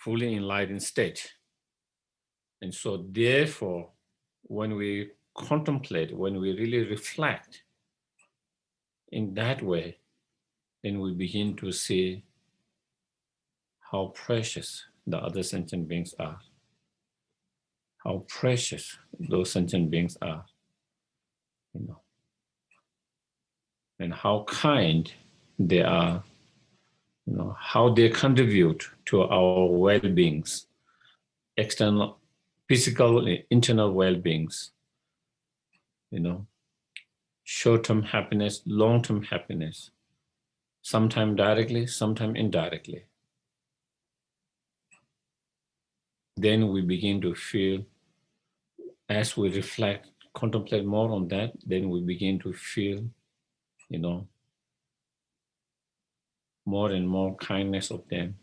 fully enlightened state. And so therefore, when we contemplate, when we really reflect in that way, then we begin to see how precious the other sentient beings are, how precious those sentient beings are, and how kind they are, how they contribute to our well-beings, external, physical, internal well-beings, short-term happiness, long-term happiness, sometimes directly, sometimes indirectly. Then we begin to feel, as we reflect, contemplate more on that, then we begin to feel, more and more kindness of them,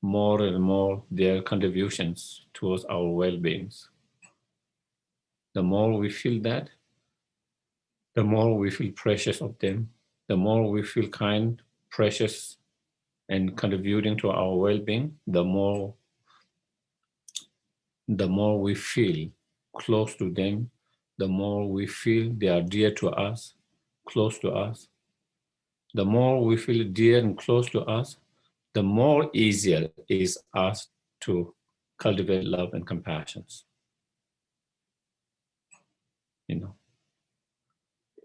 more and more their contributions towards our well-beings. The more we feel that, the more we feel precious of them, the more we feel kind, precious, and contributing to our well-being, the more we feel close to them, the more we feel they are dear to us, close to us. The more we feel dear and close to us, the more easier it is us to cultivate love and compassion.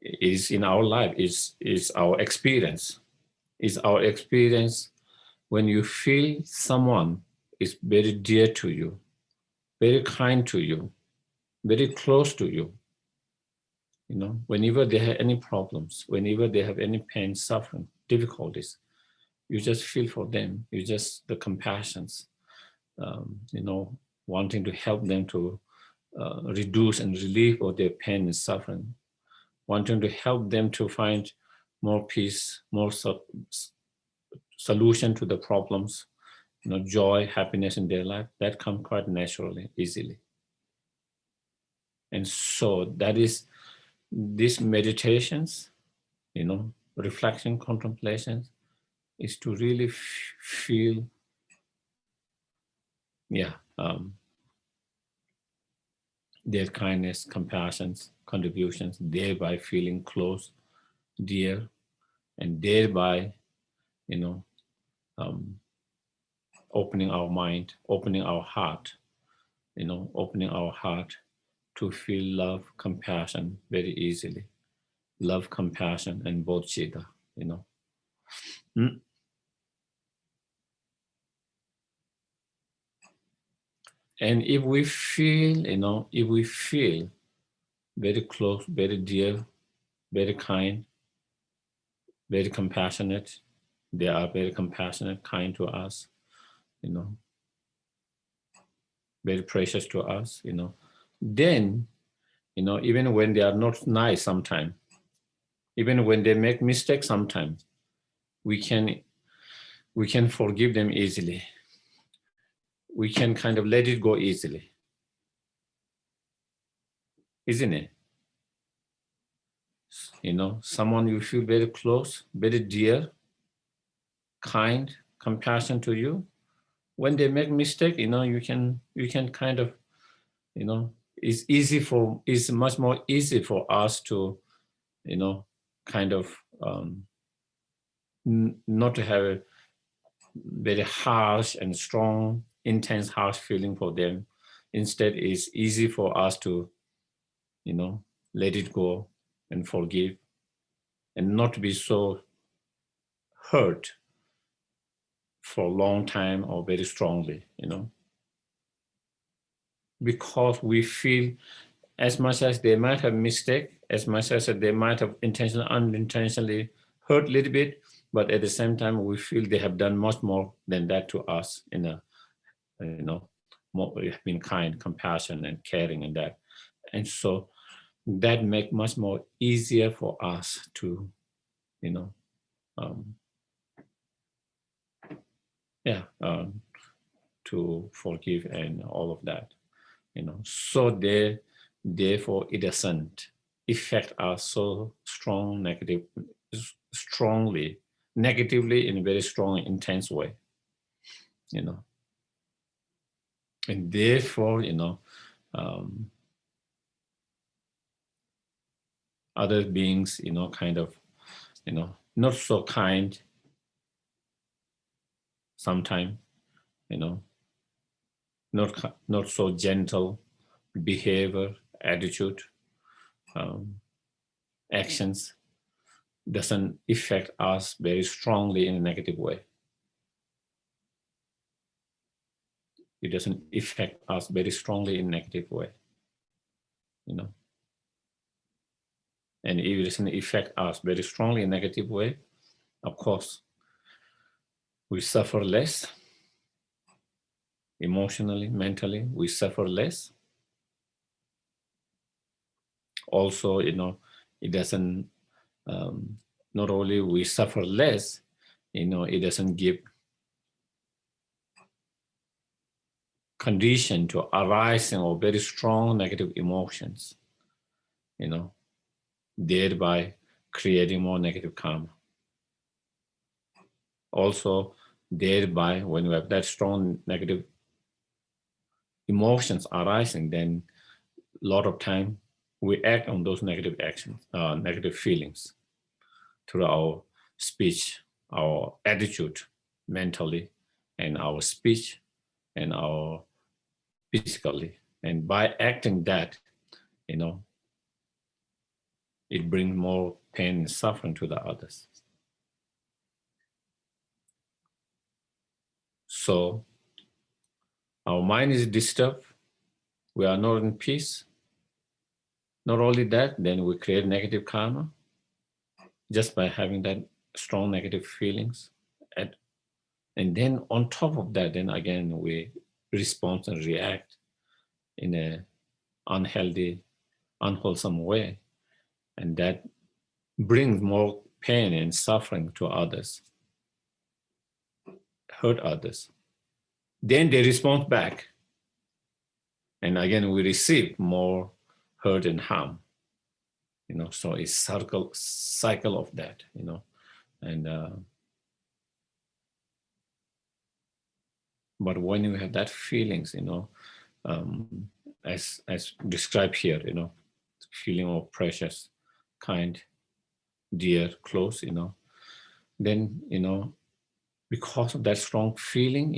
Is in our life, is our experience. Is our experience when you feel someone is very dear to you, very kind to you, very close to you, whenever they have any problems, whenever they have any pain, suffering, difficulties, you just feel for them. You just, the compassions, wanting to help them to reduce and relieve of their pain and suffering, wanting to help them to find more peace, more solution to the problems, joy, happiness in their life, that comes quite naturally, easily. And so that is these meditations, reflection, contemplations, is to really feel, their kindness, compassions, contributions, thereby feeling close, dear, and thereby, opening our mind, opening our heart, opening our heart to feel love, compassion very easily. Love, compassion, and bodhicitta, And if we feel, very close, very dear, very kind, very compassionate, they are very compassionate, kind to us, very precious to us, then, even when they are not nice sometimes, even when they make mistakes sometimes, we can forgive them easily. We can kind of let it go easily. Isn't it? Someone you feel very close, very dear, kind, compassion to you. When they make mistake, you can kind of, it's much more easy for us to, kind of not to have a very harsh and strong, intense, harsh feeling for them. Instead, it's easy for us to, let it go and forgive and not be so hurt for a long time or very strongly, because we feel as much as they might have mistake, as much as they might have intentionally, unintentionally hurt a little bit, but at the same time, we feel they have done much more than that to us in a, more, been kind, compassion, and caring and that. And so that make much more easier for us to, to forgive and all of that, so therefore it doesn't affect us so strongly, negatively in a very strong, intense way. you know. And therefore, other beings, kind of, not so kind sometimes, not so gentle behavior, attitude, actions doesn't affect us very strongly in a negative way. It doesn't affect us very strongly in a negative way, And if it doesn't affect us very strongly in a negative way, of course, we suffer less. Emotionally, mentally, we suffer less. Also, it doesn't, not only we suffer less, it doesn't give condition to arising of very strong negative emotions, thereby creating more negative karma. Also, thereby, when we have that strong negative emotions arising, then a lot of time we act on those negative actions, negative feelings through our speech, our attitude mentally, and our speech and our physically. And by acting that, it brings more pain and suffering to the others. So our mind is disturbed. We are not in peace. Not only that, then we create negative karma just by having that strong negative feelings. And then on top of that, then again, we respond and react in a unhealthy, unwholesome way. And that brings more pain and suffering to others, hurt others. Then they respond back. And again, we receive more hurt and harm. So it's cycle of that, and but when you have that feelings, as described here, feeling of precious, kind, dear, close, then because of that strong feeling,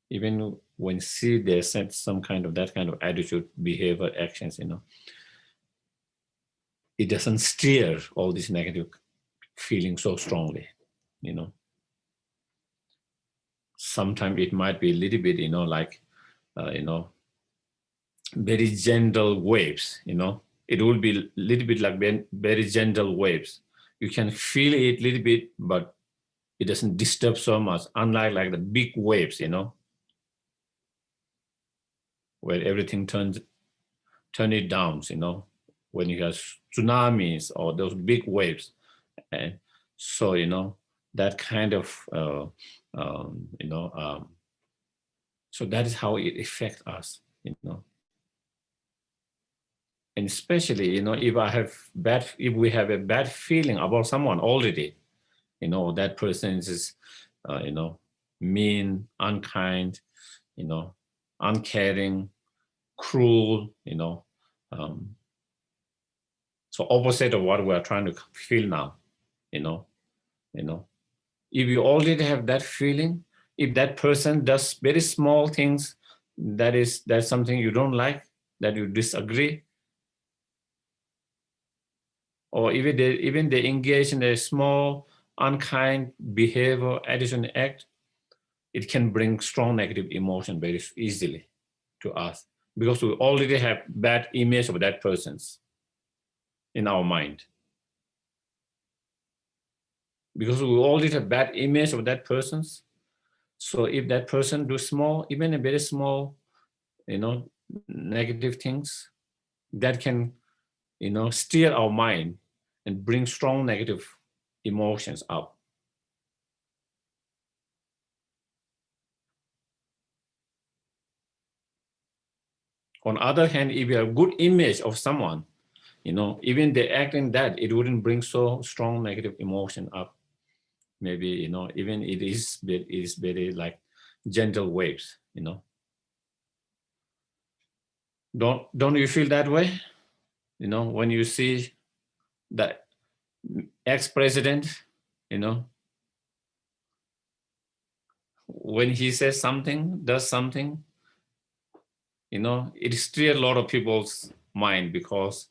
even when see there's some kind of that kind of attitude, behavior, actions, it doesn't steer all these negative feelings so strongly, Sometimes it might be a little bit, like, very gentle waves, It will be a little bit like very gentle waves. You can feel it a little bit, but it doesn't disturb so much, unlike like the big waves, where everything turn it down, when you have tsunamis or those big waves. And so, that kind of, so that is how it affects us, And especially, if we have a bad feeling about someone already, that person is, mean, unkind, uncaring, cruel, so opposite of what we are trying to feel now, if you already have that feeling, if that person does very small things, that's something you don't like, that you disagree, or even they engage in a small unkind behavior, attitude, act, it can bring strong negative emotion very easily to us, because we already have bad image of that person's in our mind. Because we already have bad image of that person's. So if that person do small, even a very small, negative things, that can, steer our mind and bring strong negative emotions up. On the other hand, if you have good image of someone, even they act in that, it wouldn't bring so strong negative emotion up. Maybe, even it is very like gentle waves, you know. Don't you feel that way? You know, when you see the ex-president, you know, when he says something, does something, you know, it steers a lot of people's mind because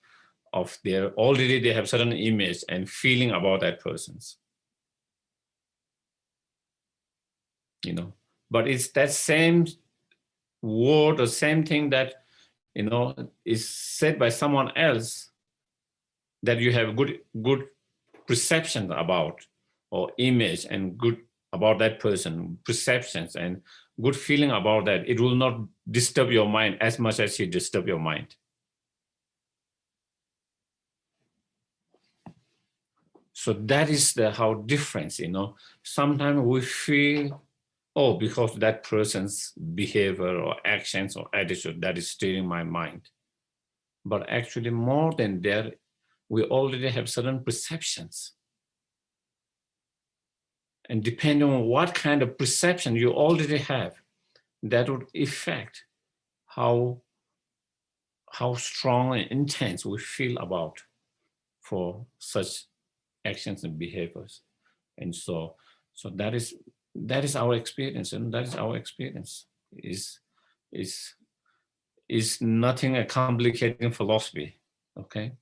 of their, already they have certain image and feeling about that person's, you know. But it's that same word or same thing that, you know, is said by someone else that you have good perception about, or image and good about that person, perceptions and good feeling about that, it will not disturb your mind as much as it disturb your mind. So that is the how difference, you know. Sometimes we feel, oh, because that person's behavior or actions or attitude that is steering my mind. But actually more than that, we already have certain perceptions. And depending on what kind of perception you already have, that would affect how strong and intense we feel about for such actions and behaviors. And so that is our experience, and that is our experience. Is nothing a complicated philosophy, okay?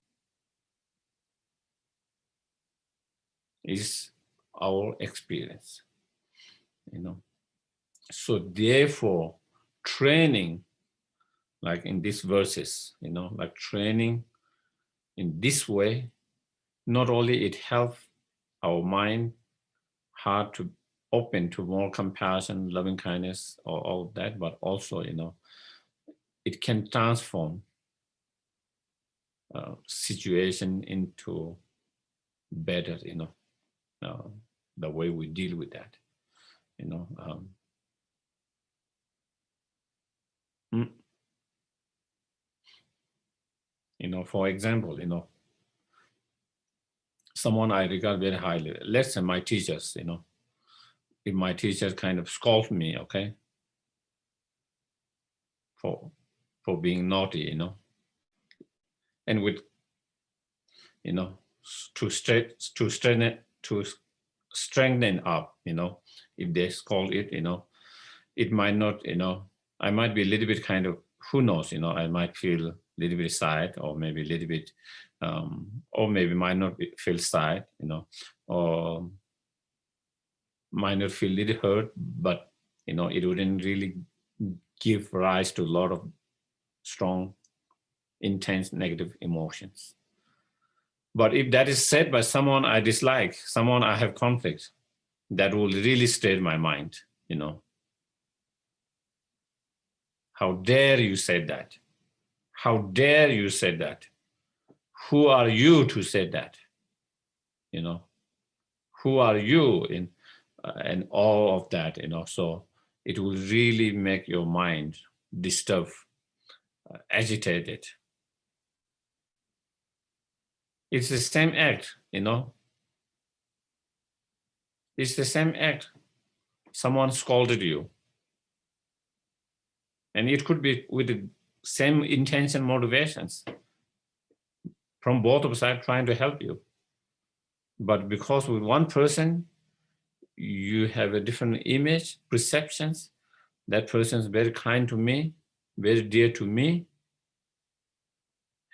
Is our experience, you know. So therefore, training, like in these verses, you know, like training in this way, not only it helps our mind, heart to open to more compassion, loving kindness, or all of that, but also, you know, it can transform situation into better, you know, the way we deal with that, you know. Mm, you know, for example, you know, someone I regard very highly, let's say my teachers, you know, if my teacher kind of scold me, okay, for being naughty, you know, and with, you know, to strengthen up, you know, if they scold it, you know, it might not, you know, I might be a little bit kind of, who knows, you know, I might feel a little bit sad, or maybe a little bit, or maybe might not feel sad, you know, or might not feel a little hurt, but, you know, it wouldn't really give rise to a lot of strong, intense negative emotions. But if that is said by someone I dislike, someone I have conflict, that will really stir my mind, you know. How dare you say that? How dare you say that? Who are you to say that? You know, who are you in and all of that, you know. So it will really make your mind disturbed, agitated. It's the same act, you know. It's the same act. Someone scolded you, and it could be with the same intention, motivations from both of sides trying to help you. But because with one person, you have a different image, perceptions, that person is very kind to me, very dear to me,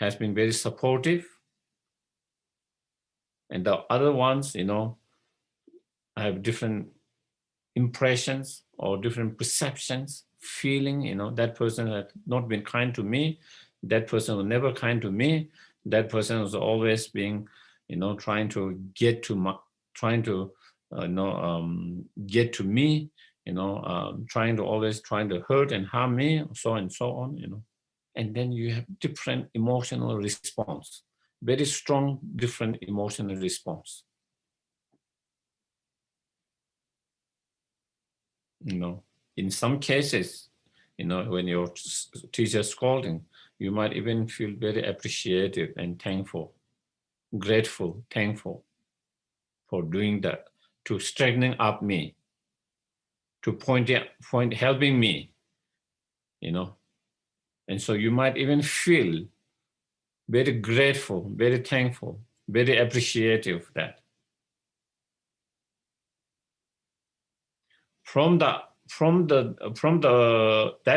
has been very supportive. And the other ones, you know, I have different impressions or different perceptions, feeling, you know, that person has not been kind to me, that person was never kind to me, that person was always being, you know, trying to get to my, trying to, get to me, you know, trying to hurt and harm me, so and so on, you know. And then you have different emotional response, very strong, different emotional response. You know, in some cases, you know, when your teacher scolding, you might even feel very appreciative and thankful, grateful, thankful for doing that, to straightening up me. to point helping me, you know. And so you might even feel very grateful, very thankful, very appreciative of that. From that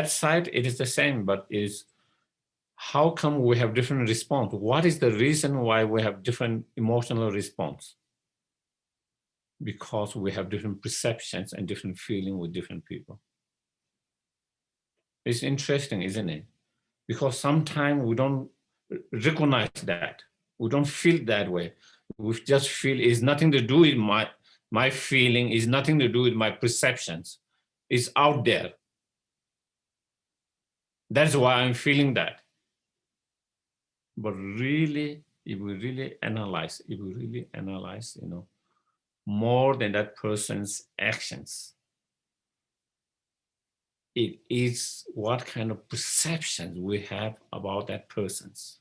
side, it is the same, but is how come we have different response? What is the reason why we have different emotional response? Because we have different perceptions and different feeling with different people. It's interesting, isn't it? Because sometimes we don't recognize that. We don't feel that way. We just feel it's nothing to do with my feeling, it's nothing to do with my perceptions. It's out there. That's why I'm feeling that. But really, if we really analyze, more than that person's actions, it is what kind of perceptions we have about that person's,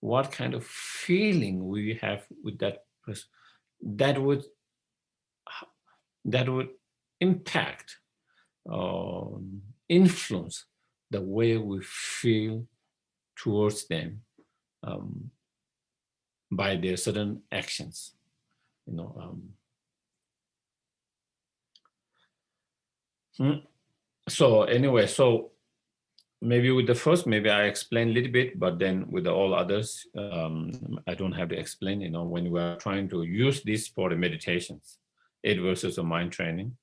what kind of feeling we have with that person, that would impact, influence the way we feel towards them, by their certain actions, So anyway, so maybe with the first, maybe I explain a little bit, but then with all others, I don't have to explain, when we are trying to use this for the meditations, 8 verses of mind training,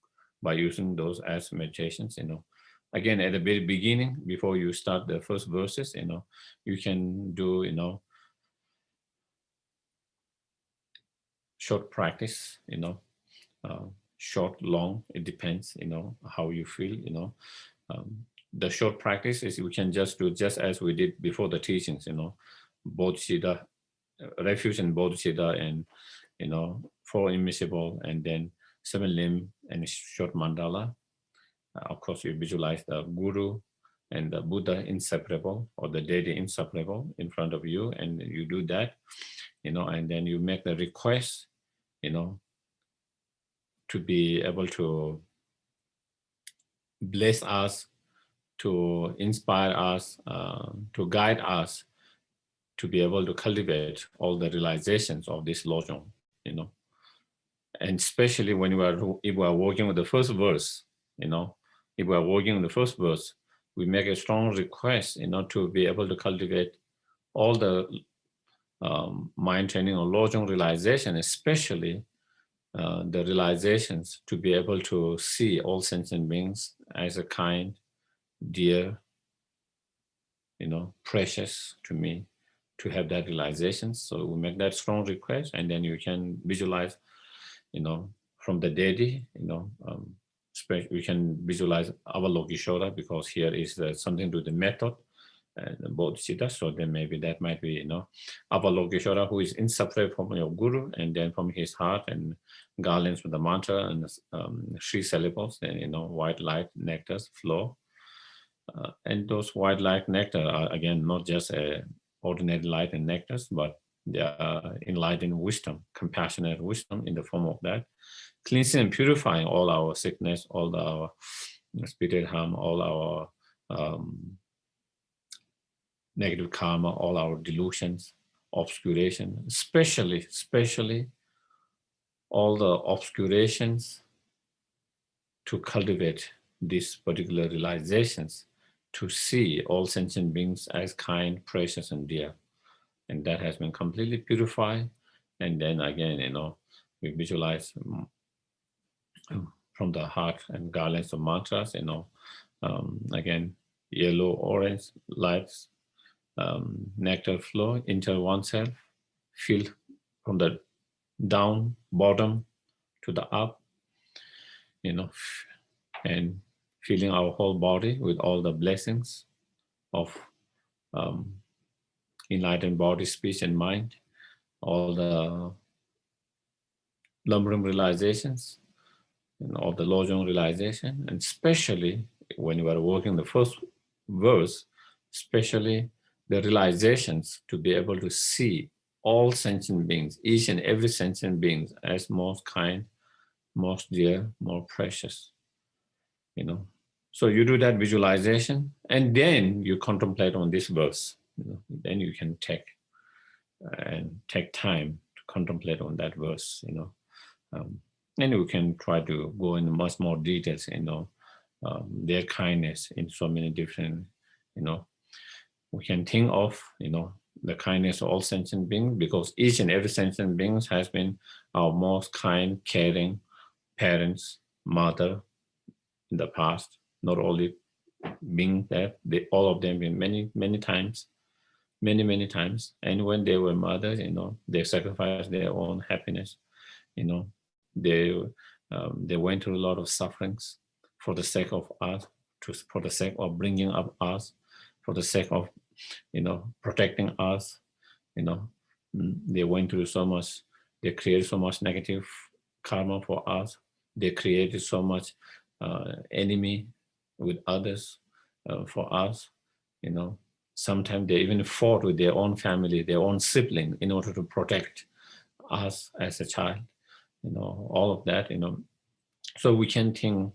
by using those as meditations, again, at the very beginning, before you start the first verses, you can do, short practice, short, long, it depends, how you feel, the short practice is we can just do just as we did before the teachings, bodhicitta, refuge and bodhicitta, and, 4 immiscible, and then 7 limb and short mandala. Of course, you visualize the Guru and the Buddha inseparable, or the deity inseparable in front of you, and you do that, and then you make the request, to be able to bless us, to inspire us, to guide us, to be able to cultivate all the realizations of this lojong, and especially when if we are working with the first verse, if we are working on the first verse, we make a strong request, to be able to cultivate all the mind training or lojong realization, especially the realizations to be able to see all sentient beings as a kind, dear, precious to me, to have that realization. So we make that strong request, and then you can visualize, from the deity, we can visualize Avalokiteshvara, because here is something to the method and the bodhicitta. So then maybe that might be, Avalokiteshvara, who is inseparable from your guru, and then from his heart and garlands with the mantra and 3 syllables, then, white light nectars flow. And those white light nectar are, again, not just ordinary light and nectars, but they are enlightened wisdom, compassionate wisdom in the form of that, cleansing and purifying all our sickness, all our spiritual harm, all our negative karma, all our delusions, obscuration, especially all the obscurations, to cultivate these particular realizations, to see all sentient beings as kind, precious, and dear. And that has been completely purified. And then again, we visualize from the heart and garlands of mantras, again, yellow, orange lights, nectar flow into oneself, feel from the down, bottom to the up, and filling our whole body with all the blessings of enlightened body, speech, and mind, all the lumbering realizations, and all the lojong realization, and especially when you are working the first verse, especially the realizations to be able to see all sentient beings, each and every sentient being, as most kind, most dear, more precious. you know. So you do that visualization, and then you contemplate on this verse. You know, then you can take time to contemplate on that verse. You know, and we can try to go into much more details. You know, their kindness in so many different. You know, we can think of, you know, the kindness of all sentient beings, because each and every sentient being has been our most kind, caring parents, mother in the past. Not only being that, they, all of them been many times, many times. And when they were mothers, you know, they sacrificed their own happiness. You know, they went through a lot of sufferings for the sake of us, for the sake of bringing up us, for the sake of, you know, protecting us. You know, they went through so much. They created so much negative karma for us. They created so much enemy with others for us. You know, sometimes they even fought with their own family, their own sibling, in order to protect us as a child. You know, all of that. You know, so we can think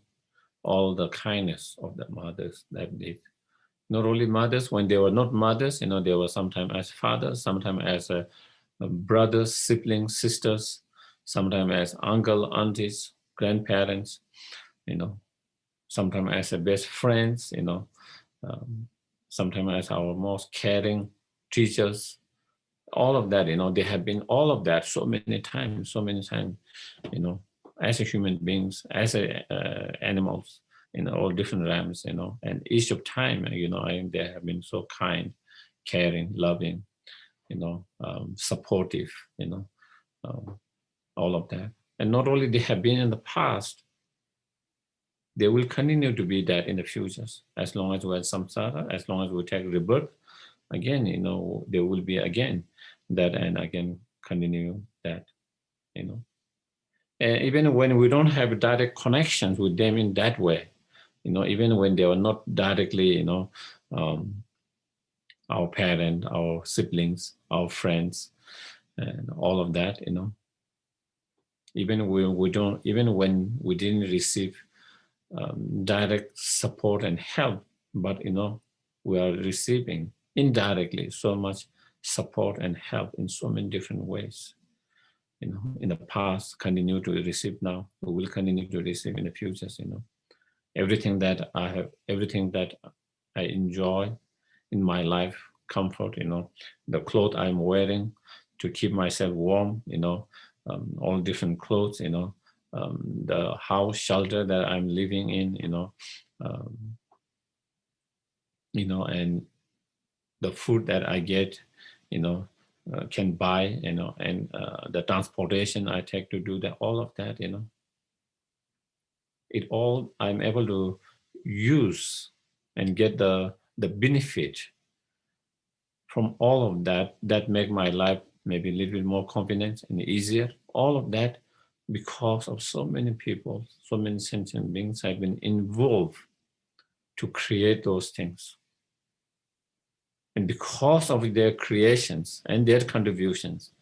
all the kindness of the mothers that did. Not only mothers, when they were not mothers, you know, they were sometimes as fathers, sometimes as brothers, siblings, sisters, sometimes as uncle, aunties, grandparents, you know, sometimes as a best friends, you know, um, sometimes as our most caring teachers. All of that, you know, they have been all of that so many times, you know, as a human beings, as a animals, in all different realms, you know, and each of time, you know, they have been so kind, caring, loving, you know, supportive, you know, um, all of that. And not only they have been in the past, they will continue to be that in the futures, as long as we're samsara, as long as we take rebirth. Again, you know, there will be again that, and again continue that, you know. And even when we don't have direct connections with them in that way, you know, even when they are not directly, you know, um, our parent, our siblings, our friends, and all of that, you know, even when we don't, even when we didn't receive direct support and help, but, you know, we are receiving indirectly so much support and help in so many different ways. You know, in the past, continue to receive now, we will continue to receive in the futures, you know. Everything that I have, everything that I enjoy in my life, comfort, you know, the clothes I'm wearing to keep myself warm, you know, all different clothes, you know, the house shelter that I'm living in, um, you know, and the food that I get, you know, can buy, you know, and the transportation I take to do that, all of that, you know, it all I'm able to use and get the benefit from all of that, that make my life maybe a little bit more convenient and easier. All of that because of so many people, so many sentient beings have been involved to create those things. And because of their creations and their contributions,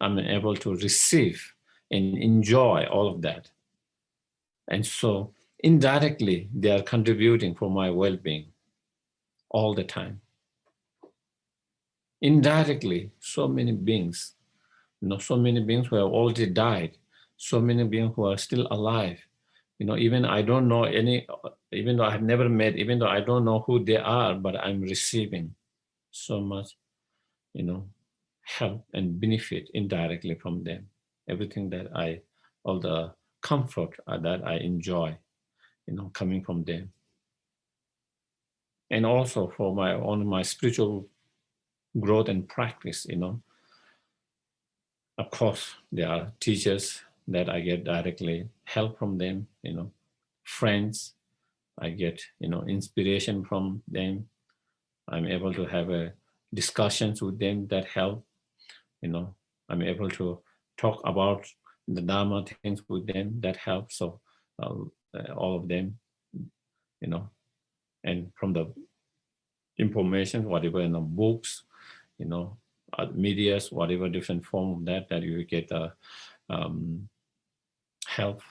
I'm able to receive and enjoy all of that. And so indirectly, they are contributing for my well-being all the time. Indirectly, so many beings, you know, so many beings who have already died, so many beings who are still alive. You know, even I don't know any, even though I have never met, even though I don't know who they are, but I'm receiving so much, you know, help and benefit indirectly from them. Everything that all the comfort that I enjoy, you know, coming from them. And also for my spiritual growth and practice, you know, of course, there are teachers that I get directly help from them, you know, friends, I get, you know, inspiration from them. I'm able to have discussions with them that help, you know, I'm able to talk about the Dharma things with them that help. So all of them, you know, and from the information, whatever in the books, you know, medias, whatever different form of that you get um, help.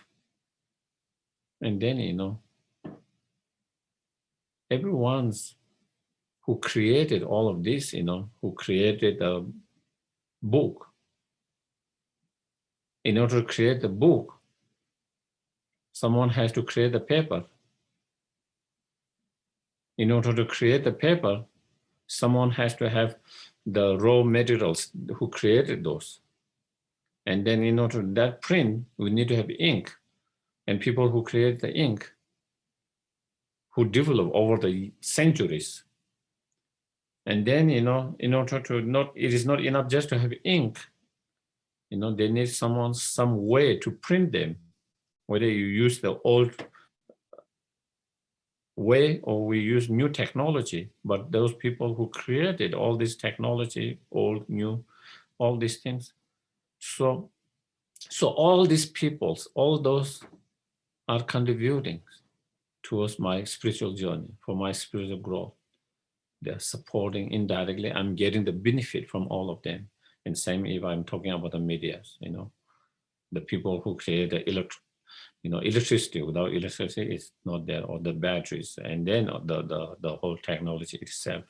And then, you know, everyone's who created all of this, who created the book. In order to create the book, someone has to create the paper. In order to create the paper, someone has to have the raw materials who created those. And then in order to that print, we need to have ink. And people who create the ink, who develop over the centuries. And then, in order to it is not enough just to have ink. They need some way to print them, whether you use the old way or we use new technology. But those people who created all this technology, old, new, all these things. So all these peoples, all those are contributing towards my spiritual journey, for my spiritual growth. They're supporting indirectly. I'm getting the benefit from all of them. And same if I'm talking about the medias, the people who create the electricity. Without electricity, it's not there, or the batteries, and then the whole technology itself,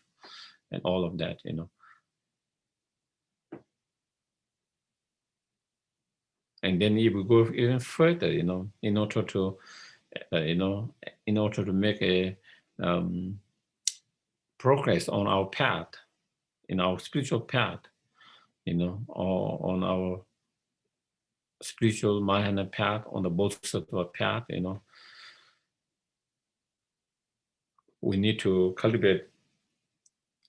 and all of that. And then if we go even further, in order to, in order to make a progress on our path, in our spiritual path, or on our spiritual Mahayana path, on the Bodhisattva path, we need to cultivate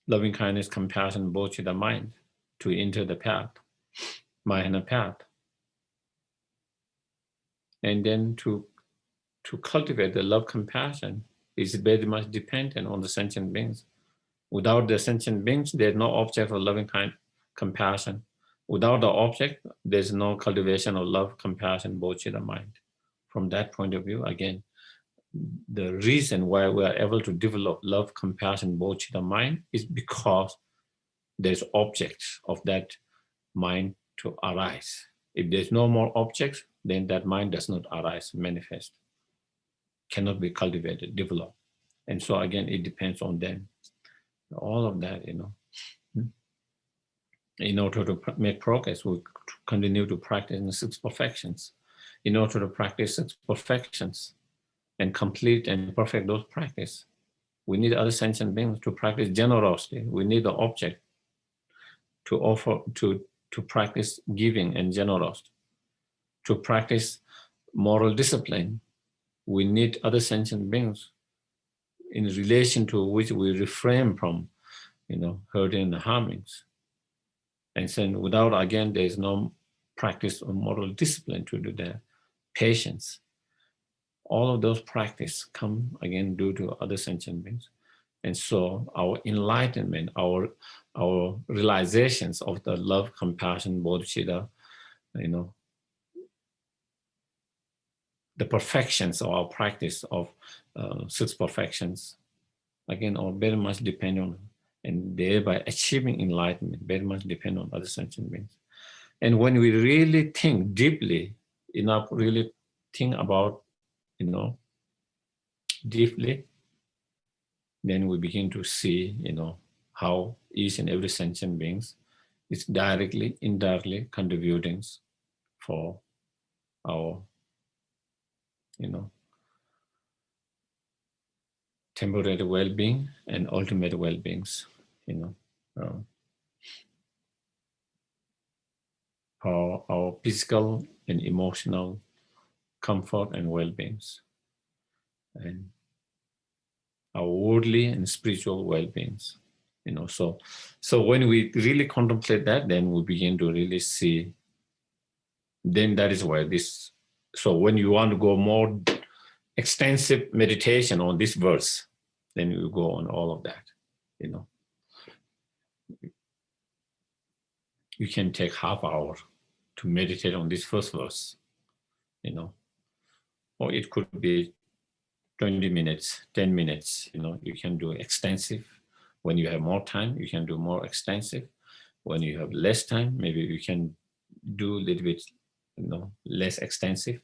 loving kindness, compassion, bodhicitta mind to enter the path, Mahayana path. And then to cultivate the love compassion is very much dependent on the sentient beings. Without the sentient beings, there's no object of loving compassion. Without the object, there's no cultivation of love, compassion, bodhicitta mind. From that point of view, again, the reason why we are able to develop love, compassion, bodhicitta mind is because there's objects of that mind to arise. If there's no more objects, then that mind does not arise, manifest, cannot be cultivated, developed. And so again, it depends on them. All of that, in order to make progress, we continue to practice in the 6 perfections. In order to practice 6 perfections and complete and perfect those practices, we need other sentient beings to practice generosity. We need the object to offer, to practice giving and generosity. To practice moral discipline, we need other sentient beings in relation to which we refrain from, hurting and harmings. And then without, again, there's no practice of moral discipline to do that. Patience. All of those practices come, again, due to other sentient beings. And so our enlightenment, our realizations of the love, compassion, bodhicitta, the perfections of our practice of 6 perfections, again, all very much depend on, and thereby achieving enlightenment, very much depend on other sentient beings. And when we really think deeply enough, really think about, deeply, then we begin to see, how each and every sentient beings is directly, indirectly contributing for our, temporary well-being and ultimate well-beings, for our physical and emotional comfort and well-beings, and our worldly and spiritual well-beings. So when we really contemplate that, then we begin to really see, then that is why this, so when you want to go more extensive meditation on this verse, then you go on all of that, You can take half hour to meditate on this first verse, or it could be 20 minutes, 10 minutes, you can do extensive. When you have more time, you can do more extensive. When you have less time, maybe you can do a little bit, less extensive.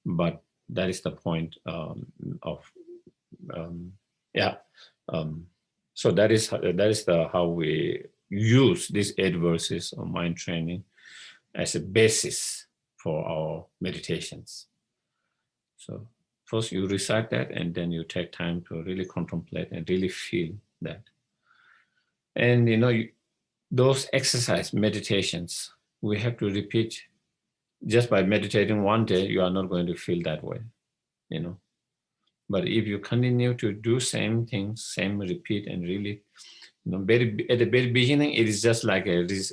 But that is the point of Yeah. So that is how we use these 8 verses of mind training as a basis for our meditations. So first you recite that, and then you take time to really contemplate and really feel that. And those exercise meditations, we have to repeat. Just by meditating one day, you are not going to feel that way, But if you continue to do same things, same repeat, and really, at the very beginning, it is just like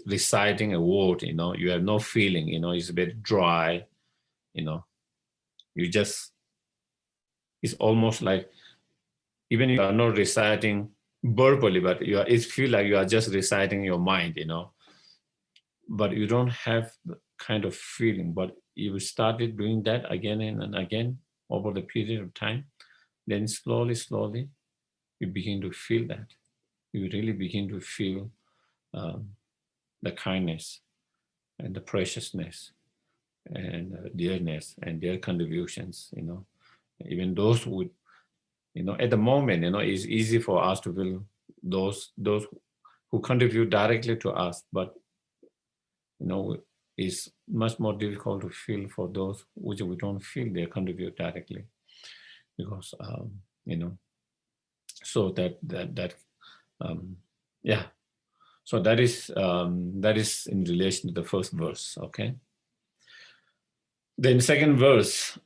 reciting a word, you have no feeling, it's very dry, you just, it's almost like, even if you are not reciting verbally, but it feels like you are just reciting your mind, but you don't have the kind of feeling. But you started doing that again and again over the period of time, then slowly, you begin to feel that. You really begin to feel the kindness and the preciousness and dearness and their contributions, even those would, at the moment, it's easy for us to feel those who contribute directly to us, but, it's much more difficult to feel for those which we don't feel they contribute directly, because, so yeah. So that is in relation to the first verse, okay? Then second verse,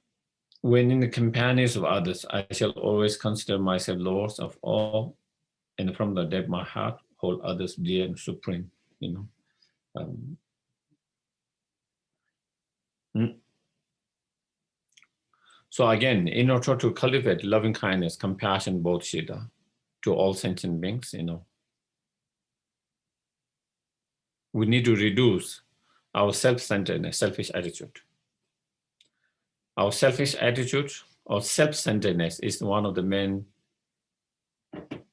when in the companions of others, I shall always consider myself lord of all, and from the depth of my heart, hold others dear and supreme, So again, in order to cultivate loving kindness, compassion, bodhicitta to all sentient beings, we need to reduce our self-centeredness, selfish attitude. Our selfish attitude or self-centeredness is one of the main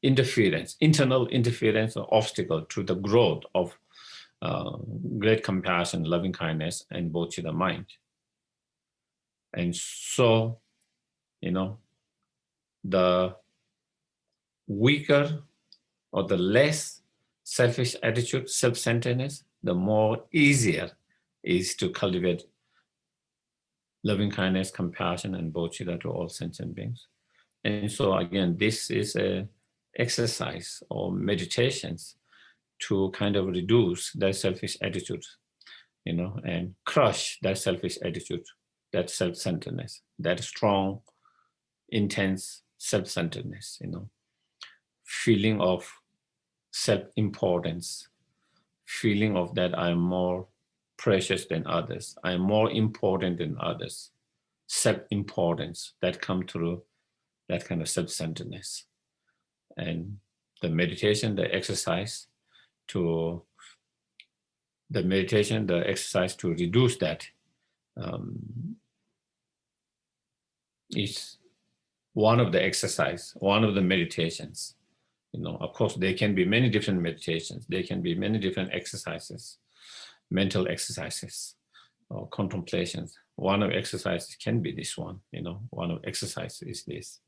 internal interference or obstacle to the growth of great compassion, loving kindness, and bodhicitta mind. And so, the weaker or the less selfish attitude, self-centeredness, the more easier is to cultivate loving kindness, compassion, and bodhicitta to all sentient beings. And so again, this is a exercise or meditations to kind of reduce that selfish attitude, and crush that selfish attitude, that self-centeredness, that strong, intense self-centeredness, feeling of self-importance, feeling of that I'm more precious than others, I'm more important than others, self-importance that come through that kind of self-centeredness. And the meditation, the exercise to reduce that is one of the meditations. Of course, there can be many different meditations. There can be many different exercises, mental exercises or contemplations. One of exercises can be this one, one of exercises is this,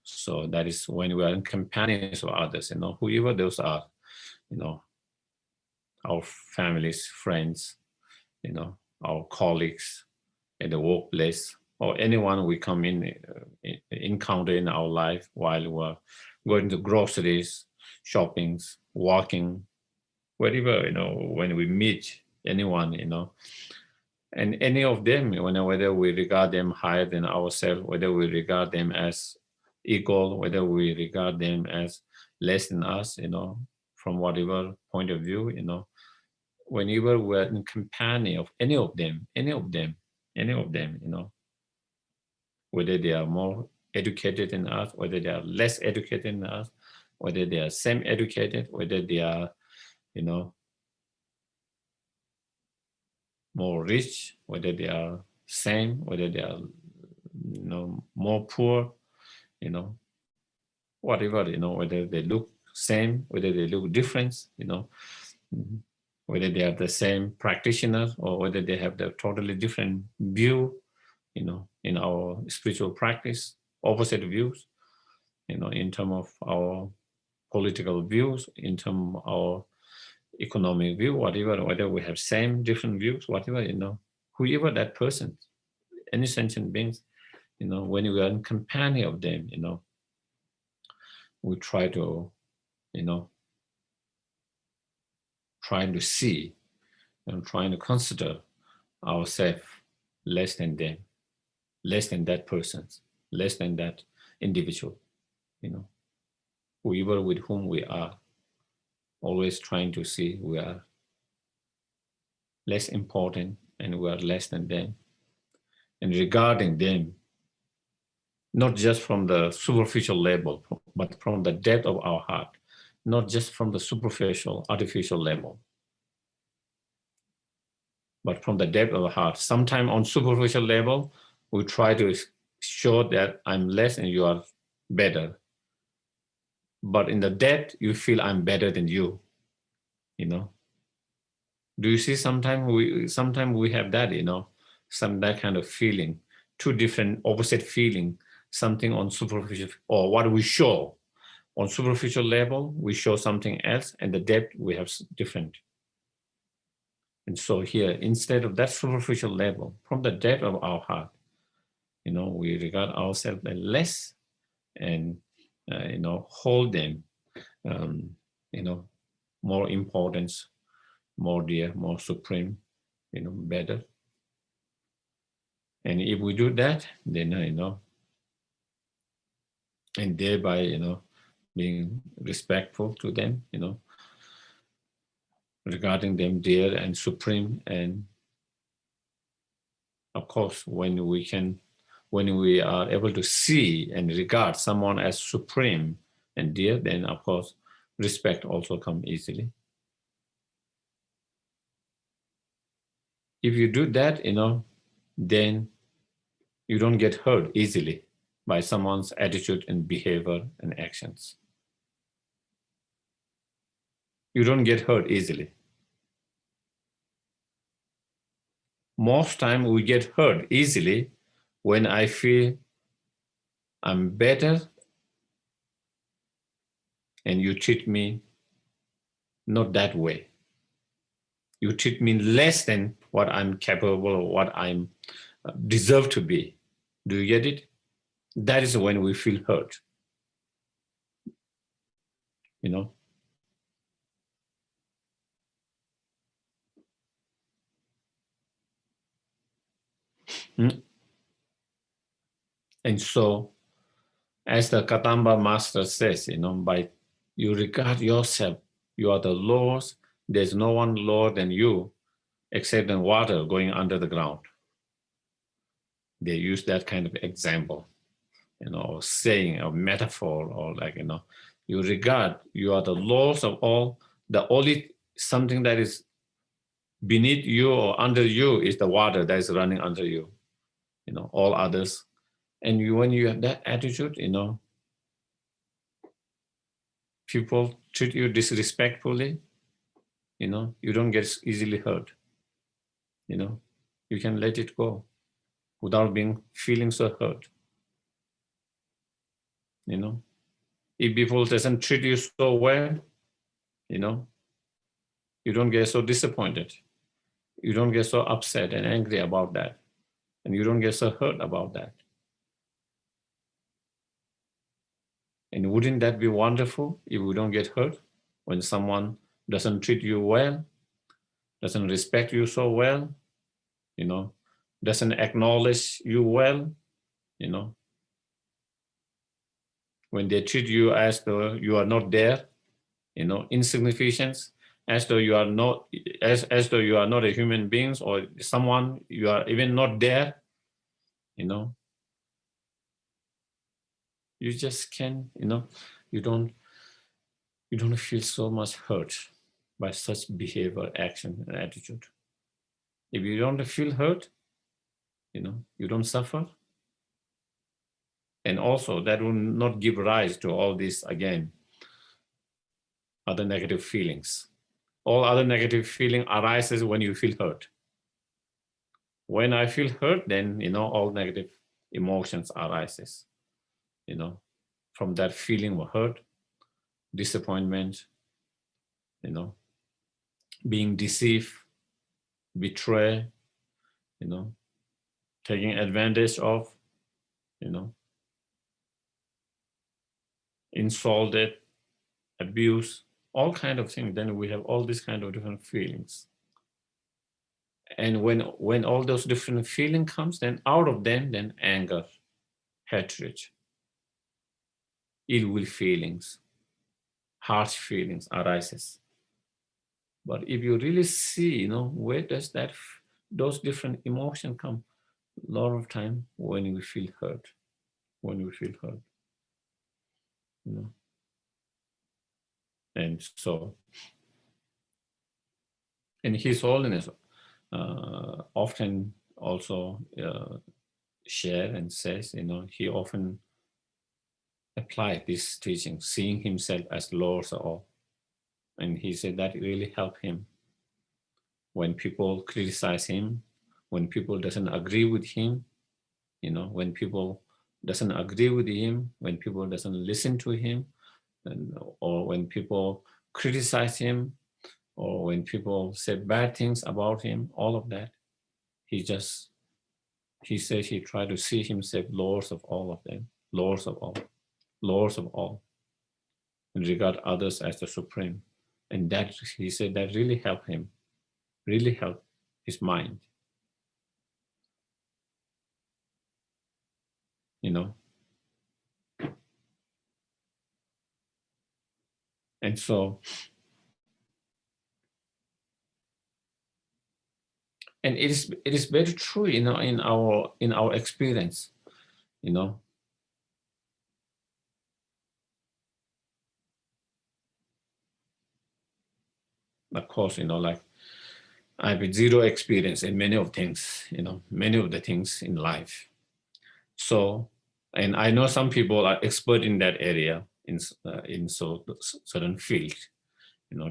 So that is when we are in companions of others, whoever those are, our families, friends, our colleagues at the workplace, or anyone we come encounter in our life while we're going to groceries, shoppings, walking, wherever, when we meet anyone, and any of them, whether we regard them higher than ourselves, whether we regard them as equal, whether we regard them as less than us, from whatever point of view, whenever we're in company of any of them, whether they are more educated than us, whether they are less educated than us, whether they are same educated, whether they are, more rich, whether they are same, whether they are, more poor, whatever, whether they look same, whether they look different, whether they are the same practitioner or whether they have the totally different view, in our spiritual practice, opposite views. in terms of our political views, in terms of our economic view, whatever we have same, different views, whatever, whoever that person, any sentient beings, when we are in company of them, we try to, trying to see and trying to consider ourselves less than them, less than that person, less than that individual, whoever with whom we are, always trying to see we are less important and we are less than them. And regarding them, not just from the superficial level, but from the depth of our heart, not just from the superficial, artificial level, but from the depth of the heart. Sometimes on superficial level, we try to show that I'm less and you are better. But in the depth, you feel I'm better than you, Do you see sometimes we have that, some that kind of feeling, two different opposite feeling, something on superficial, or what we show on superficial level, we show something else, and the depth we have different. And so here, instead of that superficial level, from the depth of our heart, we regard ourselves as less and, hold them, more importance, more dear, more supreme, better. And if we do that, then, and thereby, being respectful to them, regarding them dear and supreme. And of course, when we are able to see and regard someone as supreme and dear, then of course, respect also comes easily. If you do that, then you don't get hurt easily by someone's attitude and behavior and actions. You don't get hurt easily. Most time we get hurt easily when I feel I'm better and you treat me not that way. You treat me less than what I'm capable or what I'm deserve to be. Do you get it? That is when we feel hurt. And so, as the Katamba master says, by you regard yourself, you are the Lord, there's no one lower than you except in water going under the ground. They use that kind of example, saying a metaphor, or like, you regard, you are the Lord of all, the only something that is beneath you or under you is the water that is running under you, all others. And when you have that attitude, people treat you disrespectfully, you don't get easily hurt. You can let it go without feeling so hurt. If people doesn't treat you so well, you don't get so disappointed. You don't get so upset and angry about that. And you don't get so hurt about that. And wouldn't that be wonderful if we don't get hurt when someone doesn't treat you well, doesn't respect you so well, doesn't acknowledge you well, when they treat you as though you are not there, insignificance, as though you are not, as though you are not a human being or someone, you are even not there, you just can, you don't feel so much hurt by such behavior, action, and attitude. If you don't feel hurt, you don't suffer. And also that will not give rise to all this, again, other negative feelings. All other negative feeling arises when you feel hurt. When I feel hurt, then, all negative emotions arises, from that feeling of hurt, disappointment, being deceived, betrayed, taking advantage of, insulted, abuse, all kind of things. Then we have all these kind of different feelings. And when all those different feelings comes, then out of them, then anger, hatred, ill will feelings, harsh feelings arises. But if you really see, where does those different emotions come? A lot of time when we feel hurt, And so, and His Holiness often also share and says, he often applied this teaching, seeing himself as Lord of all. And he said that really helped him. When people criticize him, when people doesn't agree with him, when people doesn't agree with him, when people doesn't listen to him, or when people criticize him, or when people say bad things about him, all of that, he says he tried to see himself Lord of all of them, Lords of all, and regard others as the supreme. And that, he said, that really helped him, really helped his mind. And so, and it is very true, in our experience, Of course, like I have zero experience in many of things, many of the things in life. So, and I know some people are expert in that area, in certain field,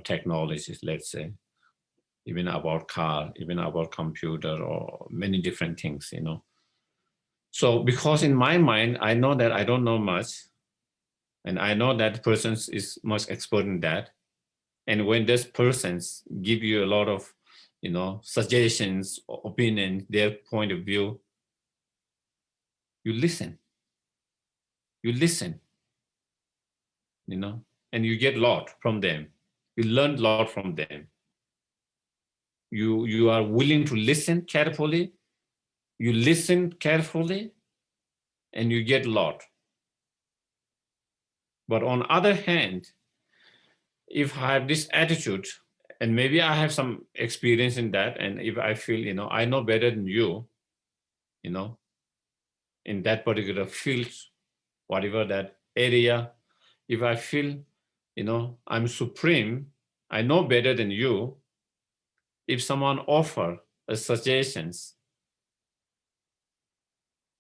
technologies, let's say, even about car, even about computer, or many different things, So because in my mind, I know that I don't know much, and I know that person is much expert in that. And when those persons give you a lot of, suggestions, opinions, their point of view, you listen, and you get a lot from them. You learn a lot from them. You are willing to listen carefully. You listen carefully, and you get a lot. But on other hand, if I have this attitude, and maybe I have some experience in that, and if I feel, I know better than you, in that particular field, whatever that area, if I feel, I'm supreme, I know better than you, if someone offer suggestions,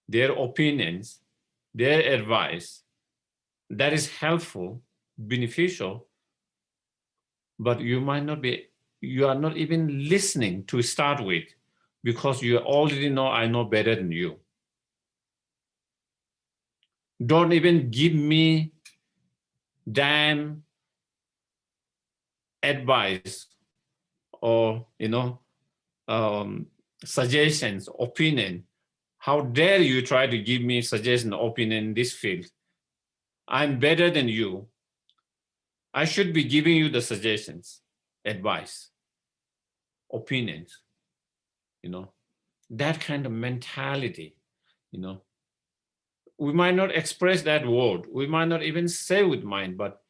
their opinions, their advice, that is helpful, beneficial, but you are not even listening to start with, because you already know I know better than you. Don't even give me damn advice or, suggestions, opinion. How dare you try to give me suggestion, opinion in this field? I'm better than you. I should be giving you the suggestions, advice, opinions, that kind of mentality, We might not express that word. We might not even say with mind, but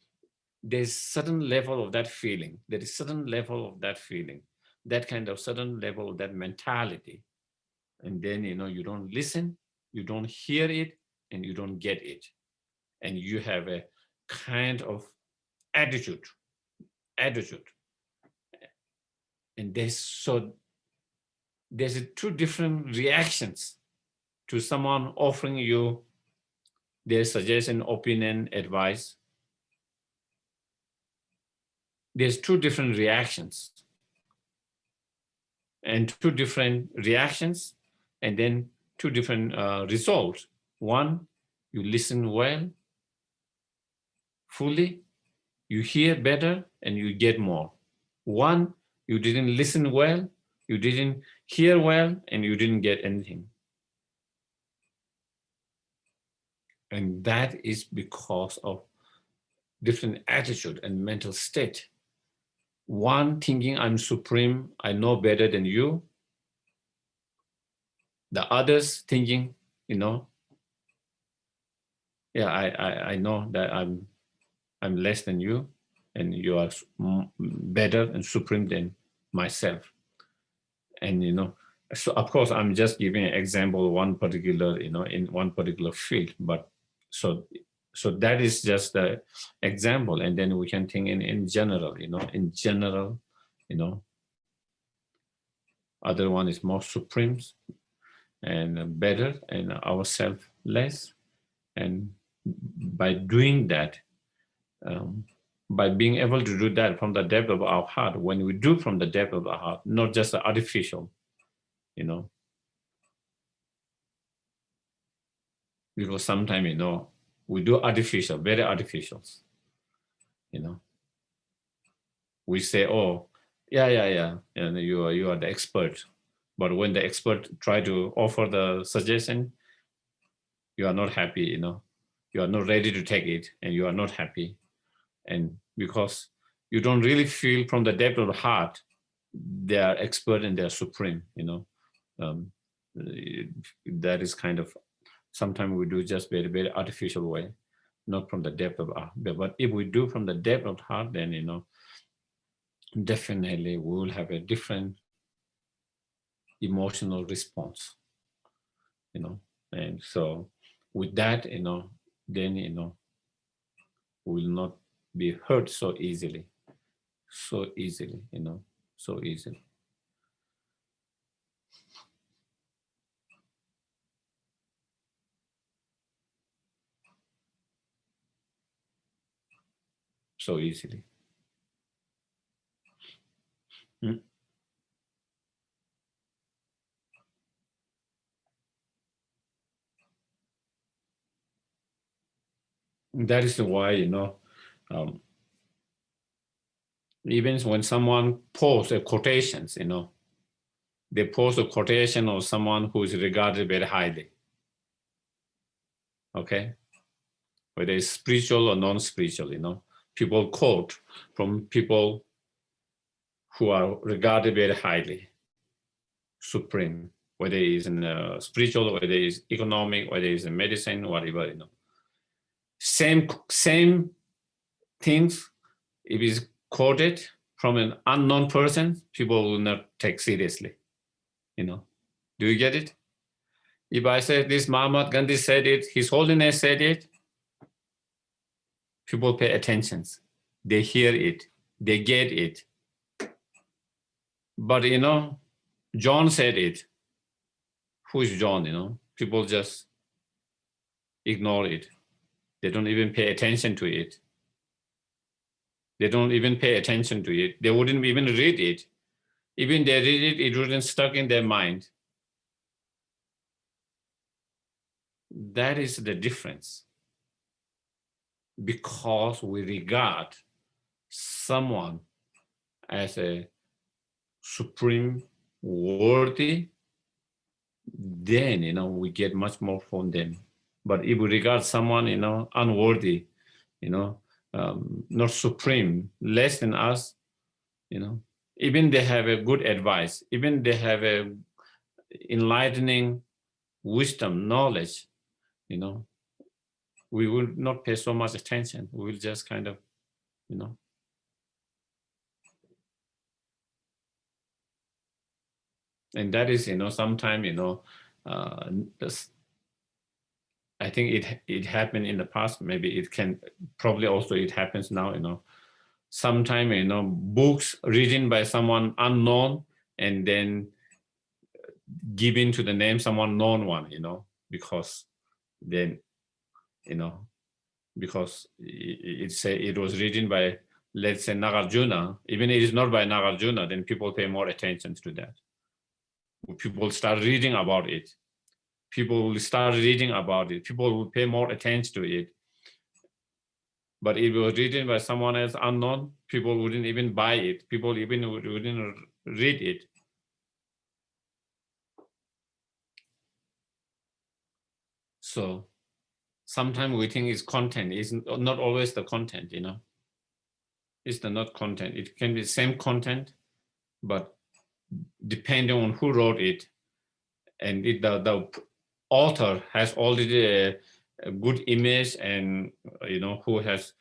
there's certain level of that feeling. There is certain level of that feeling, that kind of certain level of that mentality. And then, you don't listen, you don't hear it, and you don't get it. And you have a kind of attitude. And there's two different reactions to someone offering you their suggestion, opinion, advice. There's two different reactions. And two different reactions, and then two different results. One, you listen well, fully, you hear better and you get more. One, you didn't listen well, you didn't hear well, and you didn't get anything. And that is because of different attitude and mental state. One thinking I'm supreme, I know better than you. The others thinking, yeah, I know that I'm less than you, and you are better and supreme than myself. And so of course I'm just giving an example, one particular, in one particular field, but so that is just the example, and then we can think in general, other one is more supreme and better, and ourselves less. And by doing that, by being able to do that from the depth of our heart, when we do from the depth of our heart, not just the artificial, because sometimes, we do artificial, very artificials, we say, oh, yeah, and you are the expert. But when the expert try to offer the suggestion, you are not happy, you are not ready to take it, and you are not happy. And because you don't really feel from the depth of the heart, they are expert and they are supreme, that is kind of, sometimes we do just very, very artificial way, not from the depth of our heart. But if we do from the depth of the heart, then, definitely we will have a different emotional response, and so with that, then, we will not be hurt so easily, so easily, so easily. So easily. Hmm? That is why, um, even when someone posts a quotations, they post a quotation of someone who is regarded very highly. Okay, whether it's spiritual or non-spiritual, people quote from people who are regarded very highly, supreme, whether it's in spiritual, whether it's economic, whether it's in medicine, whatever, Same things, if it's quoted from an unknown person, people will not take seriously, Do you get it? If I say this Mahatma Gandhi said it, His Holiness said it, people pay attention. They hear it. They get it. But, John said it. Who is John, People just ignore it. They don't even pay attention to it. They don't even pay attention to it. They wouldn't even read it. Even they read it, it wouldn't stuck in their mind. That is the difference. Because we regard someone as a supreme worthy, then, we get much more from them. But if we regard someone, unworthy, not supreme, less than us, even they have a good advice, even they have a enlightening wisdom, knowledge, we will not pay so much attention. We will just kind of, and that is, sometimes, I think it happened in the past. Maybe it can, probably also it happens now, Sometimes, books written by someone unknown and then given to the name someone known one, because then, because it was written by, let's say, Nagarjuna. Even it is not by Nagarjuna, then people pay more attention to that. People start reading about it. People will start reading about it. People will pay more attention to it. But if it was written by someone else unknown, people wouldn't even buy it. People even wouldn't read it. So sometimes we think it's content. It's not always the content, you know. It's the not content. It can be the same content, but depending on who wrote it, and the author has already a good image, and you know, who has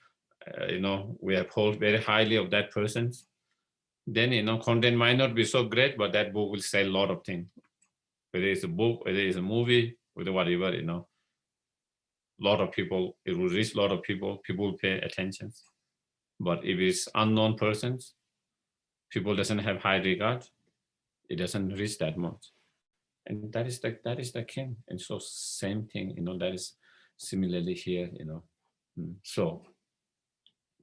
you know, we uphold very highly of that person, then you know, content might not be so great, but that book will sell a lot of things. Whether it's a book, whether it's a movie, whether whatever, you know, a lot of people, it will reach a lot of people. People will pay attention. But if it's unknown persons, people doesn't have high regard. It doesn't reach that much. And that is the king. And so same thing, you know, that is similarly here, you know. So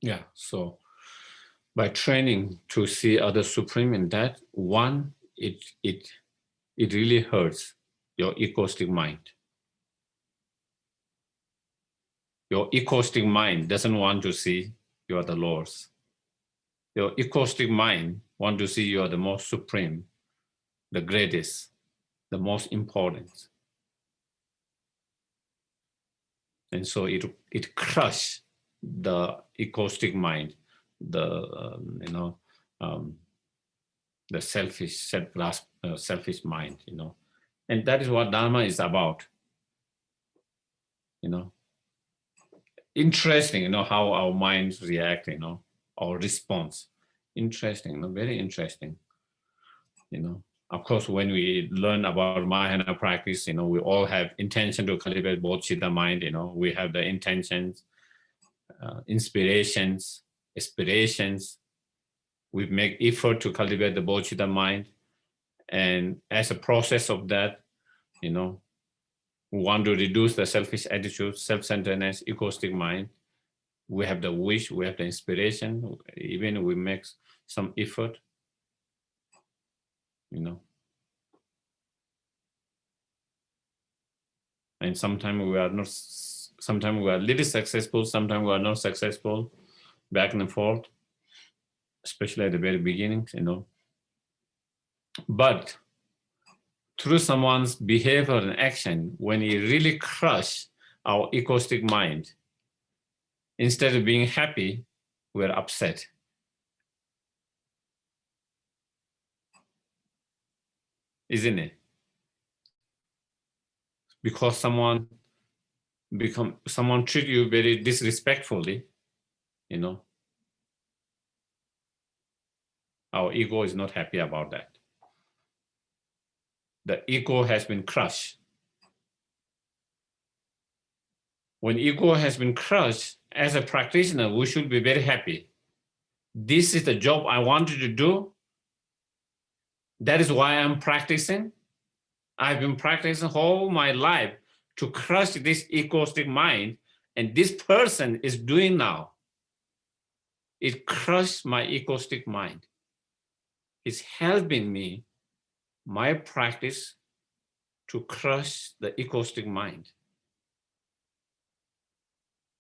yeah, so by training to see other supreme in that, one, it really hurts your egoistic mind. Your egoistic mind doesn't want to see you are the Lord's. Your egoistic mind want to see you are the most supreme, the greatest, the most important. And so it crushes the egoistic mind, the you know, the selfish, selfish mind, you know. And that is what Dharma is about, you know. Interesting, you know, how our minds react, you know, our response. Interesting, you know, very interesting, you know. Of course, when we learn about Mahayana practice, you know, we all have intention to cultivate bodhicitta mind, you know, we have the intentions, inspirations, aspirations. We make effort to cultivate the bodhicitta mind. And as a process of that, you know, we want to reduce the selfish attitude, self-centeredness, egoistic mind. We have the wish, we have the inspiration, even we make some effort, you know. And sometimes we are not, sometimes we are a little successful, sometimes we are not successful, back and forth, especially at the very beginning, you know. But through someone's behavior and action, when he really crush our egoistic mind, instead of being happy, we're upset. Isn't it? Because someone treat you very disrespectfully, you know, our ego is not happy about that. The ego has been crushed. When ego has been crushed, as a practitioner, we should be very happy. This is the job I wanted to do. That is why I'm practicing. I've been practicing all my life to crush this egoistic mind, and this person is doing now. It crushed my egoistic mind. It's helping me, my practice, to crush the egoistic mind.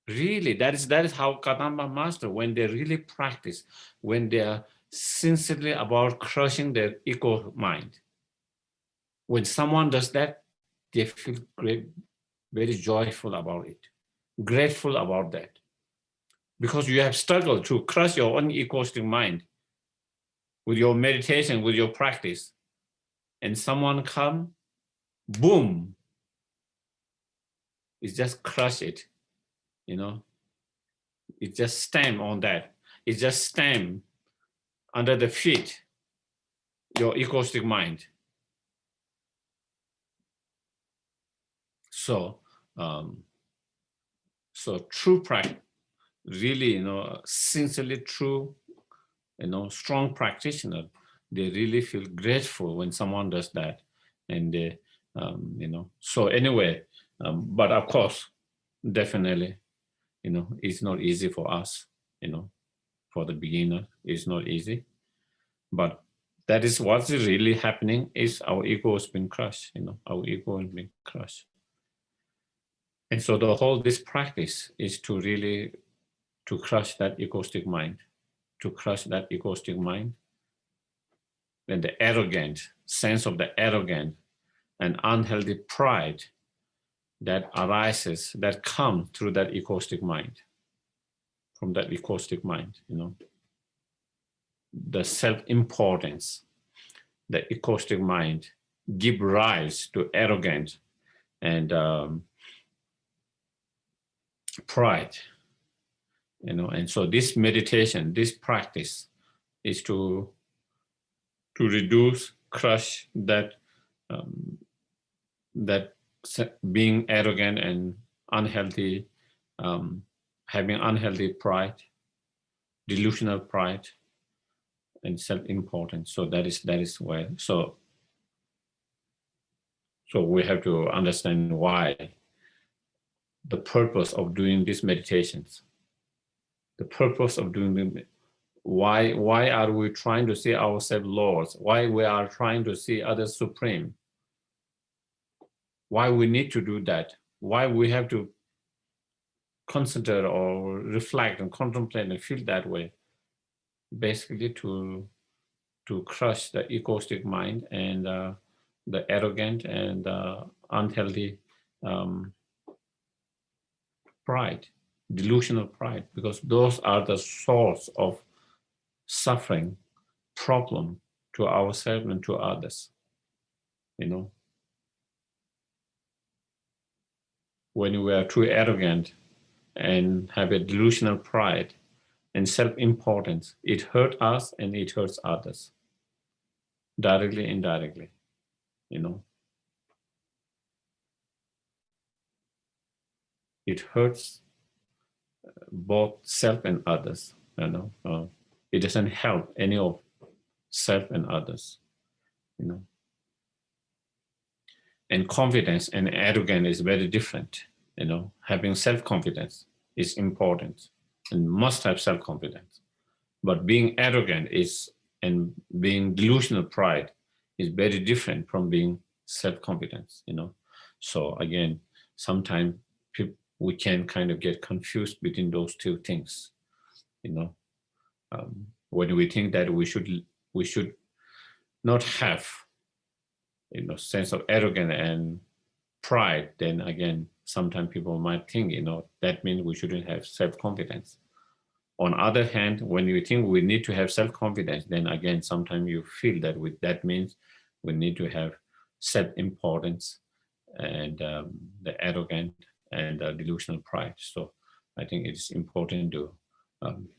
Really, that is how Kadamba master, when they really practice, when they are sincerely about crushing their ego mind. When someone does that, they feel great, very joyful about it, grateful about that. Because you have struggled to crush your own egoistic mind with your meditation, with your practice, and someone come, boom, it just crush it, you know. It just stamp on that. It just stamp under the feet your egoistic mind. So, so true practice, really, you know, sincerely true, you know, strong practitioner, they really feel grateful when someone does that, and they, you know. So anyway, but of course, definitely, you know, it's not easy for us, you know, for the beginner, it's not easy, but that is what's really happening. Is our ego has been crushed, you know, our ego has been crushed. And so the whole this practice is to really to crush that egoistic mind, to crush that egoistic mind, then the arrogant sense of the arrogant and unhealthy pride that arises, that comes through that egoistic mind, from that egoistic mind, the self-importance, the egoistic mind give rise to arrogance and pride, and so this meditation, this practice is to reduce, crush that that being arrogant and unhealthy, having unhealthy pride, delusional pride, and self-importance. So that is why. So we have to understand why, the purpose of doing these meditations, the purpose of doing them. Why are we trying to see ourselves lords? Why we are trying to see others supreme? Why we need to do that? Why we have to consider or reflect and contemplate and feel that way? Basically to crush the egoistic mind and the arrogant and unhealthy pride, delusional pride, because those are the source of suffering, problem to ourselves and to others. When we are too arrogant and have a delusional pride and self-importance, it hurts us and it hurts others, directly, indirectly, It hurts both self and others, It doesn't help any of self and others, And confidence and arrogance is very different, Having self-confidence is important and must have self-confidence. But being arrogant and being delusional pride is very different from being self-confidence, So again, sometimes we can kind of get confused between those two things, when we think that we should not have, sense of arrogance and pride, then again, sometimes people might think, that means we shouldn't have self-confidence. On the other hand, when you think we need to have self-confidence, then again, sometimes you feel that that means we need to have self-importance and the arrogant and the delusional pride. So I think it's important to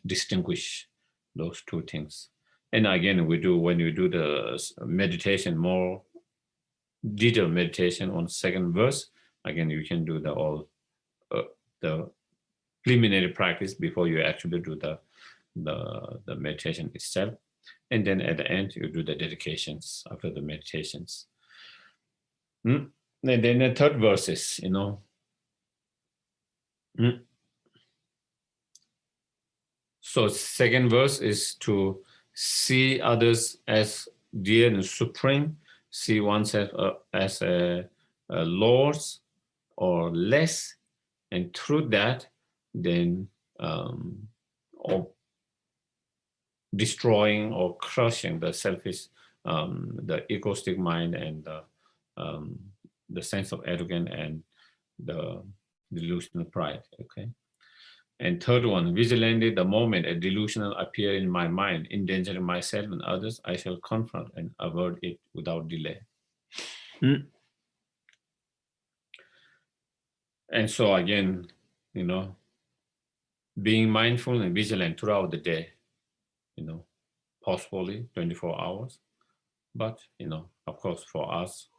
distinguish those two things. And again, when you do the meditation, more detailed meditation on second verse, again, you can do the preliminary practice before you actually do the meditation itself. And then at the end, you do the dedications after the meditations. And then the third verse is, So second verse is to see others as dear and supreme, see oneself as a lords or less, and through that, then or destroying or crushing the selfish, the egoistic mind and the sense of arrogance and the delusional pride. Okay. And third one, vigilantly, the moment a delusional appear in my mind, endangering myself and others, I shall confront and avert it without delay. And so again, being mindful and vigilant throughout the day, possibly 24 hours. But, of course, for us,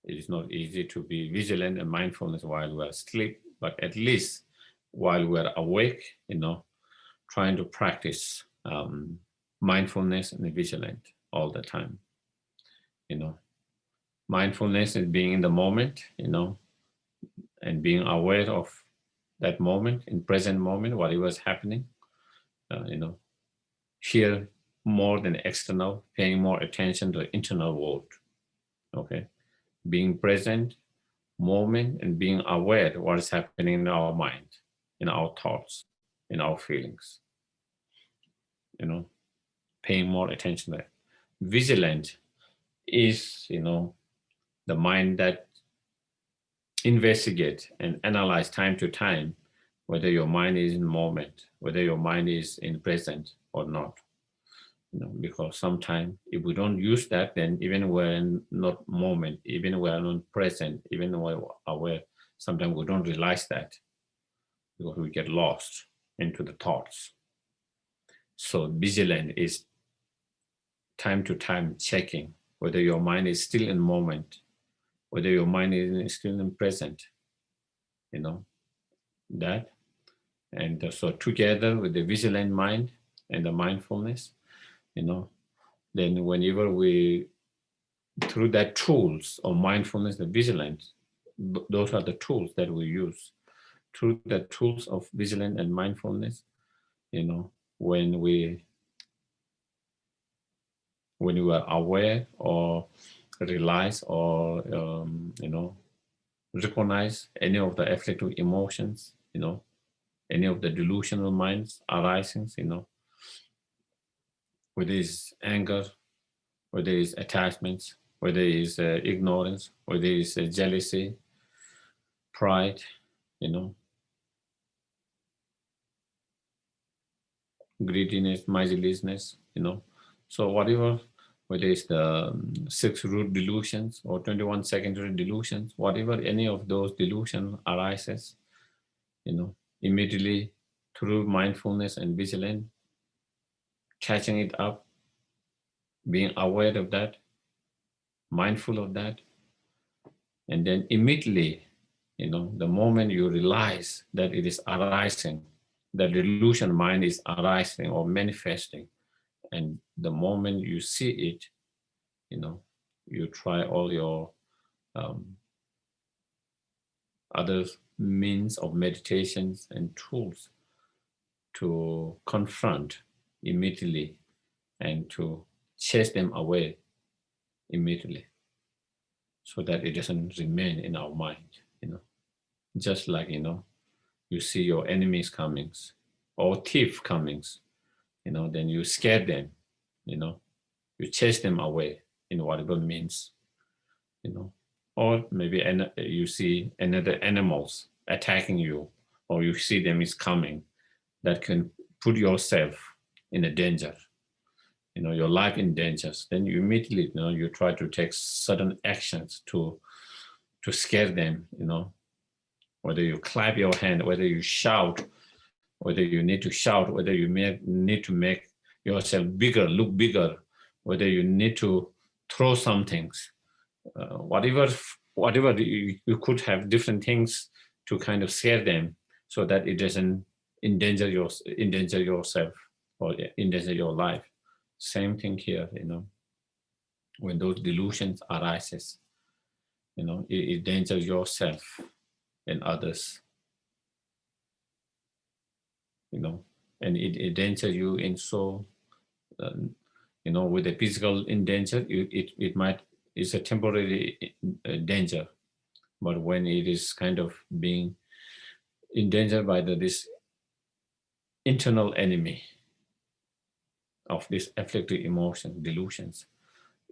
it is not easy to be vigilant and mindfulness while we're asleep, but at least while we're awake, trying to practice mindfulness and vigilant all the time. Mindfulness is being in the moment, and being aware of that moment, in present moment, whatever is happening, here more than external, paying more attention to the internal world. Okay, being present, moment, and being aware of what is happening in our mind, in our thoughts, in our feelings, paying more attention to that. Vigilant is, the mind that investigate and analyze time to time whether your mind is in moment, whether your mind is in present or not. Because sometimes if we don't use that, then even when not moment, even when not present, even when we're aware, sometimes we don't realize that because we get lost into the thoughts. So vigilant is time to time checking whether your mind is still in moment, whether your mind is still in present, that. And so together with the vigilant mind and the mindfulness, then whenever we, through that tools of mindfulness and vigilance, those are the tools that we use. Through the tools of vigilance and mindfulness, when we are aware or realize or recognize any of the afflictive emotions, any of the delusional minds arising, whether it's anger, whether it's attachments, whether it's ignorance, whether it's jealousy, pride, greediness, miserliness, So whatever, whether it's the 6 root delusions or 21 secondary delusions, whatever any of those delusions arises, immediately through mindfulness and vigilance, catching it up, being aware of that, mindful of that, and then immediately, the moment you realize that it is arising, the delusion mind is arising or manifesting, and the moment you see it, you try all your other means of meditations and tools to confront immediately and to chase them away immediately so that it doesn't remain in our mind, just like, you see your enemies comings or thief comings, then you scare them, you chase them away in whatever means, or maybe you see another animals attacking you, or you see them is coming, that can put yourself in a danger, your life in dangers. Then you immediately, you try to take certain actions to scare them, whether you clap your hand, whether you shout, whether you need to shout, whether you need to make yourself bigger, look bigger, whether you need to throw some things, whatever you could have different things to kind of scare them so that it doesn't endanger yourself or endanger your life. Same thing here, when those delusions arises, it endangers yourself and others, and it endangers you in so, with the physical endanger, it might, it's a temporary danger, but when it is kind of being endangered by this internal enemy of this afflictive emotion, delusions,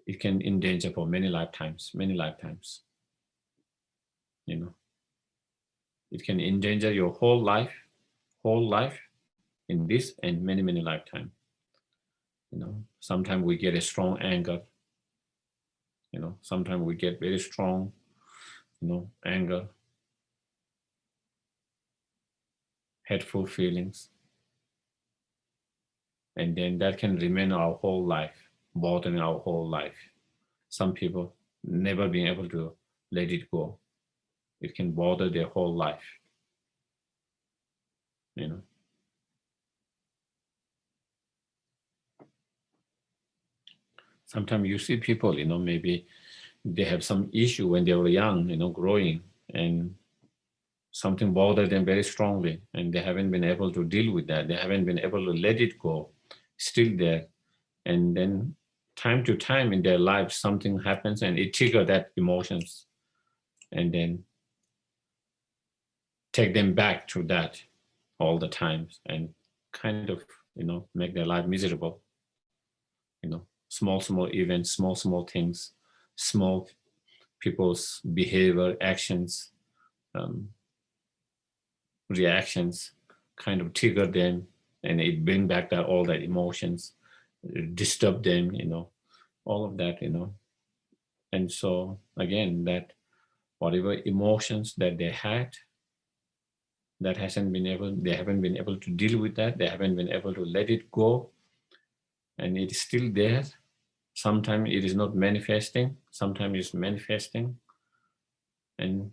it can endanger for many lifetimes, It can endanger your whole life in this and many lifetimes. Sometimes we get a strong anger, sometimes we get very strong, anger, hateful feelings. And then that can remain our whole life, bothering our whole life. Some people never being able to let it go. It can bother their whole life, Sometimes you see people, maybe they have some issue when they were young, growing, and something bothered them very strongly, and they haven't been able to deal with that. They haven't been able to let it go, still there. And then time to time in their lives, something happens and it triggers that emotions and then take them back to that all the times and kind of, make their life miserable. Small events, small things, small people's behavior, actions, um, reactions kind of trigger them, and it bring back all that emotions, disturb them, all of that, and so again, that whatever emotions that they had, that they haven't been able to deal with that, they haven't been able to let it go, and it is still there. Sometimes it is not manifesting, sometimes it's manifesting, and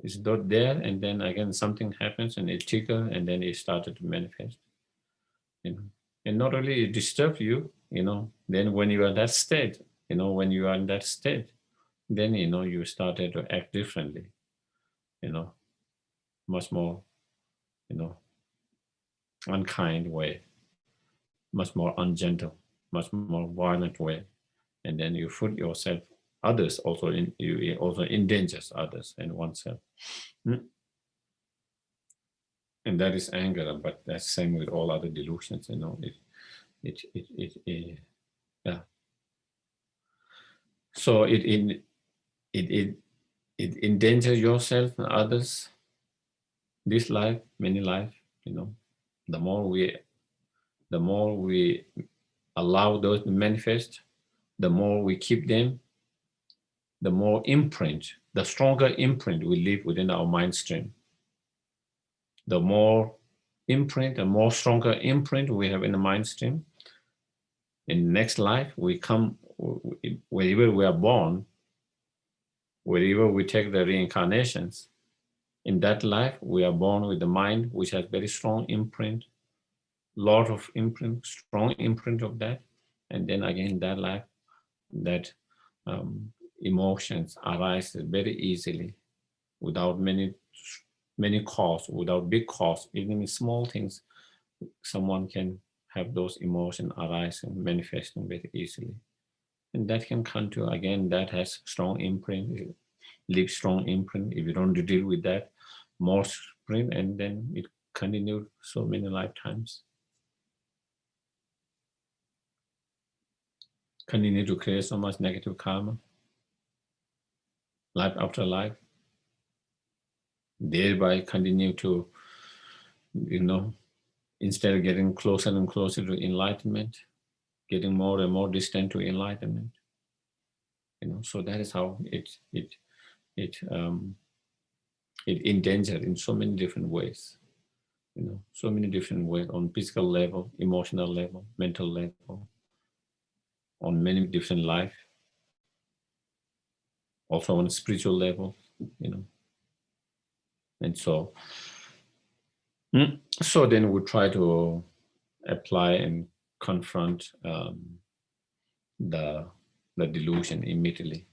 it's not there, and then again something happens and it triggers, and then it started to manifest. And not only it disturbs you, then when you are in that state, when you are in that state, then you started to act differently, much more, unkind way, much more ungentle, much more violent way, and then you put yourself, others also you also endangers others and oneself. And that is anger, but that's same with all other delusions, yeah. So it endangers yourself and others, this life, many life, the more we allow those to manifest, the more we keep them, the more imprint, the stronger imprint we leave within our mind stream. The more imprint, the more stronger imprint we have in the mind stream. In the next life, we come, wherever we are born, wherever we take the reincarnations, in that life, we are born with the mind which has very strong imprint, lot of imprint, strong imprint of that. And then again, that life, that emotions arise very easily without many costs, without big costs, even in small things, someone can have those emotions arising, manifesting very easily. And that can come to, again, that has strong imprint, leaves strong imprint. If you don't deal with that, more imprint, and then it continues so many lifetimes. Continue to create so much negative karma, life after life, thereby continue to, instead of getting closer and closer to enlightenment, getting more and more distant to enlightenment. So that is how it endangered in so many different ways. So many different ways, on physical level, emotional level, mental level, on many different life, also on a spiritual level, and so then we try to apply and confront the delusion immediately.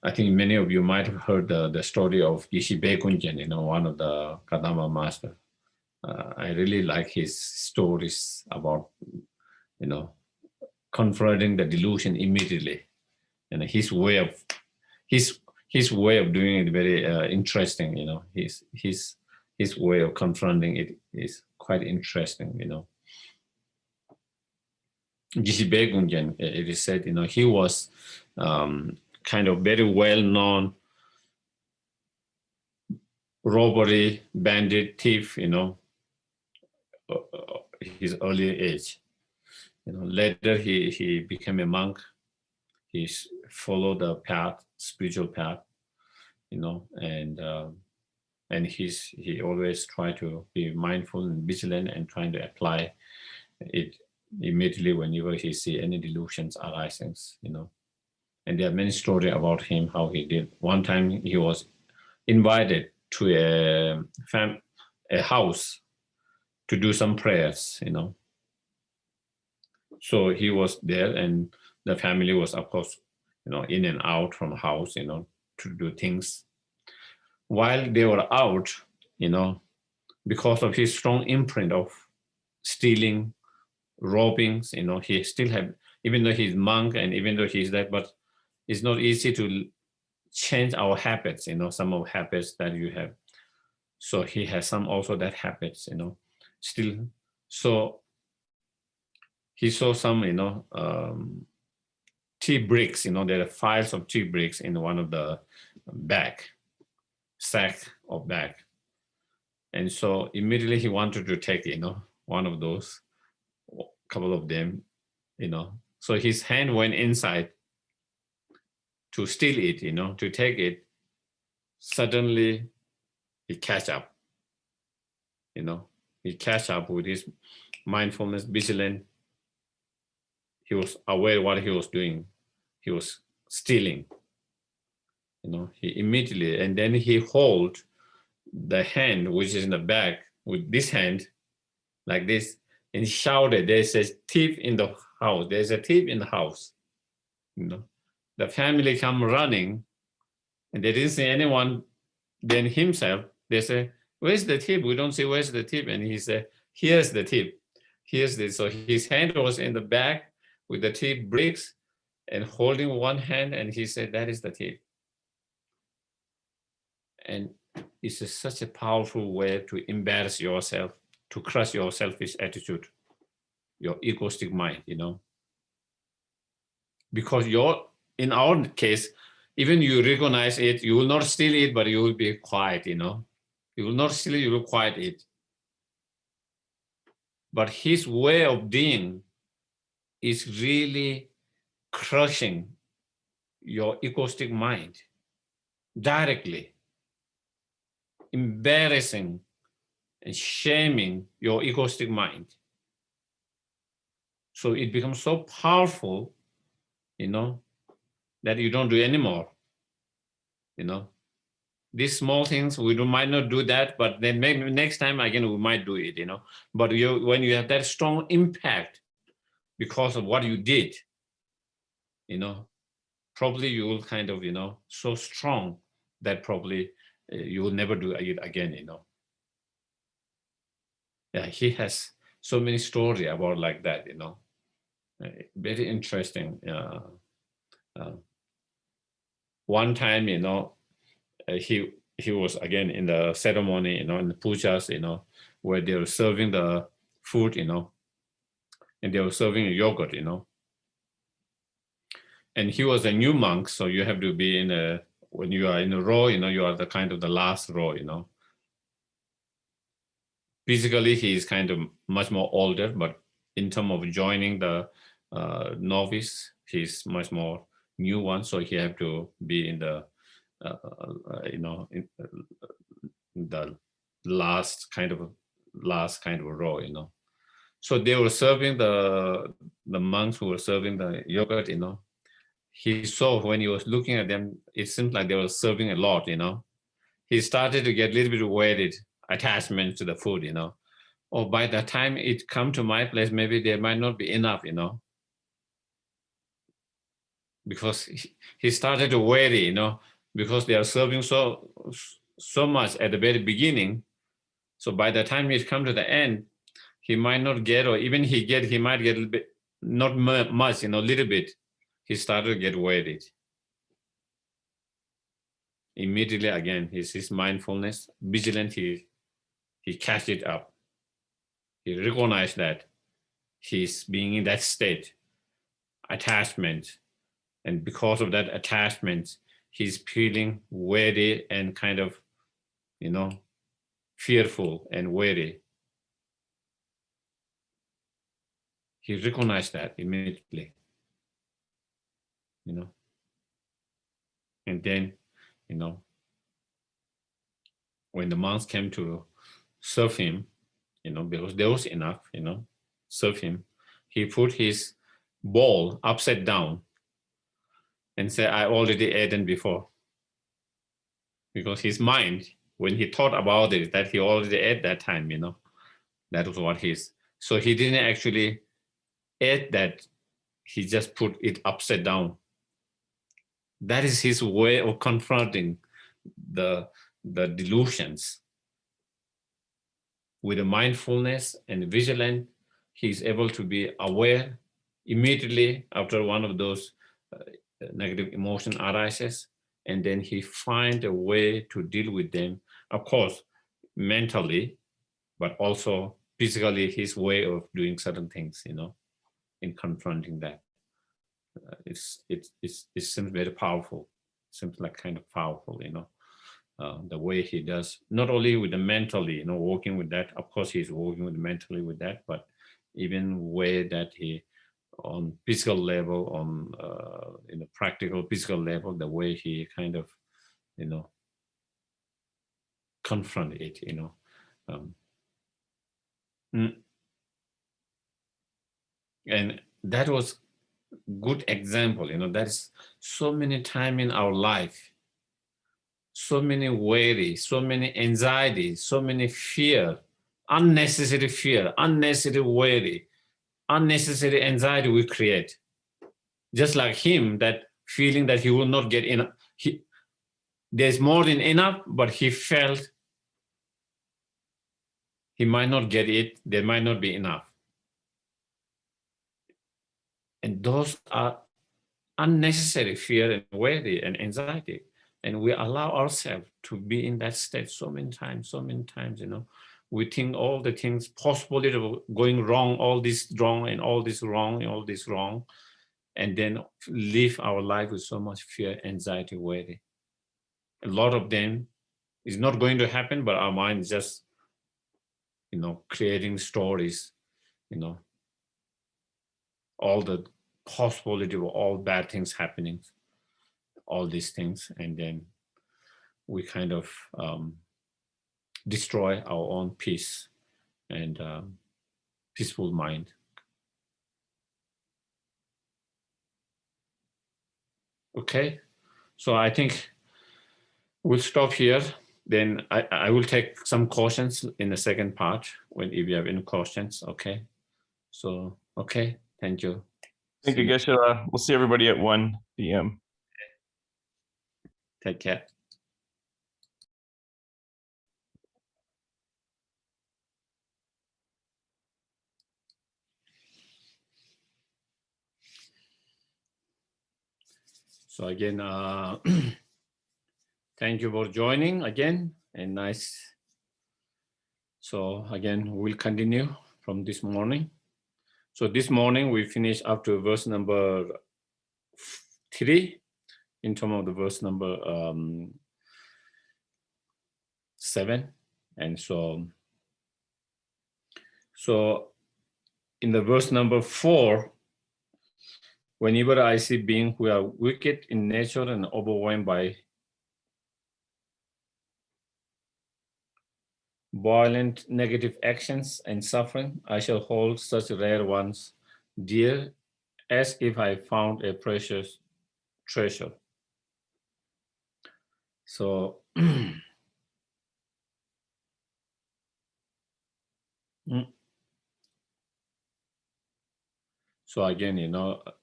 I think many of you might have heard the story of Geshe, one of the Kadama master. I really like his stories about, confronting the delusion immediately, and his way of doing it very interesting. His way of confronting it is quite interesting. Geshe, it is said, he was kind of very well-known robbery, bandit, thief, his early age. Later he became a monk. He followed the path, spiritual path, and he always tried to be mindful and vigilant and trying to apply it immediately whenever he see any delusions arising, And there are many stories about him, how he did. One time he was invited to a house to do some prayers, So he was there, and the family was, of course, in and out from the house, to do things. While they were out, because of his strong imprint of stealing, robbing, he still had, even though he's monk and even though he's that, but it's not easy to change our habits, some of habits that you have So he has some also that habits, still. So he saw some, tea bricks, there are files of tea bricks in one of the sack of bag. And so immediately he wanted to take, one of those, couple of them, So his hand went inside to steal it, to take it. Suddenly he catch up, he catch up with his mindfulness, vigilant. He was aware what he was doing. He was stealing, he immediately, and then he hold the hand, which is in the bag, with this hand, like this, and shouted, there's a thief in the house. There's a thief in the house. The family come running, and they didn't see anyone. Then himself, they say, where's the thief? We don't see where's the thief. And he said, here's the thief. Here's this. So his hand was in the bag with the thief bricks and holding one hand, and he said, that is the thief. And it's such a powerful way to embarrass yourself, to crush your selfish attitude, your egoistic mind, Because in our case, even you recognize it, you will not steal it, but you will be quiet, You will not steal it, you will quiet it. But his way of being is really crushing your egoistic mind directly, embarrassing and shaming your egoistic mind. So it becomes so powerful, that you don't do anymore. These small things, we might not do that, but then maybe next time again, we might do it, But when you have that strong impact because of what you did, probably you will kind of, so strong that probably you will never do it again, Yeah, he has so many stories about like that, very interesting. One time, he was again in the ceremony, in the pujas, where they were serving the food, and they were serving yogurt, And he was a new monk, so you have to be when you are in a row, you are the kind of the last row, Physically, he is kind of much more older, but in terms of joining the novice, he's much more new one, so he have to be in the, in the last kind of row, So they were serving the monks who were serving the yogurt, He saw when he was looking at them, it seemed like they were serving a lot, He started to get a little bit worried, attachment to the food, Or by the time it come to my place, maybe there might not be enough, Because he started to worry, because they are serving so much at the very beginning. So by the time it come to the end, he might not get, or even he might get a little bit, not much, little bit. He started to get worried. Immediately again, his mindfulness, vigilant, he catch it up. He recognized that he's being in that state, attachment. And because of that attachment, he's feeling wary and kind of, fearful and wary. He recognized that immediately, And then, when the monks came to serve him, because there was enough, serve him, he put his bowl upside down and said, I already eaten before. Because his mind, when he thought about it, that he already ate that time, that was what so he didn't actually eat that, he just put it upside down. That is his way of confronting the delusions. With a mindfulness and vigilant, he's able to be aware immediately after one of those negative emotion arises, and then he find a way to deal with them. Of course, mentally, but also physically his way of doing certain things, in confronting that. It seems very powerful. Seems like kind of powerful, the way he does, not only with the mentally, working with that. Of course, he's working with mentally with that, but even way that he, on physical level, on practical physical level, the way he kind of, confront it, um, and that was good example. That's so many time in our life, so many worry, so many anxiety, so many fear, unnecessary worry, unnecessary anxiety we create. Just like him, that feeling that he will not get enough. There's more than enough, but he felt he might not get it. There might not be enough. And those are unnecessary fear and worry and anxiety. And we allow ourselves to be in that state so many times. We think all the things possibly going wrong, all this wrong and all this wrong and all this wrong, and then live our life with so much fear, anxiety, worry. A lot of them is not going to happen, but our mind is just, creating stories, all the possibility of all bad things happening, all these things, and then we kind of destroy our own peace and peaceful mind. Okay, so I think we'll stop here. Then I will take some questions in the second part if you have any questions. Okay, so okay, thank you. Thank you, Geshe. We'll see everybody at 1 p.m. Take care. So again, thank you for joining again, and nice. So again, we'll continue from this morning. So this morning we finished up to verse number 3, in terms of the verse number 7, and so in the verse number 4, whenever I see beings who are wicked in nature and overwhelmed by violent negative actions and suffering, I shall hold such rare ones dear as if I found a precious treasure. So so again,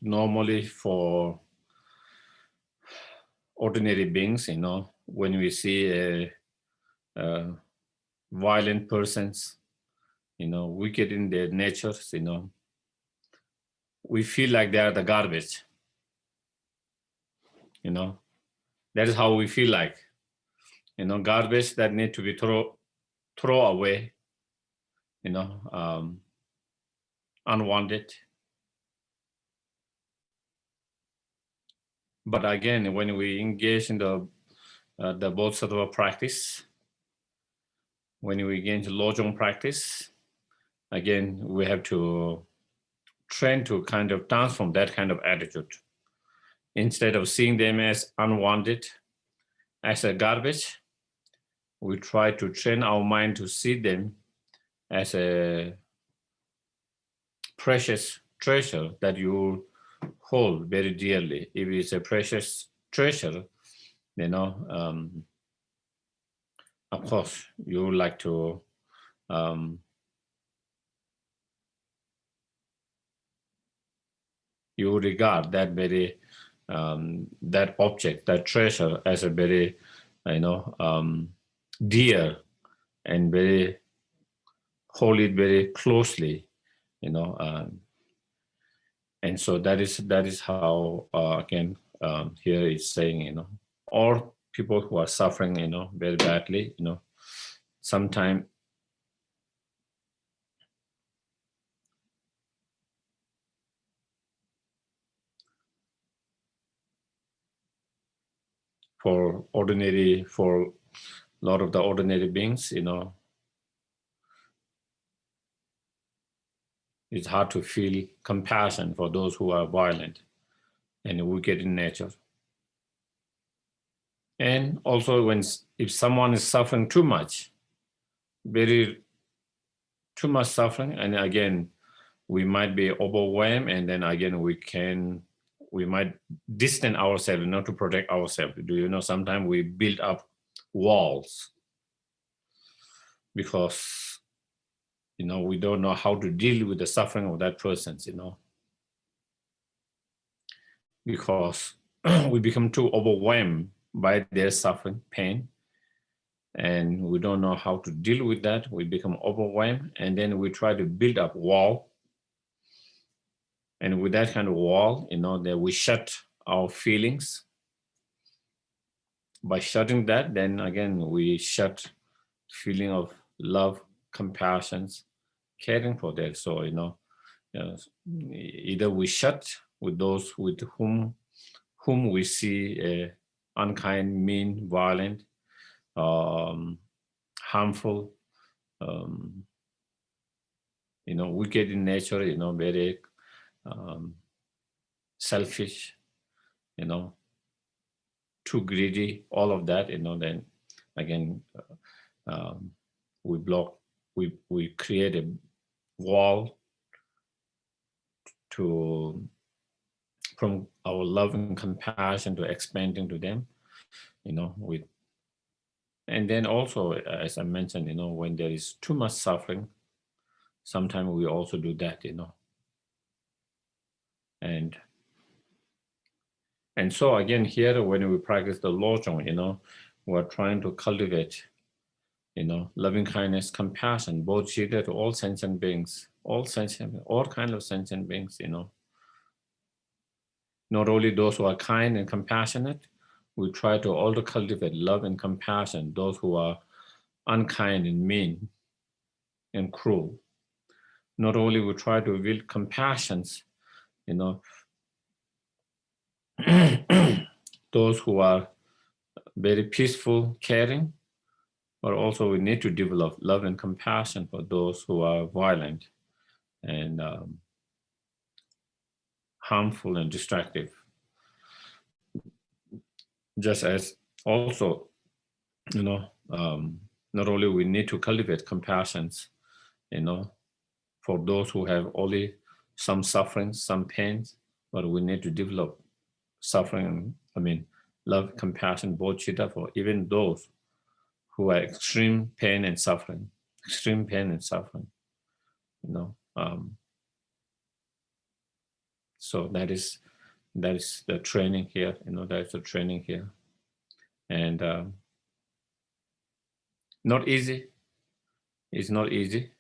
normally for ordinary beings, when we see a violent persons, wicked in their natures, we feel like they are the garbage. That is how we feel like, garbage that need to be throw away, unwanted. But again, when we engage in the Bodhisattva practice, when we engage in Lojong practice, again, we have to train to kind of transform that kind of attitude. Instead of seeing them as unwanted, as a garbage, we try to train our mind to see them as a precious treasure that you hold very dearly. If it's a precious treasure, of course, you would like to you regard that very that object, that treasure, as a very dear and very hold it very closely, and so that is how again here it's saying, all people who are suffering very badly, sometimes for a lot of the ordinary beings, it's hard to feel compassion for those who are violent and wicked in nature. And also if someone is suffering too much, too much suffering, and again, we might be overwhelmed, and then again, we might distance ourselves, not to protect ourselves. Do you know, sometimes we build up walls because, we don't know how to deal with the suffering of that person, because we become too overwhelmed by their suffering, pain, and we don't know how to deal with that. We become overwhelmed, and then we try to build up wall. And with that kind of wall, that we shut our feelings. By shutting that, then again, we shut feeling of love, compassion, caring for that. So, either we shut with those with whom we see unkind, mean, violent, harmful, wicked in nature, very selfish, too greedy, all of that, then again, we block, we create a wall from our love and compassion to expanding to them, and then also, as I mentioned, when there is too much suffering, sometimes we also do that, and so again, here, when we practice the Lojong, we're trying to cultivate, loving kindness, compassion, bodhicitta to all sentient beings, all kinds of sentient beings, Not only those who are kind and compassionate, we try to also cultivate love and compassion, those who are unkind and mean and cruel. Not only we try to build compassion, those who are very peaceful, caring, but also we need to develop love and compassion for those who are violent and harmful and destructive. Just as also, not only we need to cultivate compassion, for those who have only some suffering, some pains, but we need to develop love, compassion, bodhicitta for even those who are extreme pain and suffering, So that is the training here, that's the training here. And not easy, it's not easy,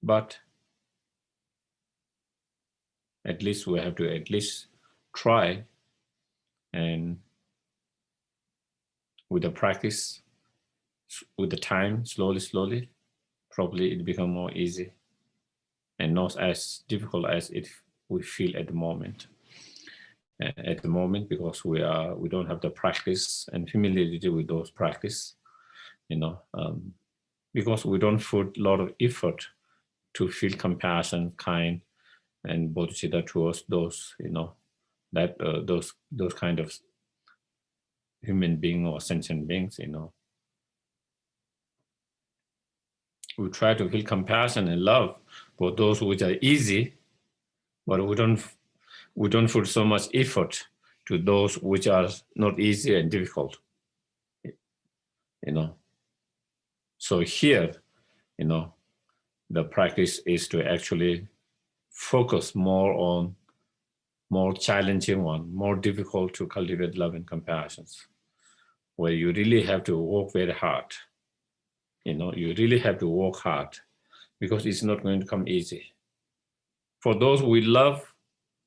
but at least we have to try, and with the practice, with the time, slowly, probably it become more easy and not as difficult as we feel at the moment. Because we don't have the practice and familiarity with those practice, because we don't put a lot of effort to feel compassion, kind, and bodhicitta towards those, those kind of human being or sentient beings, We try to feel compassion and love for those which are easy, but we don't put so much effort to those which are not easy and difficult, So here, the practice is to actually focus more on more challenging one, more difficult to cultivate love and compassion, where you really have to work very hard. You really have to work hard because it's not going to come easy. For those we love,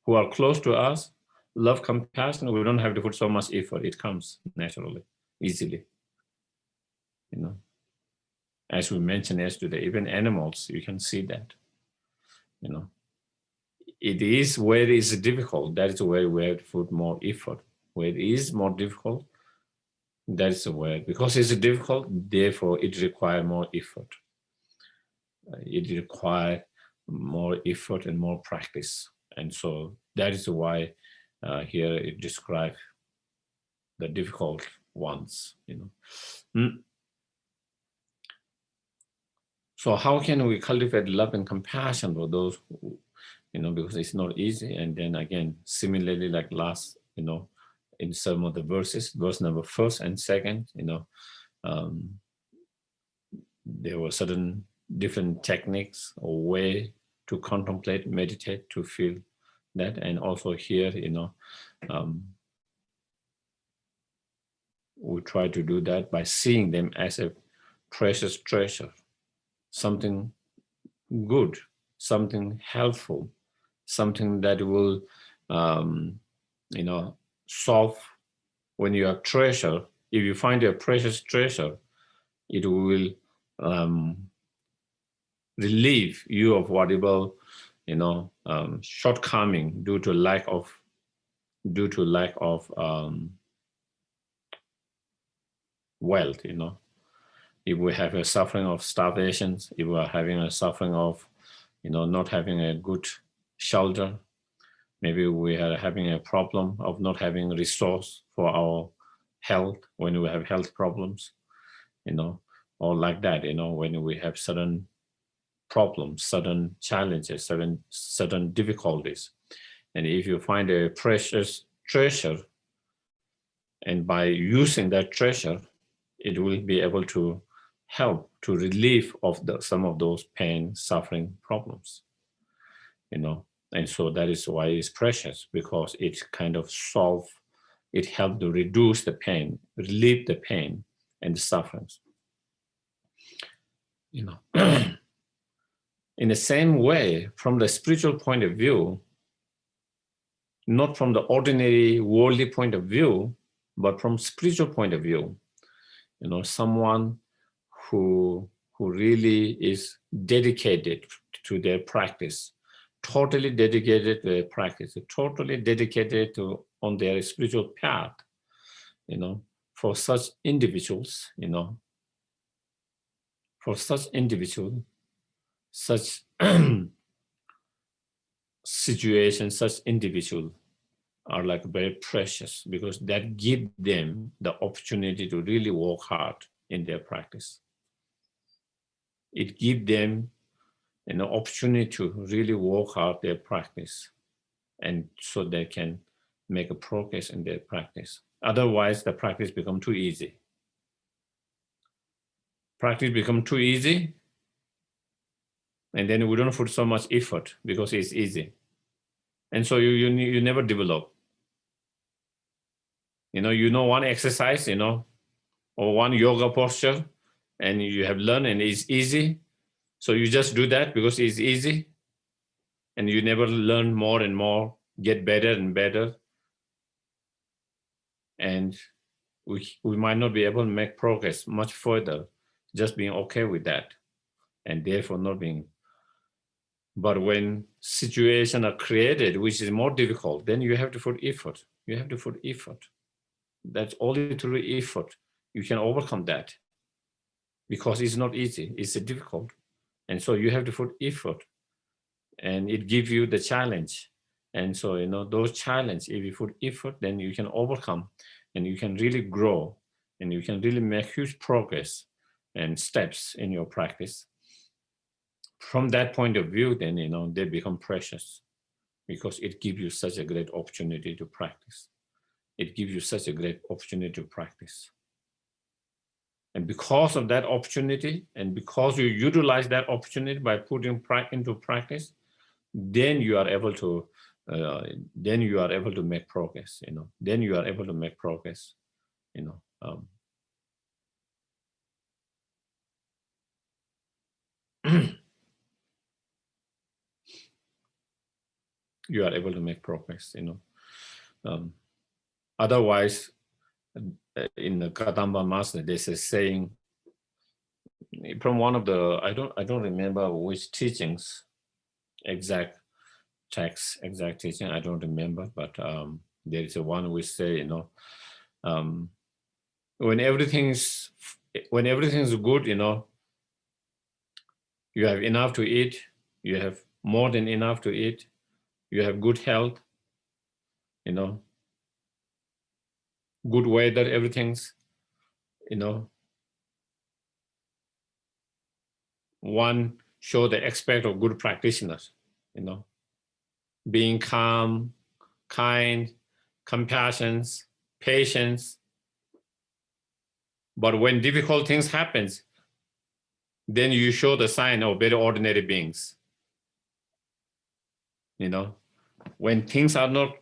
who are close to us, love, compassion, we don't have to put so much effort. It comes naturally, easily. you know, as we mentioned yesterday, even animals, you can see that, you know, it is where it is difficult, that is where we have to put more effort. Where it is more difficult, that is where, because it's difficult, therefore it requires more effort. It requires more effort and more practice. And so that is why here it describes the difficult ones, you know. So how can we cultivate love and compassion for those who, you know, because it's not easy. And then again, similarly, like last, you know, in some of the verses, verse number 1st and 2nd, you know, there were certain different techniques or way to contemplate, meditate, to feel that. And also here, you know, we try to do that by seeing them as a precious treasure, something good, something helpful, something that will, you know, solve. When you have treasure, if you find a precious treasure, it will relieve you of whatever, you know, shortcoming due to lack of wealth, you know. If we have a suffering of starvation, if we are having a suffering of, you know, not having a good shelter, maybe we are having a problem of not having resource for our health when we have health problems, you know, or like that, you know, when we have certain problems, certain challenges, certain difficulties. And if you find a precious treasure, and by using that treasure, it will be able to help to relieve of some of those pain, suffering problems, you know. And so that is why it's precious, because it kind of it helps to reduce the pain, relieve the pain and the sufferings, you know. In the same way, from the spiritual point of view, not from the ordinary worldly point of view, but from spiritual point of view, you know, someone who really is dedicated to their practice, totally dedicated to their practice, totally dedicated to on their spiritual path, you know, for such individuals, you know, for such individual, such situations, such individual are like very precious, because that give them the opportunity to really work hard in their practice. It gives them an opportunity to really work hard their practice, and so they can make a progress in their practice. Otherwise, the practice become too easy. Practice become too easy, and then we don't put so much effort because it's easy. And so you never develop. You know one exercise, you know, or one yoga posture, and you have learned and it's easy. So you just do that because it's easy, and you never learn more and more, get better and better. And we might not be able to make progress much further, just being okay with that, and therefore not being. But when situations are created, which is more difficult, then you have to put effort. You have to put effort. That's only through effort you can overcome that, because it's not easy, it's difficult. And so you have to put effort, and it gives you the challenge. And so, you know, those challenges, if you put effort, then you can overcome, and you can really grow, and you can really make huge progress and steps in your practice. From that point of view, then, you know, they become precious, because it gives you such a great opportunity to practice. It gives you such a great opportunity to practice. And because of that opportunity, and because you utilize that opportunity by putting into practice, then you are able to make progress, you know. Then you are able to make progress, you know. You are able to make progress, you know. Otherwise, in the Kadamba Master, there's a saying, from one of the, I don't remember which teachings, exact text, exact teaching, I don't remember, but there is a one which say, when everything's good, you have enough to eat, you have more than enough to eat, you have good health, good weather, everything's, one show the aspect of good practitioners, being calm, kind, compassion, patience. But when difficult things happens, then you show the sign of very ordinary beings. When things are not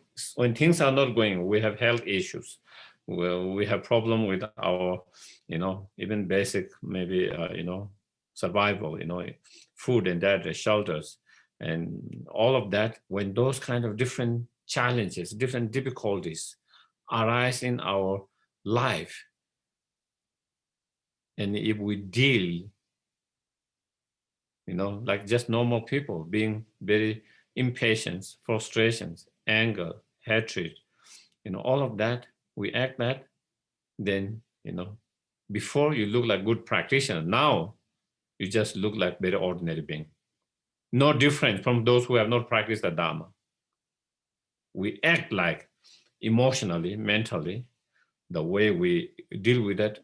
going, we have health issues. Well, we have problem with our, even basic, maybe, survival, food and that, shelters, and all of that. When those kind of different challenges, different difficulties arise in our life, and if we deal, like just normal people, being very impatient, frustrations, anger, hatred, all of that, we act that, then, before you look like good practitioner, now you just look like very ordinary being. No different from those who have not practiced the Dharma. We act like emotionally, mentally, the way we deal with that,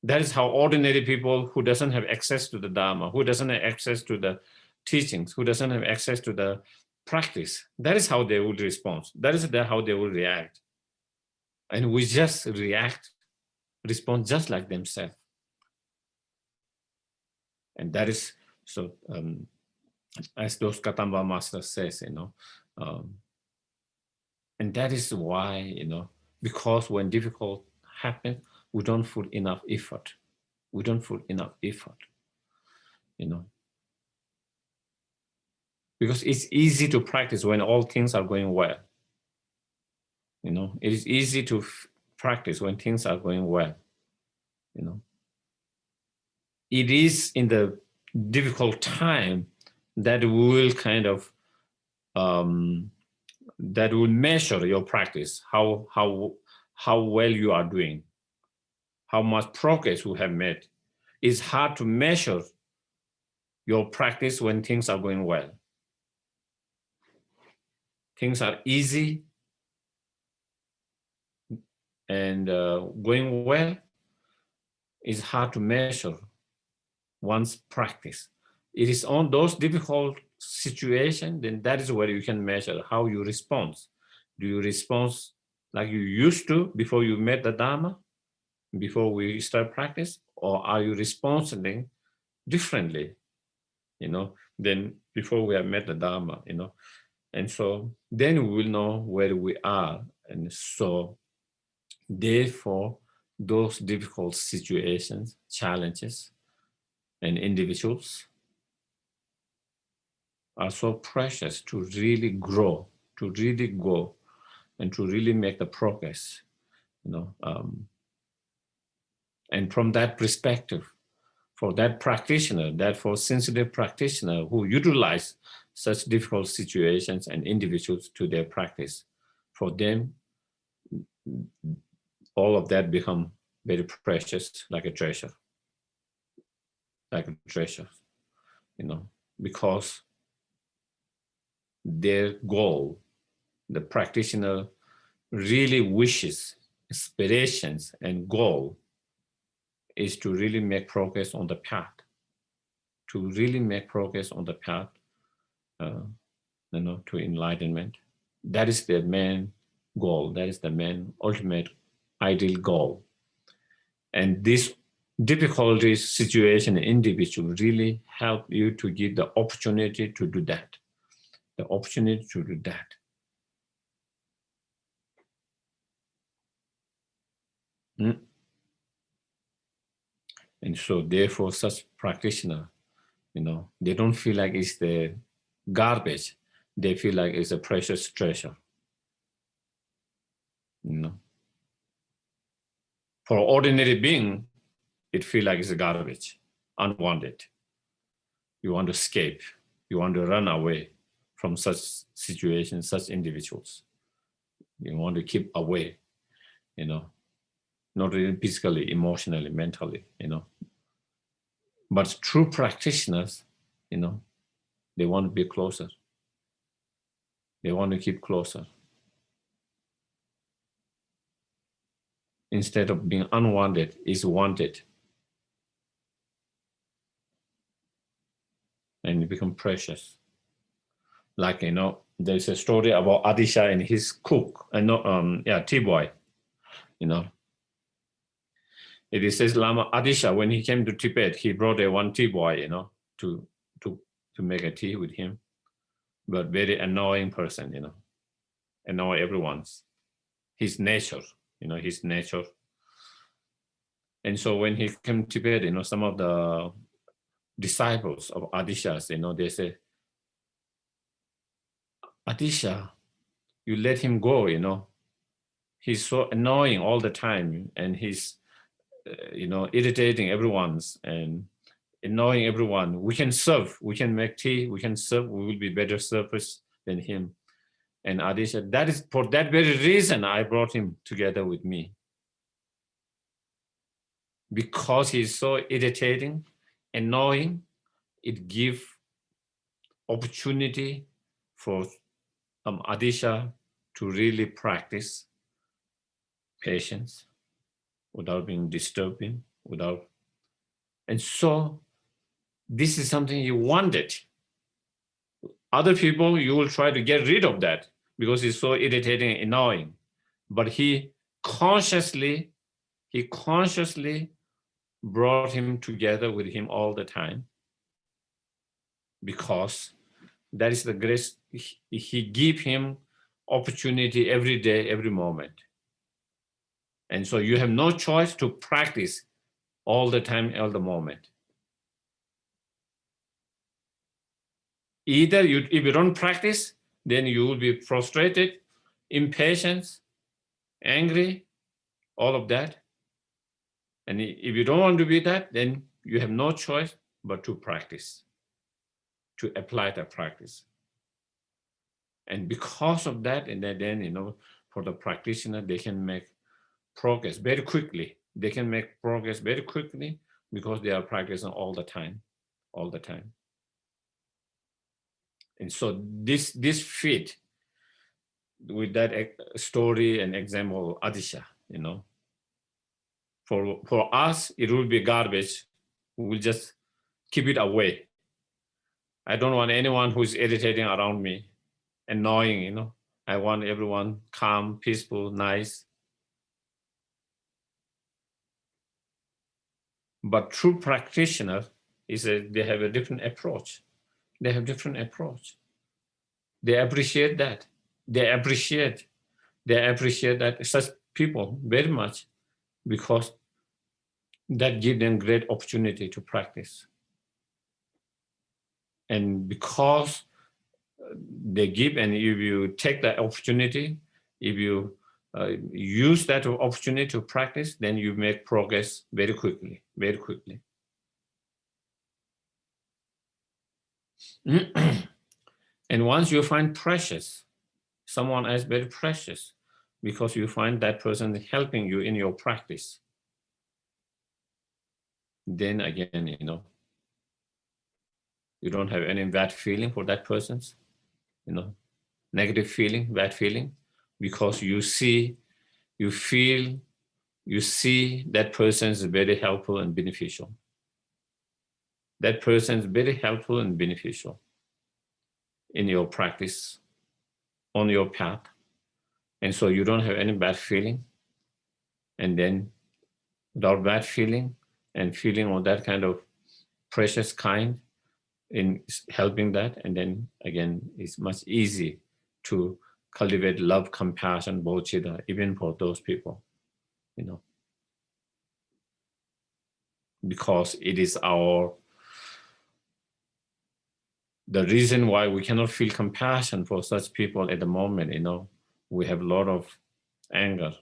that is how ordinary people who doesn't have access to the Dharma, who doesn't have access to the teachings, who doesn't have access to the practice, that is how they would respond. That is how they will react. And we just respond just like themselves. And that is, so as those Katamba Master says, and that is why, because when difficult happens, we don't put enough effort. We don't put enough effort, because it's easy to practice when all things are going well. It is easy to practice when things are going well. It is in the difficult time that we will kind of that will measure your practice, how well you are doing, how much progress you have made. It's hard to measure your practice when things are going well. Things are easy and going well. It's hard to measure one's practice. It is on those difficult situations, then that is where you can measure how you respond. Do you respond like you used to before you met the Dharma, before we start practice, or are you responding differently, than before we have met the Dharma, And so then we will know where we are. And so therefore, those difficult situations, challenges, and individuals are so precious to really grow, to really go, and to really make the progress, and from that perspective, for that practitioner, that for sensitive practitioner who utilize such difficult situations and individuals to their practice, for them, all of that become very precious, like a treasure, because their goal, the practitioner really wishes, aspirations and goal is to really make progress on the path, to really make progress on the path, to enlightenment. That is the main goal. That is the main ultimate ideal goal. And this difficulties, situation, individual really help you to give the opportunity to do that. The opportunity to do that. And so therefore such practitioner, they don't feel like it's the garbage. They feel like it's a precious treasure. For ordinary being, it feels like it's garbage, unwanted. You want to escape. You want to run away from such situations, such individuals. You want to keep away, not really physically, emotionally, mentally, But true practitioners, they want to be closer. They want to keep closer. Instead of being unwanted, is wanted. And you become precious. Like, there's a story about Adisha and his cook, tea boy, It says Lama Adisha, when he came to Tibet, he brought a one tea boy, to make a tea with him, but very annoying person, annoy everyone's. His nature, his nature. And so when he came to Tibet, some of the disciples of Adisha's, they say, Adisha, you let him go, He's so annoying all the time, and he's, irritating everyone's and annoying everyone. We can serve, we can make tea, we can serve, we will be better service than him. And Adisha, that is for that very reason I brought him together with me. Because he's so irritating, annoying, it gives opportunity for Adisha to really practice patience without being disturbing, and so this is something you wanted. Other people, you will try to get rid of that because it's so irritating and annoying. But he consciously brought him together with him all the time, because that is the grace. He gave him opportunity every day, every moment. And so you have no choice to practice all the time, all the moment. Either if you don't practice, then you will be frustrated, impatient, angry, all of that. And if you don't want to be that, then you have no choice but to practice, to apply that practice. And because of that, and then, for the practitioner, they can make progress very quickly. They can make progress very quickly because they are practicing all the time. And so this fit with that story and example of Adisha, For us, it will be garbage. We will just keep it away. I don't want anyone who's irritating around me, annoying, I want everyone calm, peaceful, nice. But true practitioners they have a different approach. They appreciate that. They appreciate that such people very much, because that gives them great opportunity to practice. And because they give, and if you take that opportunity, if you use that opportunity to practice, then you make progress very quickly. And once you find precious, someone else very precious, because you find that person helping you in your practice, then again, you don't have any bad feeling for that person's, negative feeling, bad feeling, because you see that person is very helpful and beneficial. That person is very helpful and beneficial in your practice, on your path. And so you don't have any bad feeling. And then without bad feeling and feeling of that kind of precious kind in helping that, and then again, it's much easy to cultivate love, compassion, bodhicitta, even for those people, because it is the reason why we cannot feel compassion for such people at the moment, we have a lot of anger,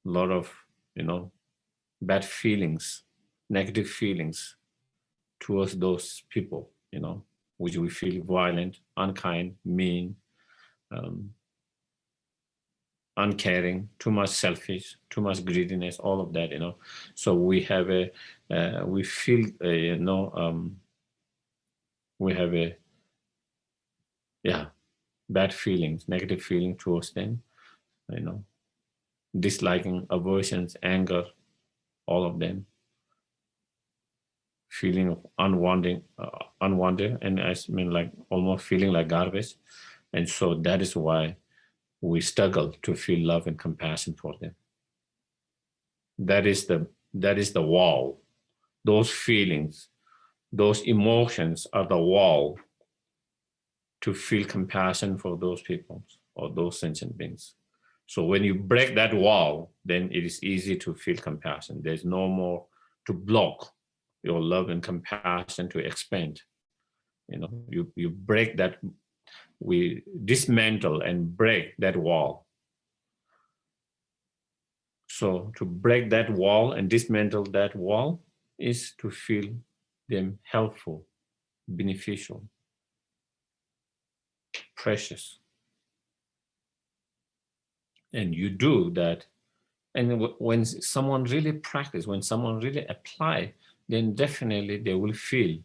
a lot of, bad feelings negative feelings towards those people, which we feel violent, unkind, mean, uncaring, too much selfish, too much greediness, all of that, So we have we feel, we have bad feelings, negative feeling towards them, disliking, aversions, anger, all of them, feeling of unwanted, and like almost feeling like garbage. And so that is why we struggle to feel love and compassion for them. That is the wall. Those feelings, those emotions are the wall to feel compassion for those people or those sentient beings. So when you break that wall, then it is easy to feel compassion. There's no more to block your love and compassion to expand. You break that, we dismantle and break that wall. So to break that wall and dismantle that wall is to feel them helpful, beneficial, precious. And you do that. And when someone really practice, when someone really apply, then definitely they will feel,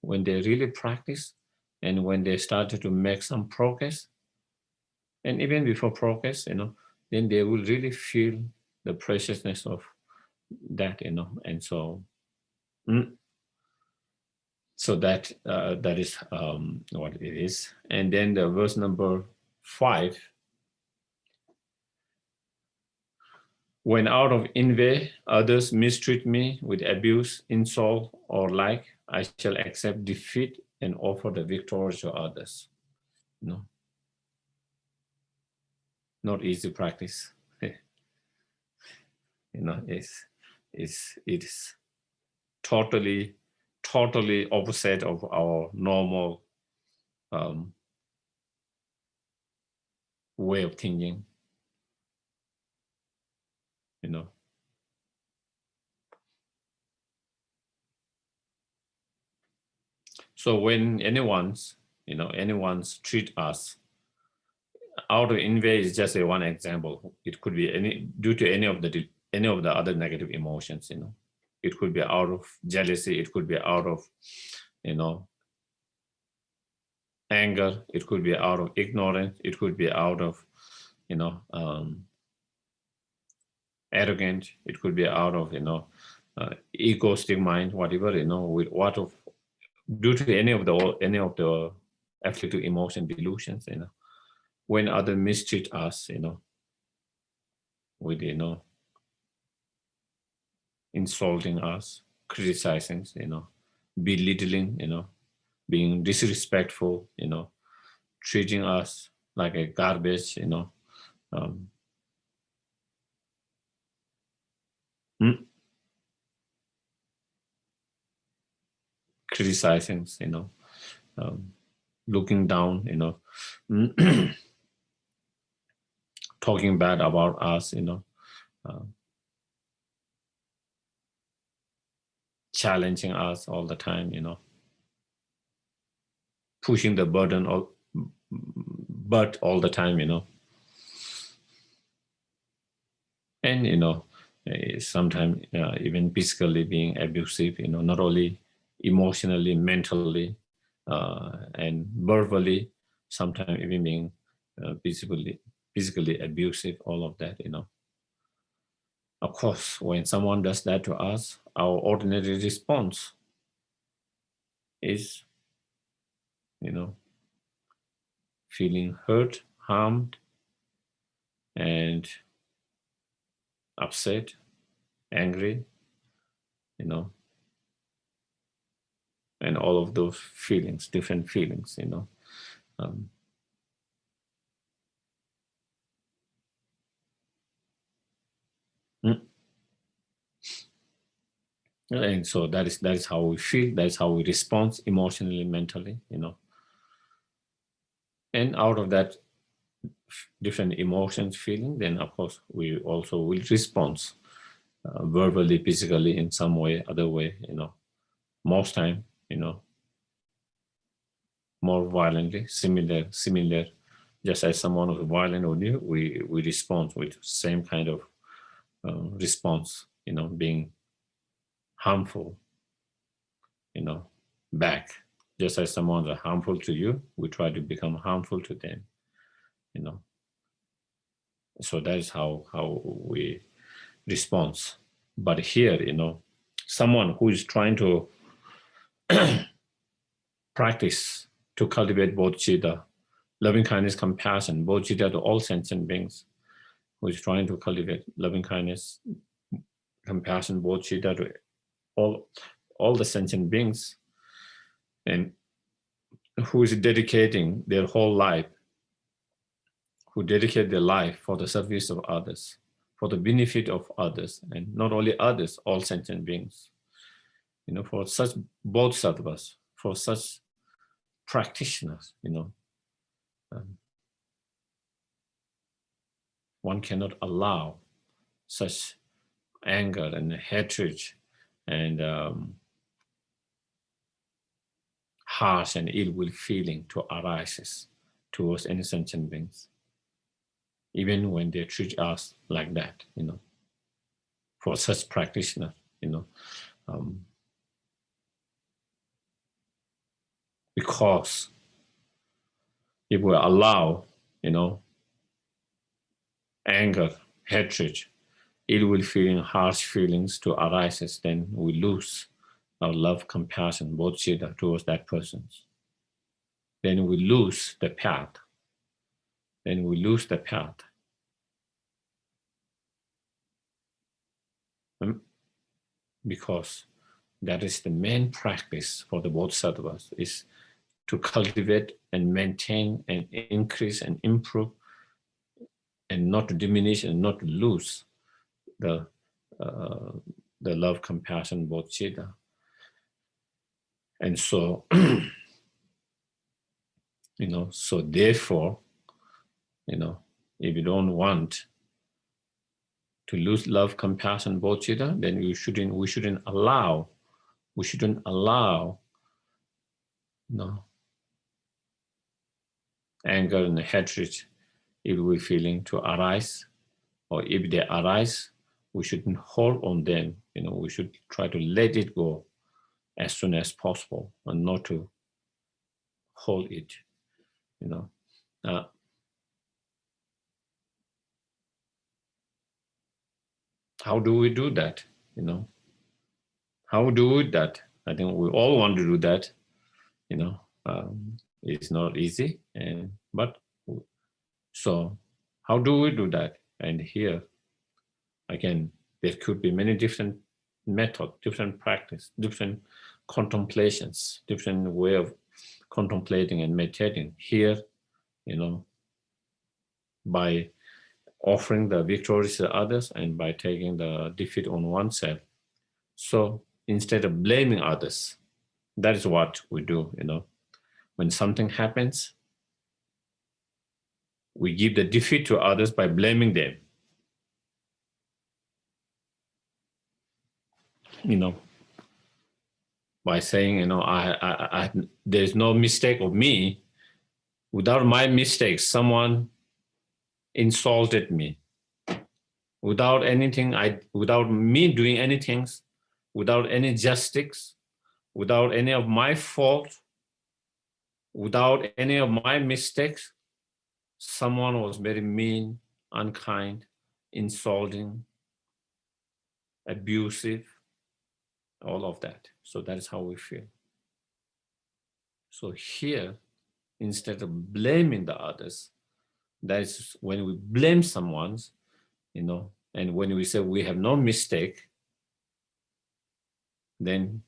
when they really practice and when they started to make some progress, and even before progress, then they will really feel the preciousness of that, and so so that is what it is. And then the verse number 5, when out of envy others mistreat me with abuse, insult, or like, I shall accept defeat and offer the victory to others. Not easy practice. It's totally opposite of our normal way of thinking. So when anyone's treat us out of envy is just one example. It could be due to any of the other negative emotions. It could be out of jealousy. It could be out of anger. It could be out of ignorance. It could be out of arrogant. It could be out of egoistic mind, whatever, with due to any of the afflictive emotion delusions, when others mistreat us, with insulting us, criticizing, belittling, being disrespectful, treating us like a garbage, criticizing, looking down, talking bad about us, challenging us all the time, pushing the burden all the time, and sometimes even physically being abusive, not only emotionally, mentally, and verbally, sometimes even being physically abusive, all of that, Of course, when someone does that to us, our ordinary response is, feeling hurt, harmed, and upset, angry, and all of those feelings, different feelings, And so that is how we feel. That is how we respond emotionally, mentally, And out of that different emotions, feeling, then of course we also will respond verbally, physically, in some way, other way, most time, more violently, similar, just as someone who's violent on you, we respond with same kind of response, being harmful, back. Just as someone is harmful to you, we try to become harmful to them, So that is how we respond. But here, someone who is trying to practice to cultivate bodhicitta, loving kindness, compassion, bodhicitta to all sentient beings, who is trying to cultivate loving kindness, compassion, bodhicitta to all the sentient beings, and who is dedicating their whole life, who dedicate their life for the service of others, for the benefit of others, and not only others, all sentient beings. For such bodhisattvas, for such practitioners, one cannot allow such anger and hatred and harsh and ill will feeling to arise towards any sentient beings, even when they treat us like that, for such practitioners, because if we allow, anger, hatred, ill will feeling, harsh feelings to arise, then we lose our love, compassion, bodhicitta towards that person. Then we lose the path. Because that is the main practice for the bodhisattvas, is to cultivate and maintain and increase and improve and not to diminish and not to lose the love, compassion, bodhicitta. And so, so therefore, if you don't want to lose love, compassion, bodhicitta, then we shouldn't allow, anger and hatred, ill will feeling to arise, or if they arise, we shouldn't hold on them. We should try to let it go as soon as possible and not to hold it. How do we do that? How do we do that? I think we all want to do that. It's not easy, but so how do we do that? And here, again, there could be many different methods, different practice, different contemplations, different way of contemplating and meditating. Here, by offering the victories to others and by taking the defeat on oneself. So instead of blaming others, that is what we do, When something happens, we give the defeat to others by blaming them. By saying, there's no mistake of me. Without my mistakes, someone insulted me. Without me doing anything, without any justice, without any of my fault, without any of my mistakes, someone was very mean, unkind, insulting, abusive, all of that. So that is how we feel. So here, instead of blaming the others, that is when we blame someone, and when we say we have no mistake, then,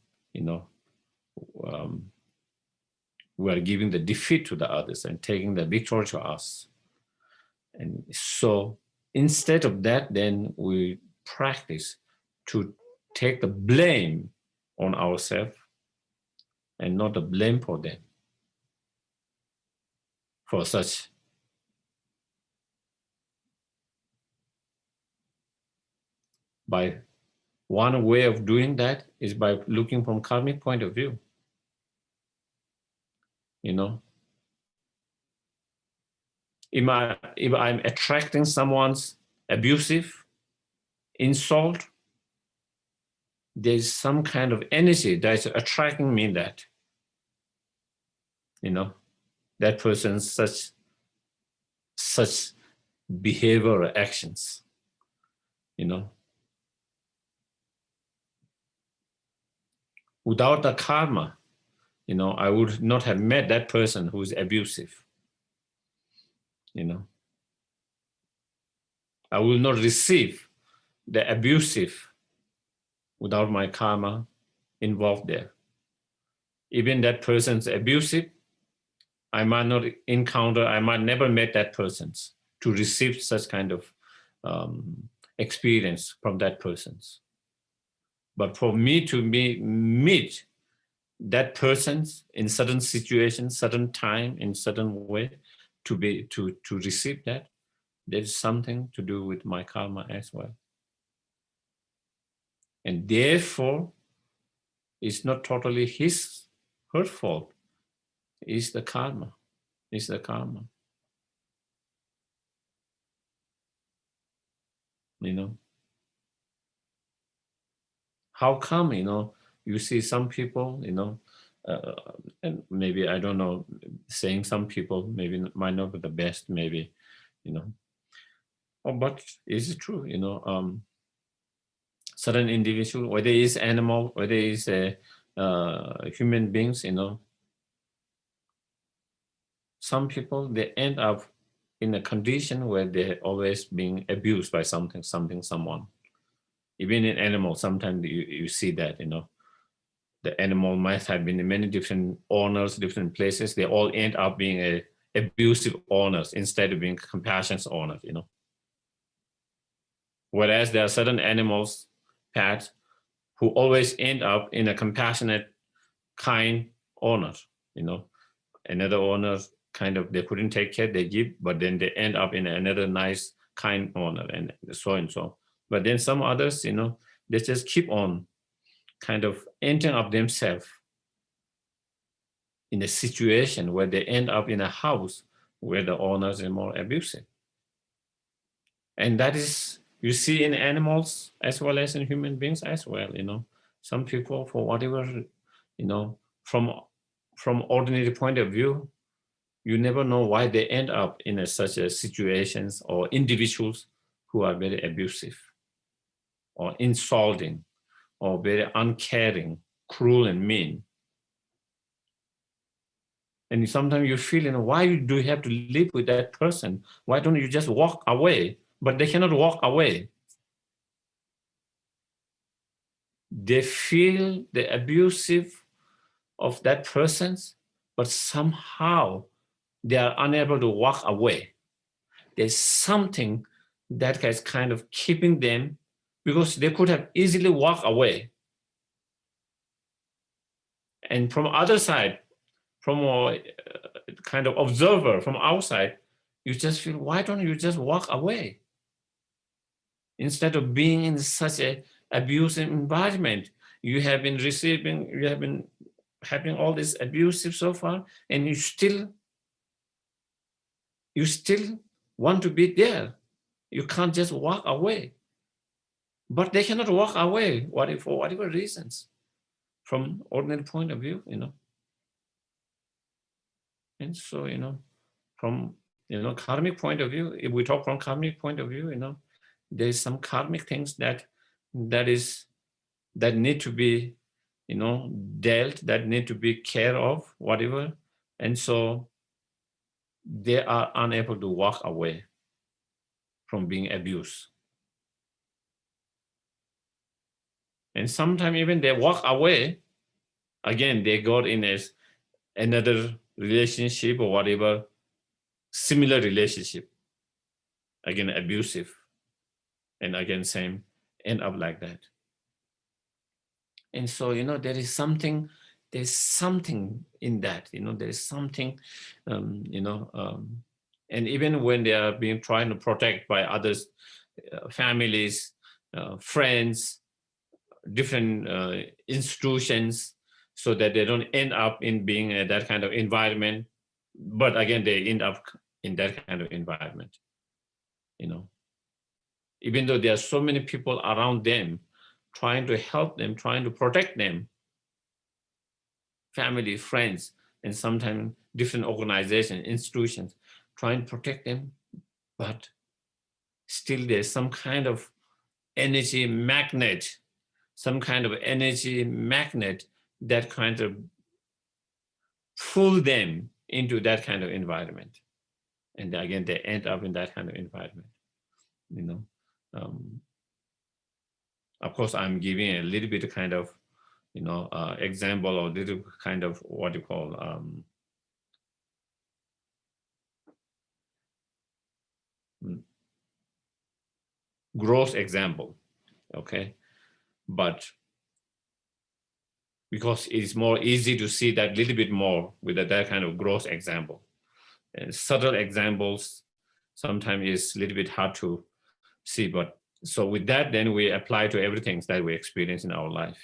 we are giving the defeat to the others and taking the victory to us. And so instead of that, then we practice to take the blame on ourselves and not the blame for them, for such by One way of doing that is by looking from karmic point of view. You know, if I'm attracting someone's abusive insult, there's some kind of energy that's attracting me that, you know, that person's such behavior or actions, you know. Without the karma, you know, I would not have met that person who's abusive, you know. I will not receive the abusive without my karma involved there. Even that person's abusive, I might not encounter, I might never met that person's to receive such kind of experience from that person's. But for me to meet that person's in certain situations, certain time, in certain way, to receive that, there's something to do with my karma as well. And therefore, it's not totally her fault. It's the karma. It's the karma. You know. How come, you know, you see some people, you know, and maybe, I don't know, saying some people maybe might not be the best, maybe, you know. Oh, but it's true, you know, certain individual, whether it's animal, whether it's human beings, you know, some people, they end up in a condition where they're always being abused by someone. Even in animals, sometimes you see that, you know, the animal might have been in many different owners, different places. They all end up being abusive owners instead of being compassionate owners, you know. Whereas there are certain animals, pets, who always end up in a compassionate, kind owner, you know. Another owner kind of, they couldn't take care, they give, but then they end up in another nice, kind owner, and so and so. But then some others, you know, they just keep on kind of entering up themselves in a situation where they end up in a house where the owners are more abusive. And that is, you see in animals as well as in human beings as well, you know. Some people, for whatever, you know, from ordinary point of view, you never know why they end up in such a situations, or individuals who are very abusive or insulting or very uncaring, cruel and mean. And sometimes you feel, you know, why do you have to live with that person? Why don't you just walk away? But they cannot walk away. They feel the abusive of that person, but somehow they are unable to walk away. There's something that is kind of keeping them, because they could have easily walked away. And from other side, from a kind of observer from outside, you just feel, why don't you just walk away? Instead of being in such a abusive environment, you have been having all this abusive so far, and you still want to be there. You can't just walk away. But they cannot walk away, for whatever reasons, from ordinary point of view, you know. And so, you know, from, you know, karmic point of view, if we talk from karmic point of view, you know, there's some karmic things that need to be, you know, dealt, that need to be care of, whatever. And so they are unable to walk away from being abused. And sometimes even they walk away, again, they got in another relationship or whatever, similar relationship, again, abusive. And again, same, end up like that. And so, you know, there's something in that, you know, there's something, you know, and even when they are being trying to protect by others, families, friends, different institutions so that they don't end up in being that kind of environment. But again, they end up in that kind of environment, even though there are so many people around them trying to help them, trying to protect them, family, friends, and sometimes different organizations, institutions, trying to protect them, but still there's some kind of energy magnet, that kind of pull them into that kind of environment. And again, they end up in that kind of environment, Of course, I'm giving a little bit kind of, example or little kind of what you call gross example, okay? But because it's more easy to see that little bit more with that kind of gross example. And subtle examples sometimes is a little bit hard to see, but so with that, then we apply to everything that we experience in our life.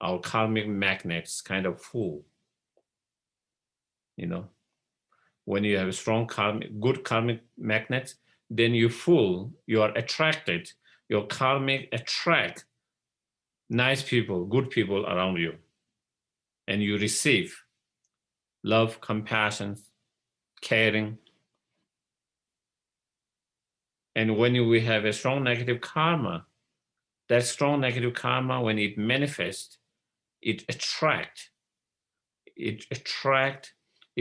Our karmic magnets kind of full. When you have a strong good karmic magnet, then you are attracted. Your karmic attract nice people, good people around you, and you receive love, compassion, caring. And when we have a strong negative karma, that strong negative karma, when it manifests, it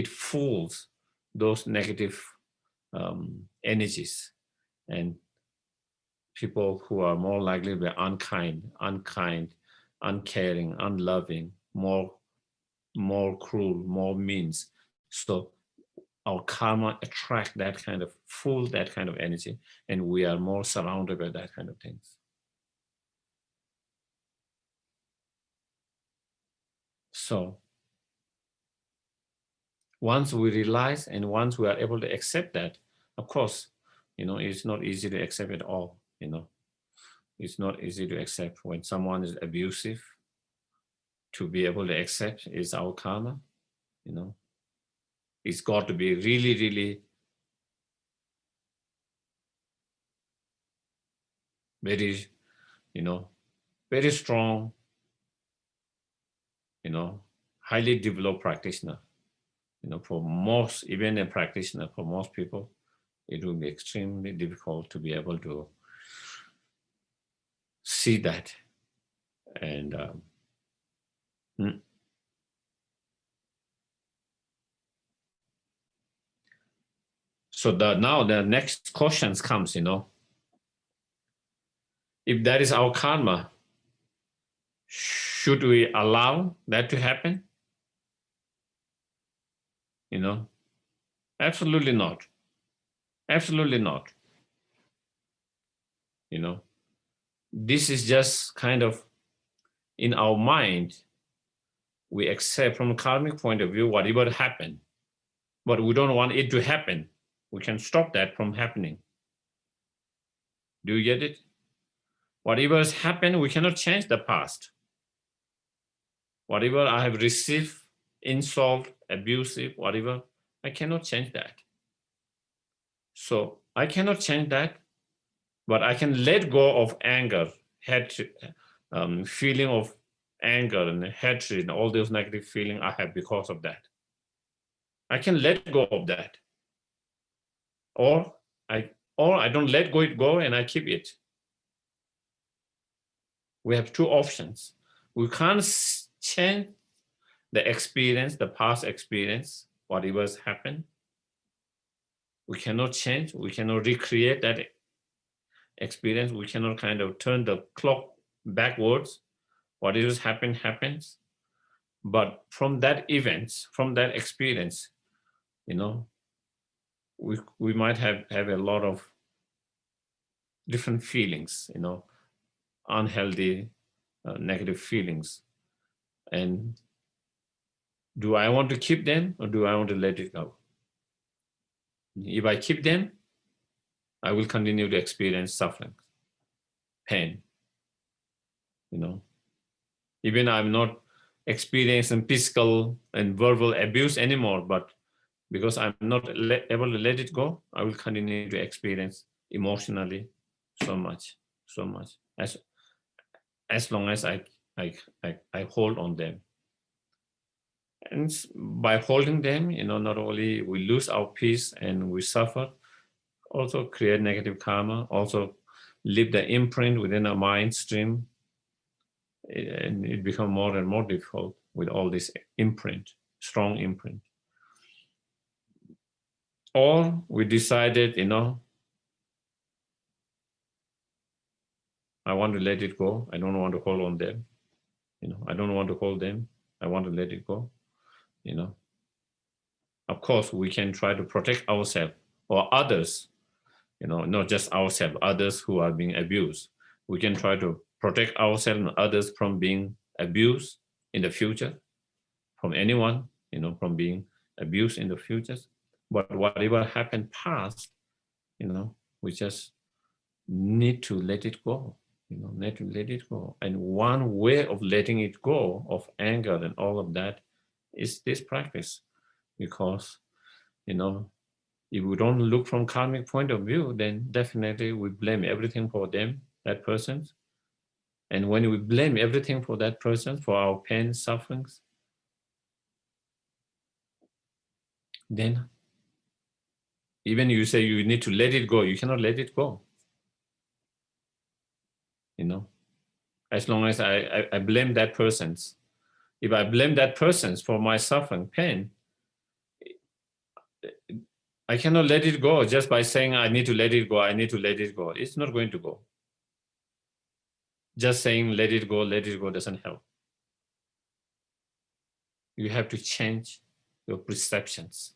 fools those negative energies, and people who are more likely to be unkind, uncaring, unloving, more cruel, more mean. So our karma attract that kind of energy, and we are more surrounded by that kind of things. So once we realize and once we are able to accept that, of course, it's not easy to accept it all. It's not easy to accept when someone is abusive. To be able to accept is our karma. It's got to be really, really very, very strong, highly developed practitioner. For most, even a practitioner, for most people, it will be extremely difficult to be able to see that. And so now the next questions comes, if that is our karma, should we allow that to happen? Absolutely not. Absolutely not. This is just kind of in our mind, we accept from a karmic point of view whatever happened, but we don't want it to happen. We can stop that from happening. Do you get it? Whatever has happened, we cannot change the past. Whatever I have received, insult, abusive, whatever, I cannot change that. So I cannot change that, but I can let go of anger, feeling of anger and hatred and all those negative feelings I have because of that. I can let go of that. Or I don't let it go and I keep it. We have two options. We can't change the experience, the past experience, whatever has happened. We cannot change, we cannot recreate that experience. We cannot kind of turn the clock backwards. Whatever has happened, happens. But from that events, from that experience, we might have a lot of different feelings, unhealthy, negative feelings. And do I want to keep them or do I want to let it go? If I keep them, I will continue to experience suffering, pain. Even I'm not experiencing physical and verbal abuse anymore, but because I'm not able to let it go, I will continue to experience emotionally so much, as long as I hold on them. And by holding them, not only we lose our peace and we suffer, also create negative karma, also leave the imprint within our mind stream, and it becomes more and more difficult with all this imprint, strong imprint. Or we decided, I want to let it go. I don't want to hold on them. I don't want to hold them. I want to let it go. Of course, we can try to protect ourselves or others, not just ourselves, others who are being abused. We can try to protect ourselves and others from being abused in the future, from anyone, from being abused in the future. But whatever happened past, we just need to let it go. Need to let it go. And one way of letting it go of anger and all of that is this practice. Because, if we don't look from karmic point of view, then definitely we blame everything for them, that person. And when we blame everything for that person, for our pain, sufferings, then even you say you need to let it go, you cannot let it go. As long as I blame that person. If I blame that person for my suffering, pain, I cannot let it go just by saying I need to let it go, I need to let it go. It's not going to go. Just saying let it go doesn't help. You have to change your perceptions.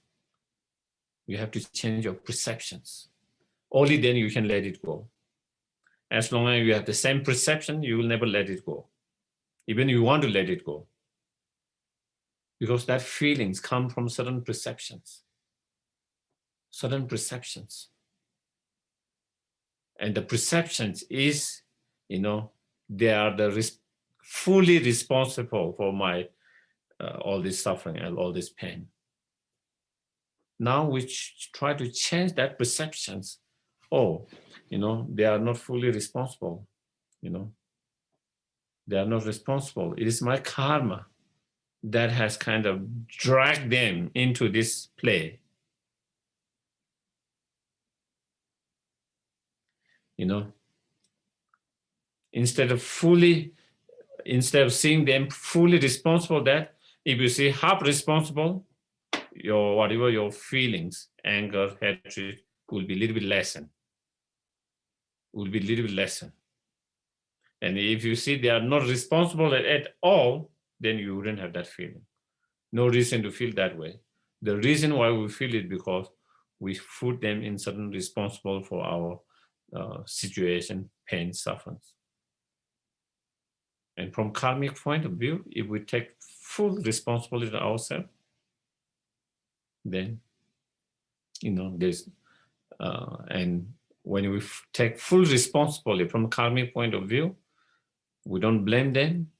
You have to change your perceptions. Only then you can let it go. As long as you have the same perception, you will never let it go. Even you want to let it go. Because that feelings come from certain perceptions. Certain perceptions. And the perceptions is, they are fully responsible for my all this suffering and all this pain. Now we try to change that perceptions. They are not fully responsible. They are not responsible. It is my karma that has kind of dragged them into this play. Instead of seeing them fully responsible, that if you see half responsible, whatever your feelings, anger, hatred, will be a little bit lessened. And if you see they are not responsible at all, then you wouldn't have that feeling. No reason to feel that way. The reason why we feel it because we put them in certain responsible for our situation, pain, sufferings. And from karmic point of view, if we take full responsibility ourselves, then, there's, and when we take full responsibility from karmic point of view, we don't blame them.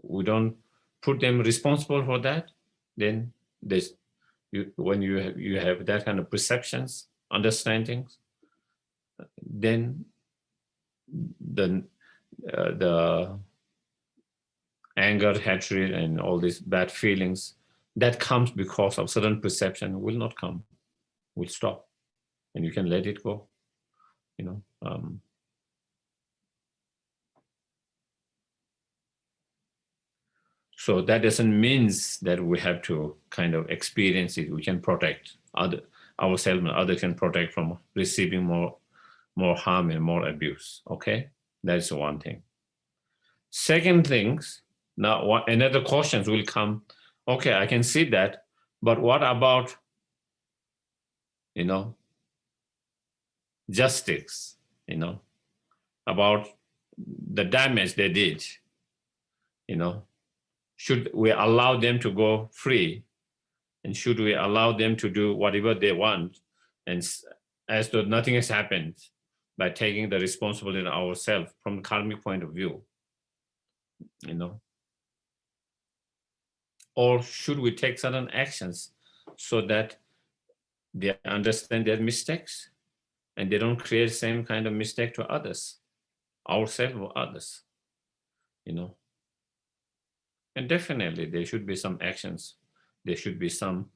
We don't put them responsible for that. Then when you have that kind of perceptions, understandings, then the anger, hatred, and all these bad feelings that comes because of certain perception will not come, will stop, and you can let it go. So that doesn't mean that we have to kind of experience it. We can protect ourselves, and others can protect from receiving more harm and more abuse. Okay, that's one thing. Second things, now another questions will come. Okay, I can see that, but what about, justice, about the damage they did, should we allow them to go free? And should we allow them to do whatever they want and as though nothing has happened by taking the responsibility ourselves from the karmic point of view, you know. Or should we take certain actions so that they understand their mistakes and they don't create the same kind of mistake to others, ourselves or others, you know. And definitely there should be some actions. There should be some,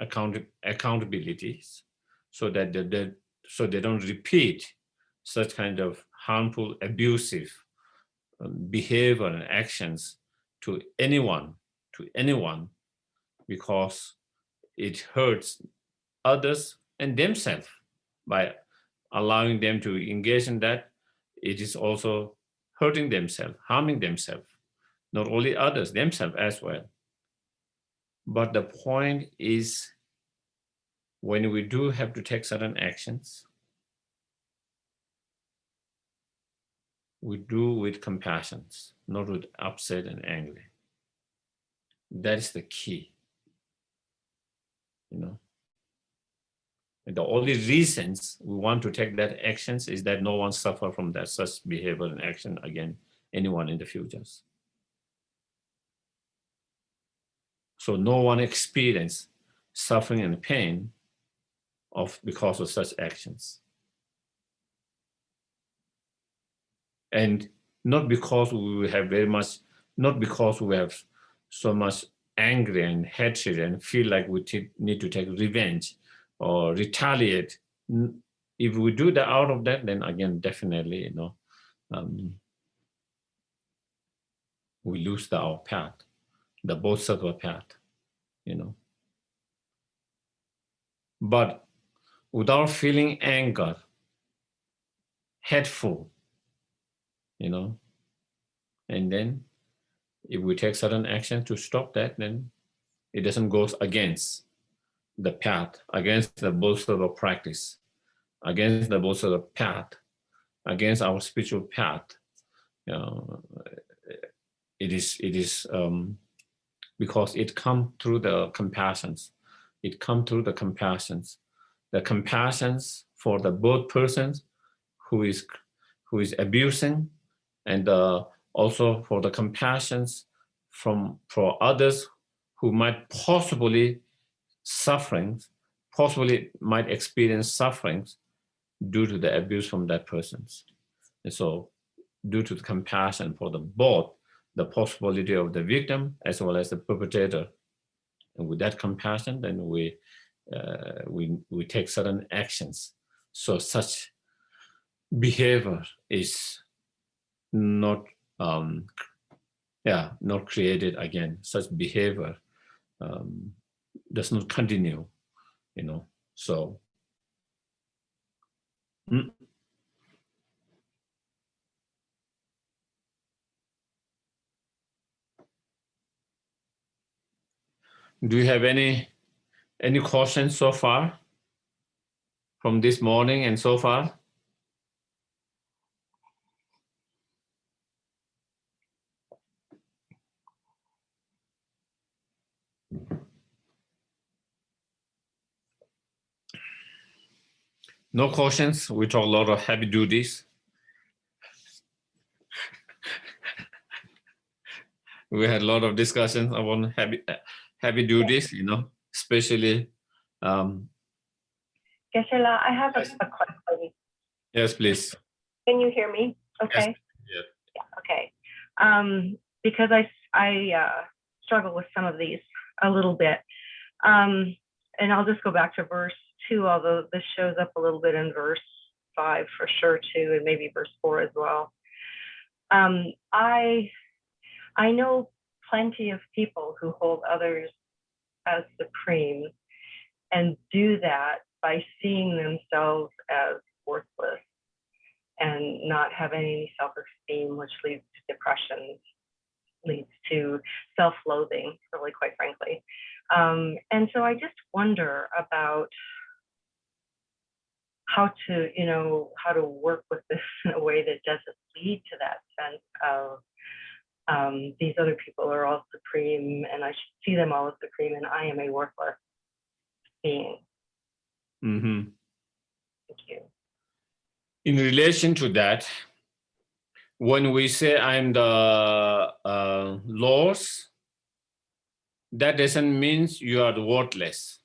accountabilities so that so they don't repeat such kind of harmful, abusive behavior and actions to anyone, because it hurts others and themselves. By allowing them to engage in that, it is also hurting themselves, harming themselves, not only others, themselves as well. But the point is, when we do have to take certain actions, we do with compassion, not with upset and angry. That is the key, you know. And the only reasons we want to take that actions is that no one suffer from that such behavior and action again, anyone in the futures. So no one experience suffering and pain because of such actions. And not because we have not because we have so much anger and hatred and feel like we need to take revenge or retaliate. If we do that out of that, then again, definitely, you know, we lose our path, the bodhisattva path, you know. But without feeling anger, hateful, you know, and then if we take certain action to stop that, then it doesn't go against the path, against the bodhisattva practice, against the bodhisattva path, against our spiritual path. You know, it is because it comes through the compassions. It comes through the compassions. The compassions for the both persons who is abusing, and also for the compassions for others who might possibly might experience sufferings due to the abuse from that persons. And so due to the compassion for both the possibility of the victim as well as the perpetrator, and with that compassion, then we take certain actions. So such behavior is not not created again. Such behavior does not continue, you know. So do you have any questions so far from this morning and so far? No questions. We talk a lot of heavy duties. We had a lot of discussions about heavy duties, you know, especially. Geshe, I have a question. Yes, please. Can you hear me? Okay. Yes. Yeah. Okay. Because I struggle with some of these a little bit, and I'll just go back to verse 2, although this shows up a little bit in verse 5 for sure too, and maybe verse 4 as well. I know plenty of people who hold others as supreme and do that by seeing themselves as worthless and not having any self-esteem, which leads to depression, leads to self-loathing, really, quite frankly. And so I just wonder about how to work with this in a way that doesn't lead to that sense of these other people are all supreme and I should see them all as supreme and I am a worthless being. Mhm. Thank you. In relation to that, when we say I'm the Lord's, that doesn't mean you are worthless.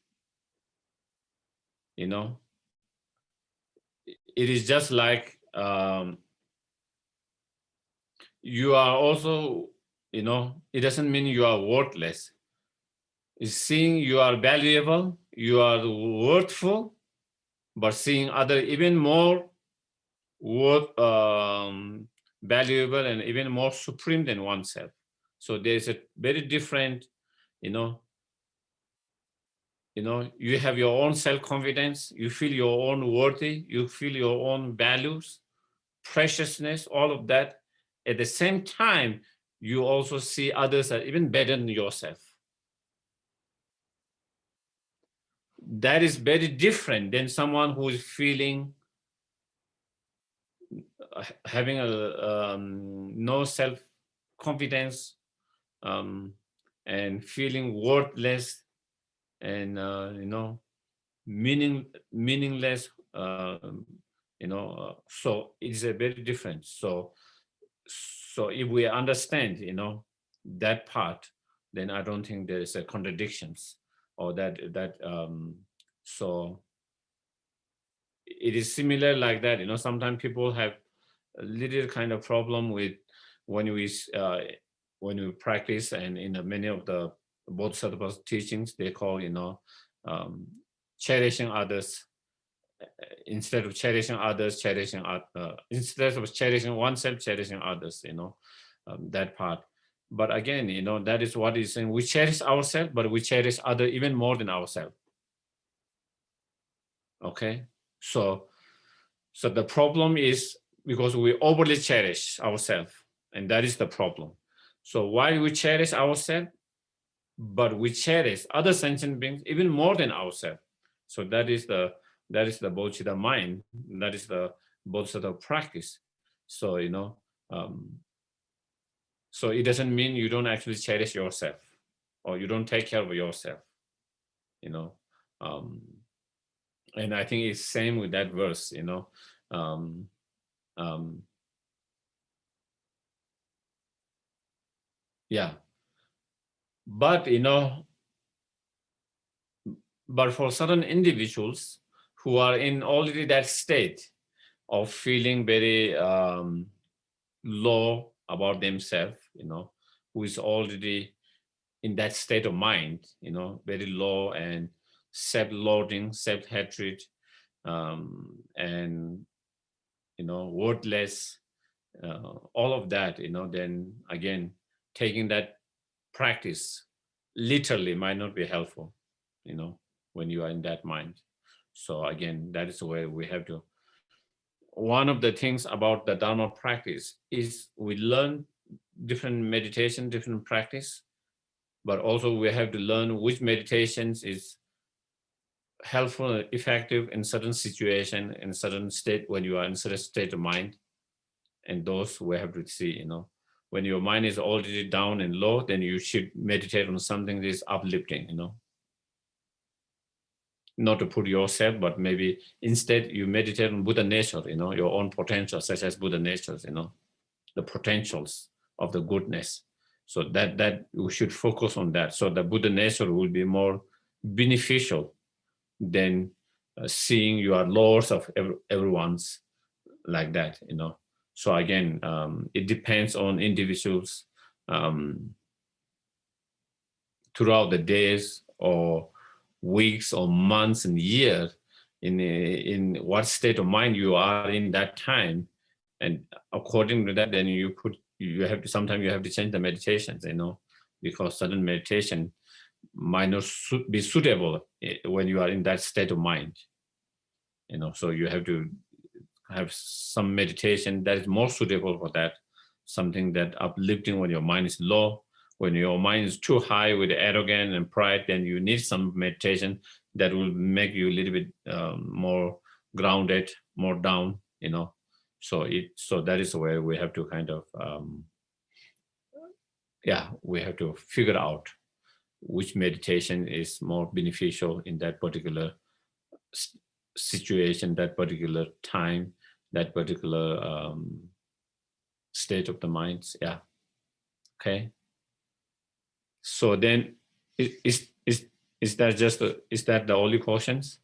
You know, it is just like you are also, you know, it doesn't mean you are worthless. It's seeing you are valuable, you are worthful, but seeing other even more valuable and even more supreme than oneself. So there's a very different, you know, you have your own self-confidence, you feel your own worthy, you feel your own values, preciousness, all of that. At the same time, you also see others as even better than yourself. That is very different than someone who is feeling having a no self-confidence and feeling worthless and meaningless. So it's a very different. So if we understand that part, then I don't think there is a contradictions or that so it is similar like that. Sometimes people have a little kind of problem with when we practice, and in many of the Bodhisattva's teachings, they call cherishing others instead of cherishing others, instead of cherishing oneself, cherishing others. That part. But again, that is what is saying. We cherish ourselves, but we cherish other even more than ourselves. Okay, so the problem is because we overly cherish ourselves, and that is the problem. So while we cherish ourselves, but we cherish other sentient beings even more than ourselves. So that is the bodhicitta mind. That is the bodhisattva practice. So so it doesn't mean you don't actually cherish yourself or you don't take care of yourself. And I think it's same with that verse. Yeah, but but for certain individuals who are in already that state of feeling very low about themselves, who is already in that state of mind, very low and self-loathing, self-hatred, and worthless, all of that, then again, taking that practice literally might not be helpful, when you are in that mind. So again, that is where we have to. One of the things about the Dharma practice is we learn different meditation, different practice, but also we have to learn which meditations is helpful, effective in certain situation, in certain state, when you are in certain state of mind. And those we have to see, when your mind is already down and low, then you should meditate on something that is uplifting, not to put yourself, but maybe instead you meditate on Buddha nature, your own potential, such as Buddha natures, the potentials of the goodness. So that we should focus on that. So the Buddha nature will be more beneficial than seeing you are lords of everyone's like that, So again, it depends on individuals throughout the days or weeks or months and years, in what state of mind you are in that time, and according to that, then you have to sometimes you have to change the meditations, because certain meditation might not be suitable when you are in that state of mind, so you have to have some meditation that is more suitable for that, something that uplifting when your mind is low. When your mind is too high with arrogance and pride, then you need some meditation that will make you a little bit more grounded, more down, So that is where we have to kind of, we have to figure out which meditation is more beneficial in that particular situation, that particular time, that particular state of the mind. Yeah. Okay. So then, is that just is that the only questions?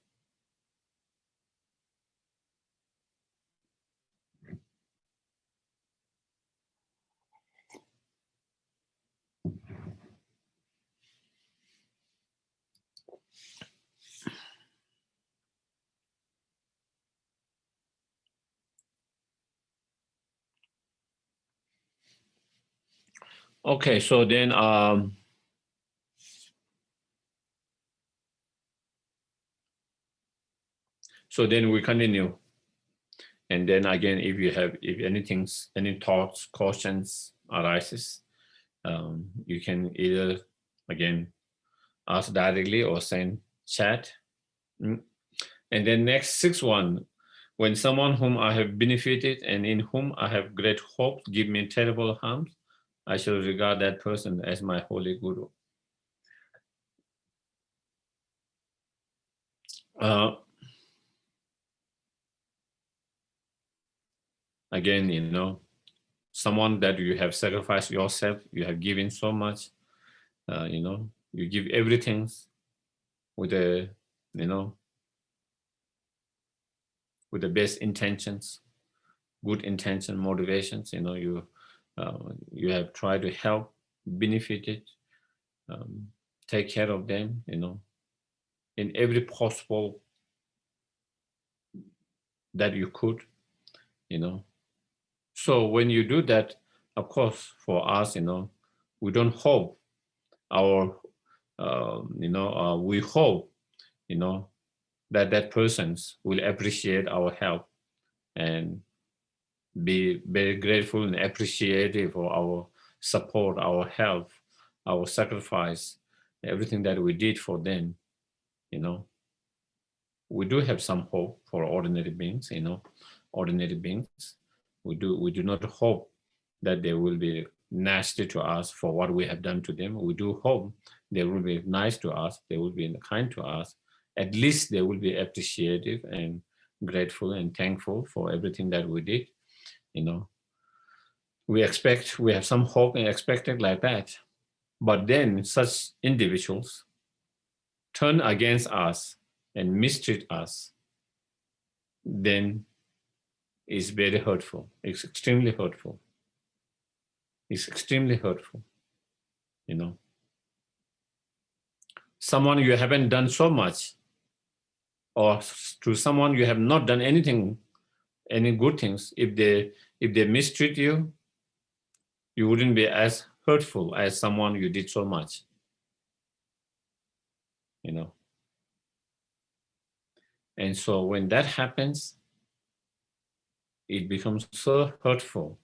Okay, so then we continue, and then again, if any thoughts, questions arises, you can either again ask directly or send chat. And then next 6-1, when someone whom I have benefited and in whom I have great hope give me terrible harm, I shall regard that person as my holy guru. Again, someone that you have sacrificed yourself, you have given so much, you give everything with with the best intentions, good intention, motivations, you have tried to help, benefited, take care of them, in every possible that you could, So when you do that, of course, for us, we don't hope we hope, that persons will appreciate our help and be very grateful and appreciative for our support, our help, our sacrifice, everything that we did for them, We do have some hope for ordinary beings, ordinary beings. We do not hope that they will be nasty to us for what we have done to them. We do hope they will be nice to us, they will be kind to us. At least they will be appreciative and grateful and thankful for everything that we did. We have some hope and expected like that. But then such individuals turn against us and mistreat us, then it's very hurtful. It's extremely hurtful. It's extremely hurtful. Someone you haven't done so much, or to someone you have not done anything, any good things, if they mistreat you, you wouldn't be as hurtful as someone you did so much. And so when that happens, it becomes so hurtful.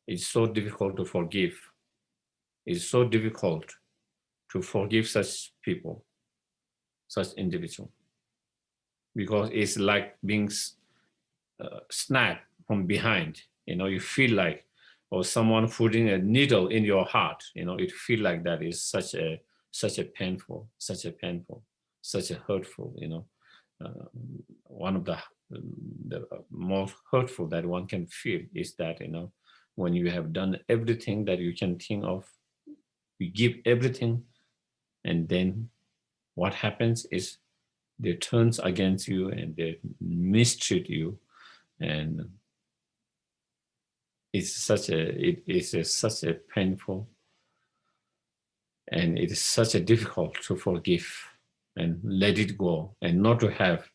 It's so difficult to forgive. It's so difficult to forgive such people, such individual, because it's like being snapped from behind. You feel like, or someone putting a needle in your heart. It feel like that is such a painful, such a hurtful. One of the most hurtful that one can feel is that when you have done everything that you can think of, you give everything, and then what happens is they turns against you and they mistreat you, and it is such a painful, and it is such a difficult to forgive and let it go and not to have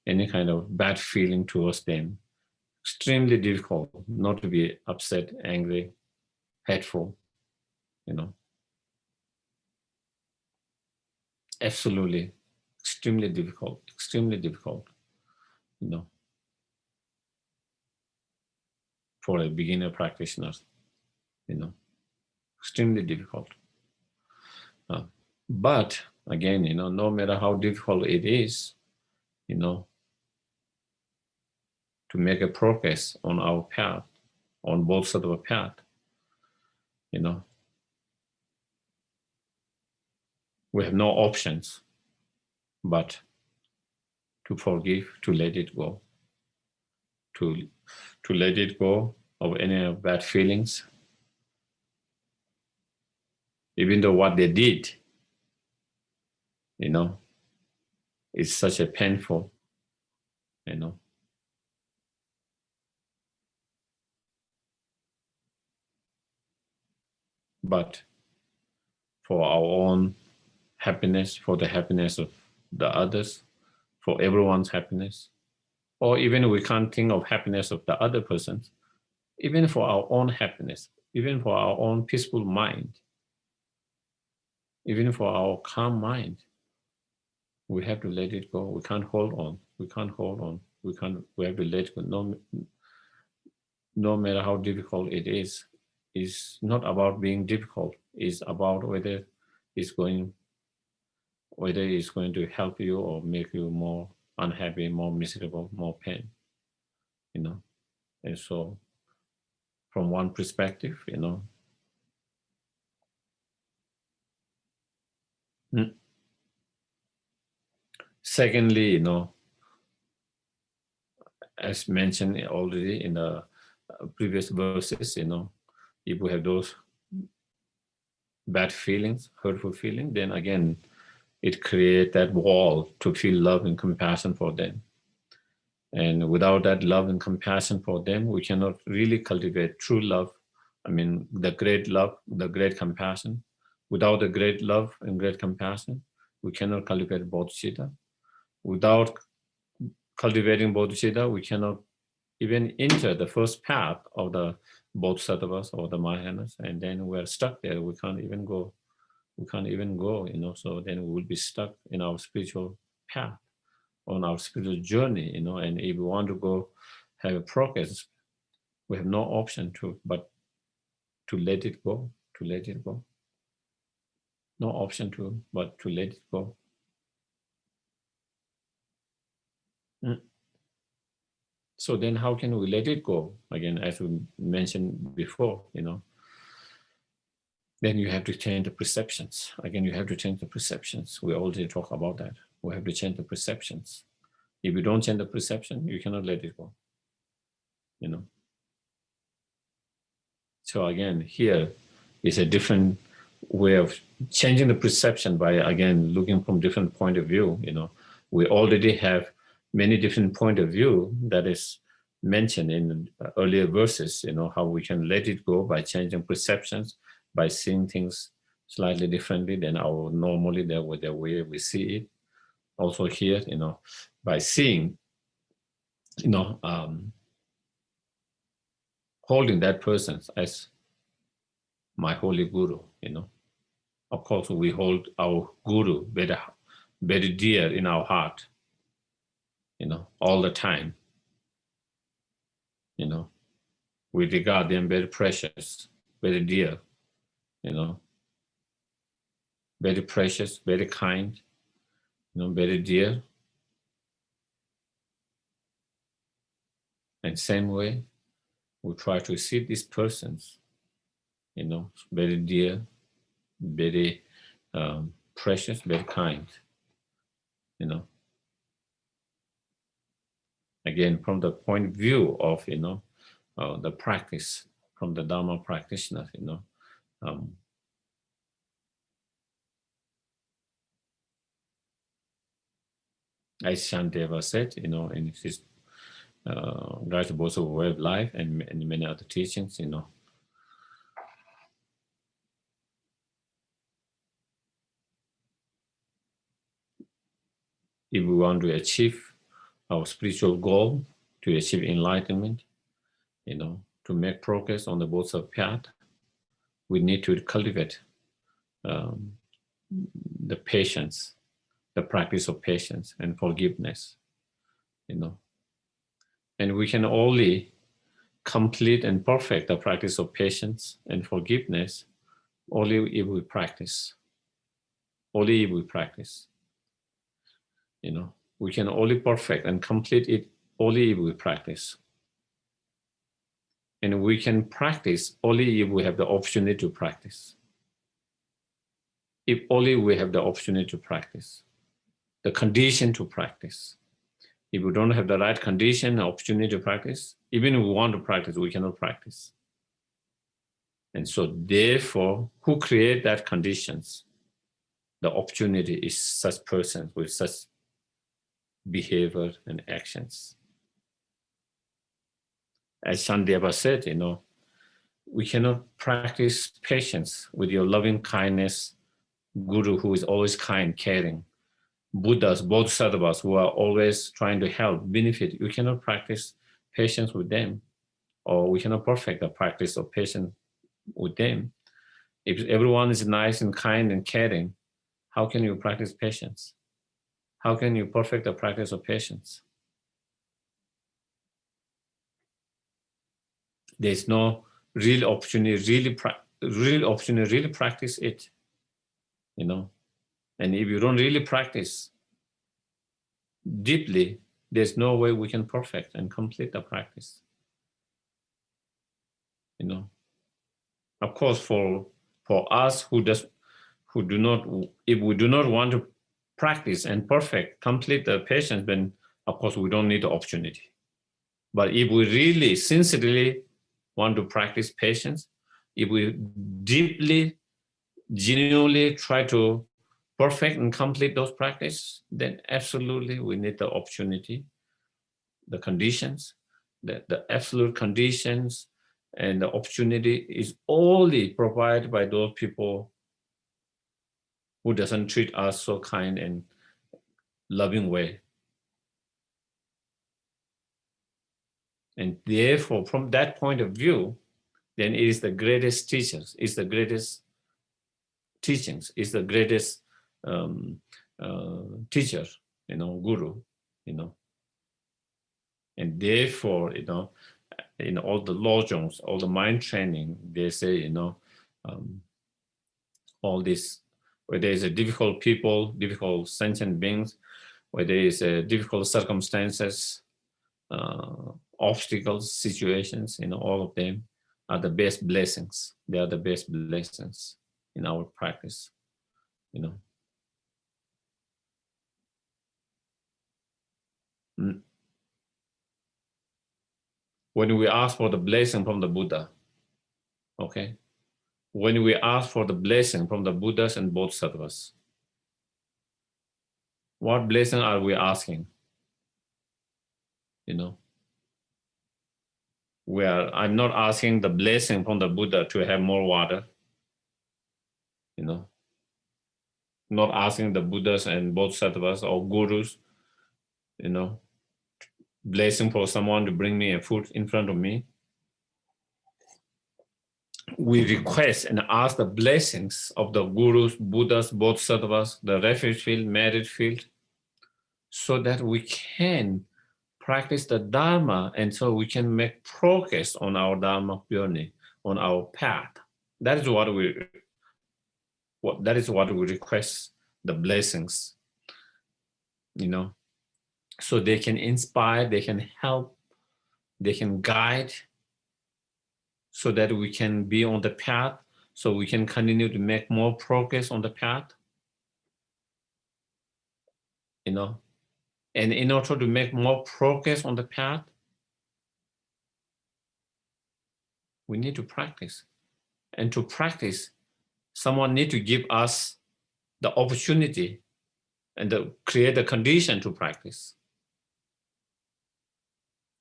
any kind of bad feeling towards them. Extremely difficult not to be upset, angry, hateful, Absolutely, extremely difficult, for a beginner practitioner, extremely difficult. But again, no matter how difficult it is, to make a progress on our path, on both sides of a path, we have no options but to forgive, to let it go, to let it go of any bad feelings, even though what they did, is such a painful, but for our own happiness, for the happiness of the others, for everyone's happiness, or even we can't think of happiness of the other persons, even for our own happiness, even for our own peaceful mind, even for our calm mind, we have to let it go. We can't hold on. We can't hold on. We have to let it go. No matter how difficult it is, it's not about being difficult. It's about whether it's going to help you or make you more unhappy, more miserable, more pain, And so from one perspective, Secondly, as mentioned already in the previous verses, if we have those bad feelings, hurtful feelings, then again, it creates that wall to feel love and compassion for them. And without that love and compassion for them, we cannot really cultivate true love. I mean, the great love, the great compassion. Without the great love and great compassion, we cannot cultivate bodhicitta. Without cultivating bodhicitta, we cannot even enter the first path of the bodhisattvas or the mahayanas, and then we're stuck there. We can't even go. So then we will be stuck in our spiritual path, on our spiritual journey, and if we want to go have a progress, we have no option but to let it go, No option but to let it go. So then how can we let it go? Again, as we mentioned before, then you have to change the perceptions. Again, you have to change the perceptions. We already talk about that. We have to change the perceptions. If you don't change the perception, you cannot let it go. So again, here is a different way of changing the perception by, again, looking from different point of view. We already have many different point of view that is mentioned in earlier verses, how we can let it go by changing perceptions, by seeing things slightly differently than our normally the way we see it. Also here, by seeing, holding that person as my holy guru, Of course, we hold our guru very dear in our heart, all the time. We regard them very precious, very dear, very precious, very kind, very dear. And same way, we try to see these persons, very dear, very precious, very kind, Again, from the point of view of, the practice, from the Dharma practitioners, as Shantideva said, in his Guide to Bodhisattva Way of Life and many other teachings, if we want to achieve our spiritual goal, to achieve enlightenment, to make progress on the Bodhisattva path, we need to cultivate the patience, the practice of patience and forgiveness, And we can only complete and perfect the practice of patience and forgiveness only if we practice. Only if we practice. We can only perfect and complete it only if we practice. And we can practice only if we have the opportunity to practice. If only we have the opportunity to practice, the condition to practice. If we don't have the right condition, opportunity to practice, even if we want to practice, we cannot practice. And so therefore, who create that conditions? The opportunity is such persons with such behavior and actions. As Shandeva said, we cannot practice patience with your loving kindness, guru who is always kind, caring, Buddhas, bodhisattvas who are always trying to help, benefit. You cannot practice patience with them, or we cannot perfect the practice of patience with them. If everyone is nice and kind and caring, how can you practice patience? How can you perfect the practice of patience? There's no real opportunity, really practice it, And if you don't really practice deeply, there's no way we can perfect and complete the practice. Of course, for us who do not, if we do not want to practice and complete the patience, then of course we don't need the opportunity. But if we really sincerely want to practice patience, if we deeply, genuinely try to perfect and complete those practices, then absolutely we need the opportunity, the conditions, the absolute conditions, and the opportunity is only provided by those people who doesn't treat us so kind and loving way. And therefore, from that point of view, then it is the greatest teachers, it's the greatest teachings, it's the greatest teacher, guru, And therefore, in all the lojong, all the mind training, they say, all this, where there is a difficult people, difficult sentient beings, where there is difficult circumstances, obstacles, situations, all of them are the best blessings. They are the best blessings in our practice, When we ask for the blessing from the Buddha, okay? When we ask for the blessing from the Buddhas and Bodhisattvas, what blessing are we asking? I'm not asking the blessing from the Buddha to have more water, not asking the Buddhas and Bodhisattvas or gurus, blessing for someone to bring me a food in front of me. We request and ask the blessings of the gurus, Buddhas, Bodhisattvas, the refuge field, merit field, so that we can practice the Dharma and so we can make progress on our Dharma journey, on our path. That is what we request, the blessings, so they can inspire, they can help, they can guide, so that we can be on the path, so we can continue to make more progress on the path, And in order to make more progress on the path, we need to practice. And to practice, someone need to give us the opportunity and create the condition to practice.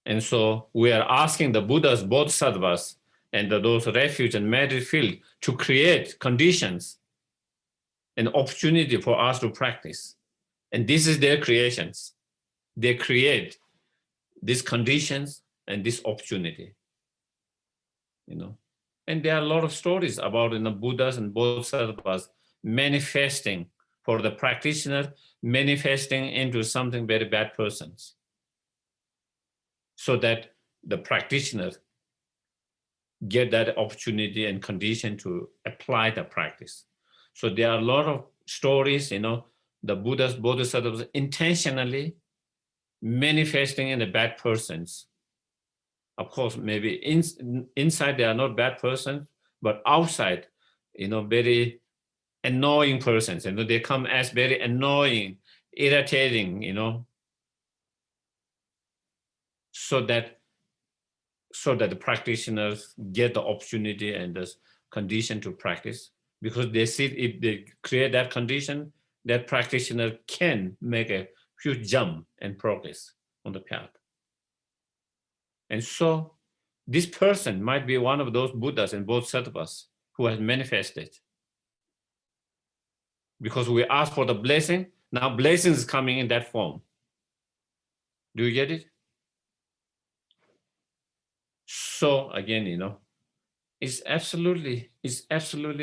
And so we are asking the Buddhas, Bodhisattvas, and those refuge and merit field to create conditions and opportunity for us to practice. And this is their creations. They create these conditions and this opportunity, And there are a lot of stories about Buddhas and Bodhisattvas manifesting for the practitioner, manifesting into something very bad persons, so that the practitioner get that opportunity and condition to apply the practice. So there are a lot of stories, the Buddhas, Bodhisattvas intentionally manifesting in the bad persons. Of course, maybe inside they are not bad persons, but outside, very annoying persons. They come as very annoying, irritating, so that the practitioners get the opportunity and the condition to practice, because they see if they create that condition, that practitioner can make a huge jump and progress on the path. And so this person might be one of those Buddhas and Bodhisattvas who has manifested. Because we ask for the blessing, now blessing is coming in that form. Do you get it? So again, it's absolutely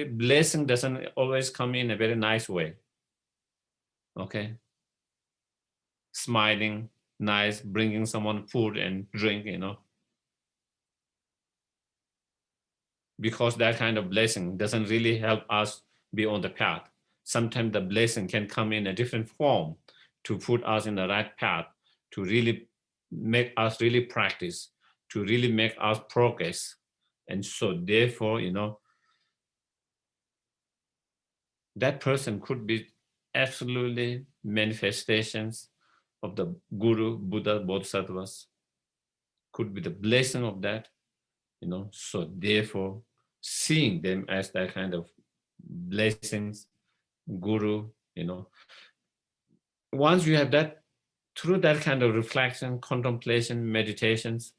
blessing doesn't always come in a very nice way. Okay. Smiling, nice, bringing someone food and drink, because that kind of blessing doesn't really help us be on the path. Sometimes the blessing can come in a different form to put us in the right path, to really make us really practice, to really make us progress. And so therefore, that person could be absolutely manifestations of the Guru, Buddha, Bodhisattvas, could be the blessing of that, so therefore seeing them as that kind of blessings, Guru, once you have that, through that kind of reflection, contemplation, meditations,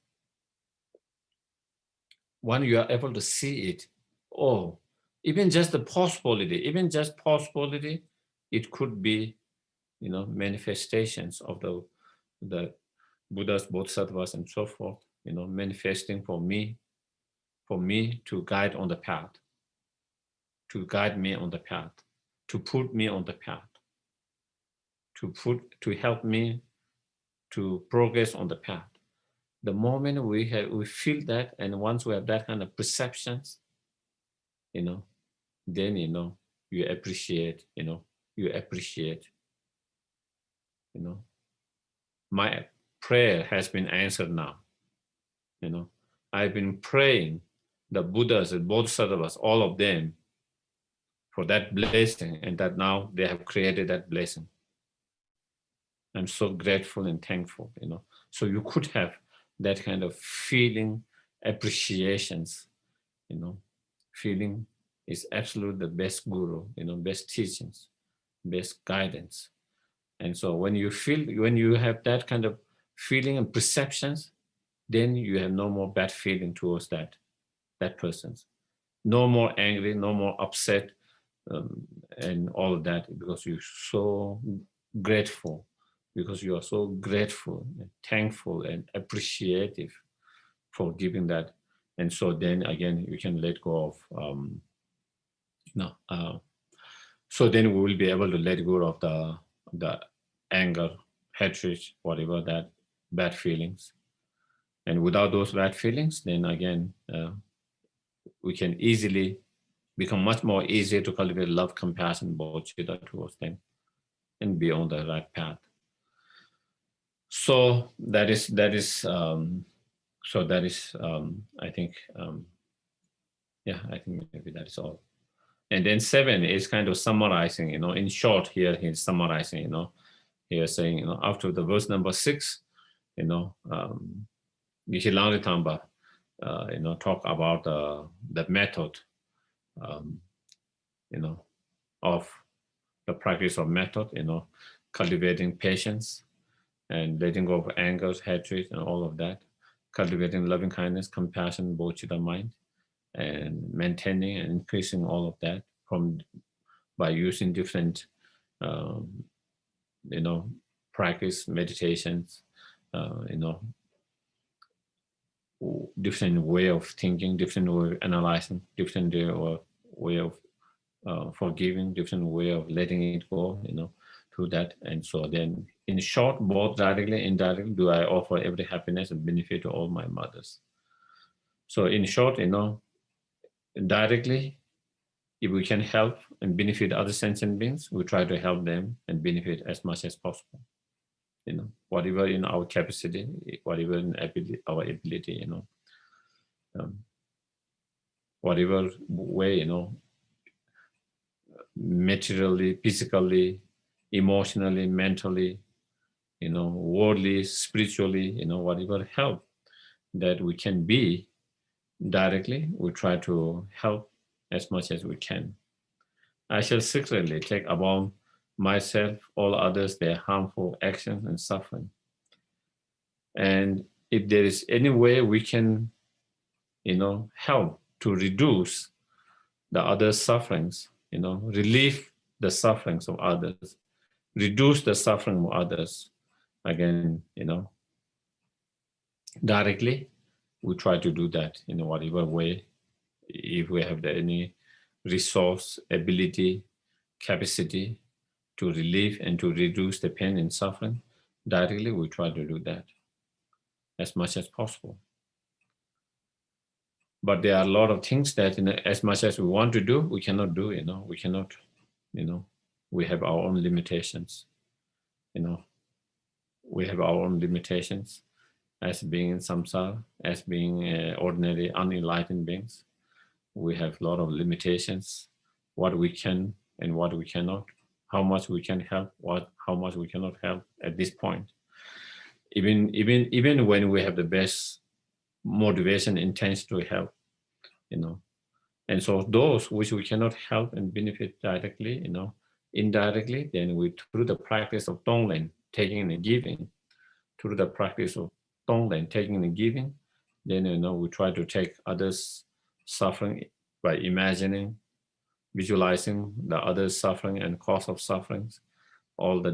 when you are able to see it, even just the possibility, it could be, manifestations of the Buddhas, Bodhisattvas, and so forth, manifesting for me to guide on the path, to guide me on the path, to put me on the path, to help me to progress on the path. The moment we feel that, and once we have that kind of perceptions, then you appreciate, my prayer has been answered now. I've been praying the Buddhas and Bodhisattvas, all of them, for that blessing, and that now they have created that blessing. I'm so grateful and thankful, So you could have that kind of feeling, appreciations, feeling is absolutely the best guru, best teachings, best guidance. And so when you have that kind of feeling and perceptions, then you have no more bad feeling towards that person's. No more angry, no more upset, and all of that, because you're so grateful, and thankful and appreciative for giving that. And so then again, you can let go of, so then we will be able to let go of the anger, hatred, whatever that bad feelings. And without those bad feelings, then again, we can easily become much more easier to cultivate love, compassion, bodhicitta towards them and be on the right path. So that is I think, I think maybe that is all. And then 7 is kind of summarizing, in short here, he's summarizing, he is saying, after the verse number 6, Geshe Langritamba, talk about the method, of the practice of method, cultivating patience and letting go of anger, hatred, and all of that, cultivating loving kindness, compassion, bodhicitta mind, and maintaining and increasing all of that by using different, practice, meditations, different way of thinking, different way of analyzing, different way of forgiving, different way of letting it go, through that. And so then, in short, both directly and indirectly, do I offer every happiness and benefit to all my mothers. So in short, directly, if we can help and benefit other sentient beings, we try to help them and benefit as much as possible. Whatever in our capacity, whatever in our ability, whatever way, materially, physically, emotionally, mentally, worldly, spiritually, whatever help that we can be directly, we try to help as much as we can. I shall secretly take upon myself all others their harmful actions and suffering. And if there is any way we can, help to reduce the other sufferings, relieve the sufferings of others, reduce the suffering of others, again, directly, we try to do that in whatever way. If we have any resource, ability, capacity to relieve and to reduce the pain and suffering, directly we try to do that as much as possible. But there are a lot of things that, as much as we want to do, we cannot do. We cannot. We have our own limitations. We have our own limitations as being in samsara, as being ordinary unenlightened beings. We have a lot of limitations, what we can and what we cannot, how much we can help, how much we cannot help at this point. Even when we have the best motivation, intention to help, And so those which we cannot help and benefit directly, indirectly, then we, through the practice of Tonglen, taking and giving, through the practice of Tonglen, taking and giving, then, we try to take others' suffering by imagining, visualizing the others' suffering and cause of sufferings, all the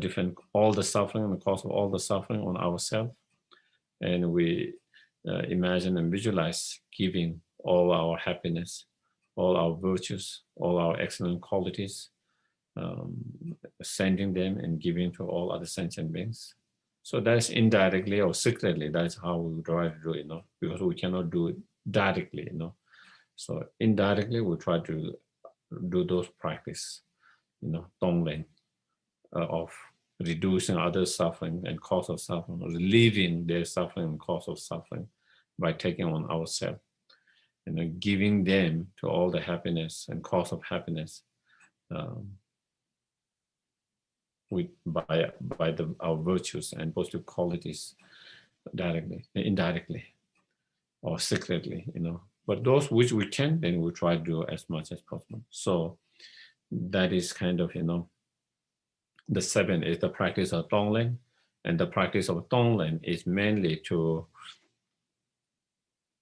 suffering and the cause of all the suffering on ourselves. And we imagine and visualize giving all our happiness, all our virtues, all our excellent qualities, sending them and giving to all other sentient beings. So that's indirectly or secretly, that's how we try to do it, because we cannot do it directly, So indirectly, we try to do those practice, Tonglen, of reducing others' suffering and cause of suffering, relieving their suffering and cause of suffering by taking on ourselves, giving them to all the happiness and cause of happiness by our virtues and positive qualities directly, indirectly, or secretly, But those which we can, then we try to do as much as possible. So that is kind of, the 7 is the practice of Tonglen, and the practice of Tonglen is mainly to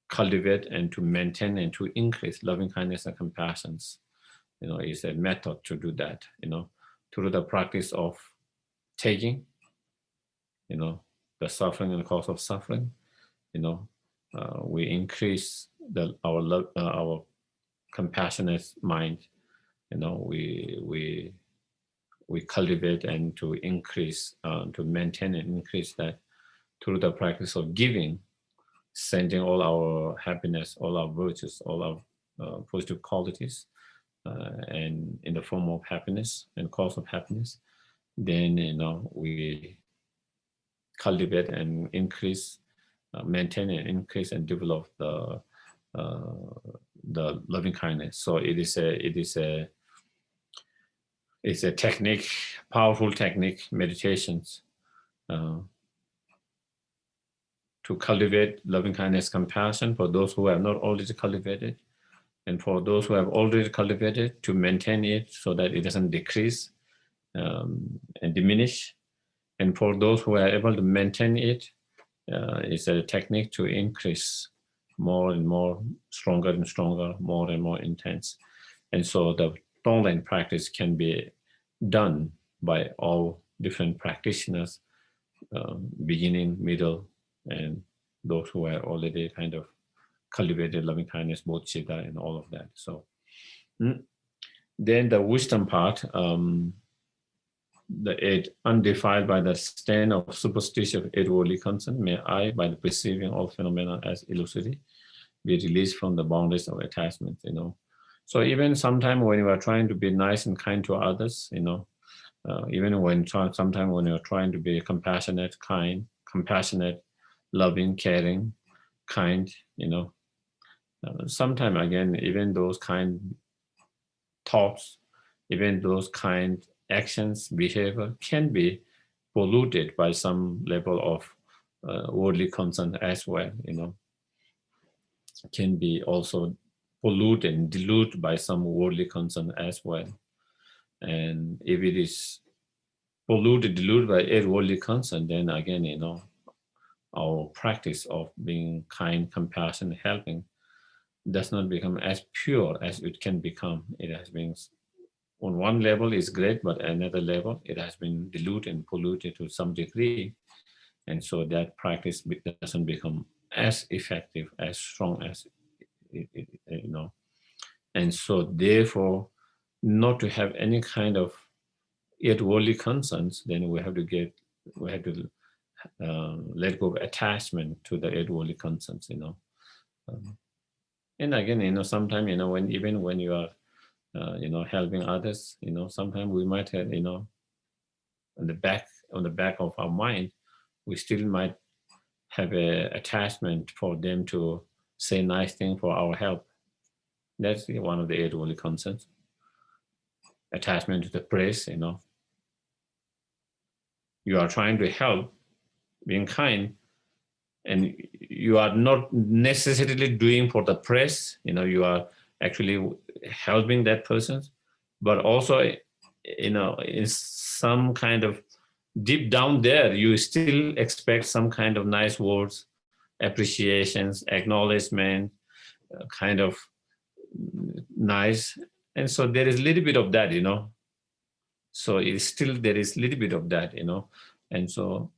cultivate and to maintain and to increase loving kindness and compassion. Is a method to do that, through the practice of taking, the suffering and the cause of suffering, we increase our love, our compassionate mind, we cultivate and to increase, to maintain and increase that through the practice of giving, sending all our happiness, all our virtues, all our positive qualities, and in the form of happiness and cause of happiness, then we cultivate and increase, maintain and increase and develop the loving kindness. So it's a technique, powerful technique, meditations, to cultivate loving kindness, compassion for those who have not already cultivated, and for those who have already cultivated, to maintain it so that it doesn't decrease and diminish. And for those who are able to maintain it, it's a technique to increase more and more, stronger and stronger, more and more intense. And so the Tonglen practice can be done by all different practitioners, beginning, middle, and those who are already kind of cultivated loving kindness, bodhicitta, and all of that. So then the wisdom part, the 8, undefiled by the stain of superstitious 8 worldly concern, may I, by the perceiving all phenomena as illusory, be released from the boundaries of attachment, So even sometimes when you are trying to be nice and kind to others, even when sometimes when you're trying to be compassionate, kind, compassionate, loving, caring, kind, sometimes again, even those kind thoughts, even those kind actions, behavior can be polluted by some level of worldly concern as well, can be also polluted and diluted by some worldly concern as well. And if it is polluted, diluted by a worldly concern, then again, our practice of being kind, compassionate, helping does not become as pure as it can become. It has been, on one level is great, but another level, it has been diluted and polluted to some degree. And so that practice doesn't become as effective, as strong as And so therefore, not to have any kind of yet worldly concerns, then we have to let go of attachment to the yet worldly concerns, and again, sometimes, even when you are, helping others, sometimes we might have, on the back of our mind, we still might have a attachment for them to say nice thing for our help. That's one of the eight worldly concerns. Attachment to the praise, You are trying to help, being kind, and you are not necessarily doing for the praise, you are actually helping that person, but also, in some kind of deep down there, you still expect some kind of nice words, appreciations, acknowledgement, kind of nice. And so there is a little bit of that, So it's still, there is a little bit of that, And so,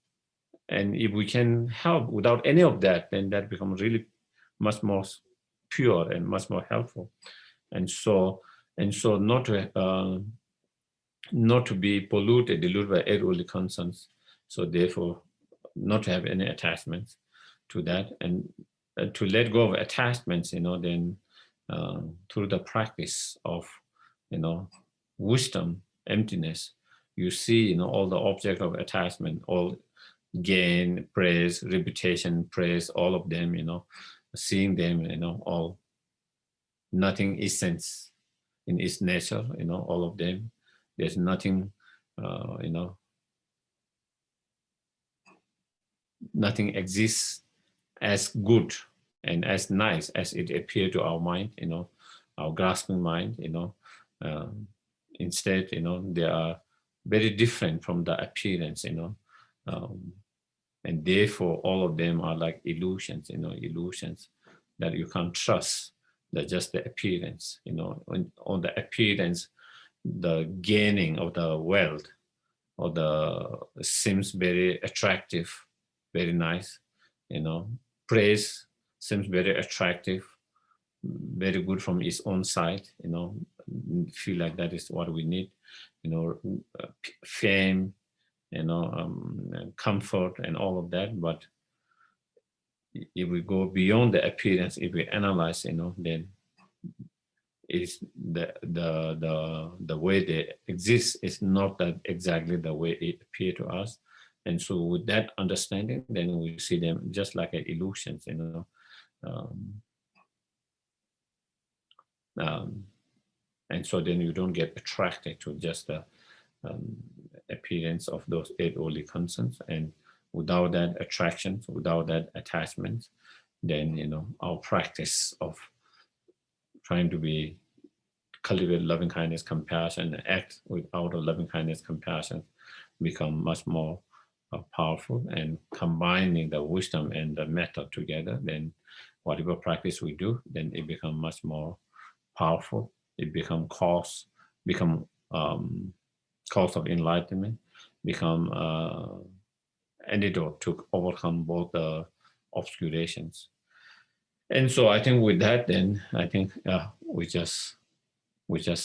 and if we can help without any of that, then that becomes really much more pure and much more helpful. And so not to be polluted, diluted by eight worldly concerns. So therefore, not to have any attachments to that, and to let go of attachments, then through the practice of, wisdom, emptiness, you see, all the object of attachment, all gain, praise, reputation, praise, all of them, seeing them, all nothing essence in its nature, all of them. There's nothing, nothing exists as good and as nice as it appears to our mind, our grasping mind, instead, they are very different from the appearance, and therefore all of them are like illusions, illusions that you can't trust. They're just the appearance, on the appearance, the gaining of the wealth or the seems very attractive, very nice, praise seems very attractive, very good from its own side, feel like that is what we need, fame, comfort and all of that. But if we go beyond the appearance, if we analyze, then it's the way they exist is not that exactly the way it appear to us. And so with that understanding, then we see them just like illusions, and so then you don't get attracted to just the appearance of those eight worldly concerns. And without that attraction, without that attachment, then our practice of trying to cultivate loving kindness, compassion, and act out of loving kindness, compassion, become much more powerful. And combining the wisdom and the method together, then whatever practice we do, then it becomes much more powerful. It become cause of enlightenment, become antidote to overcome both the obscurations. And so I think with that, then I think we just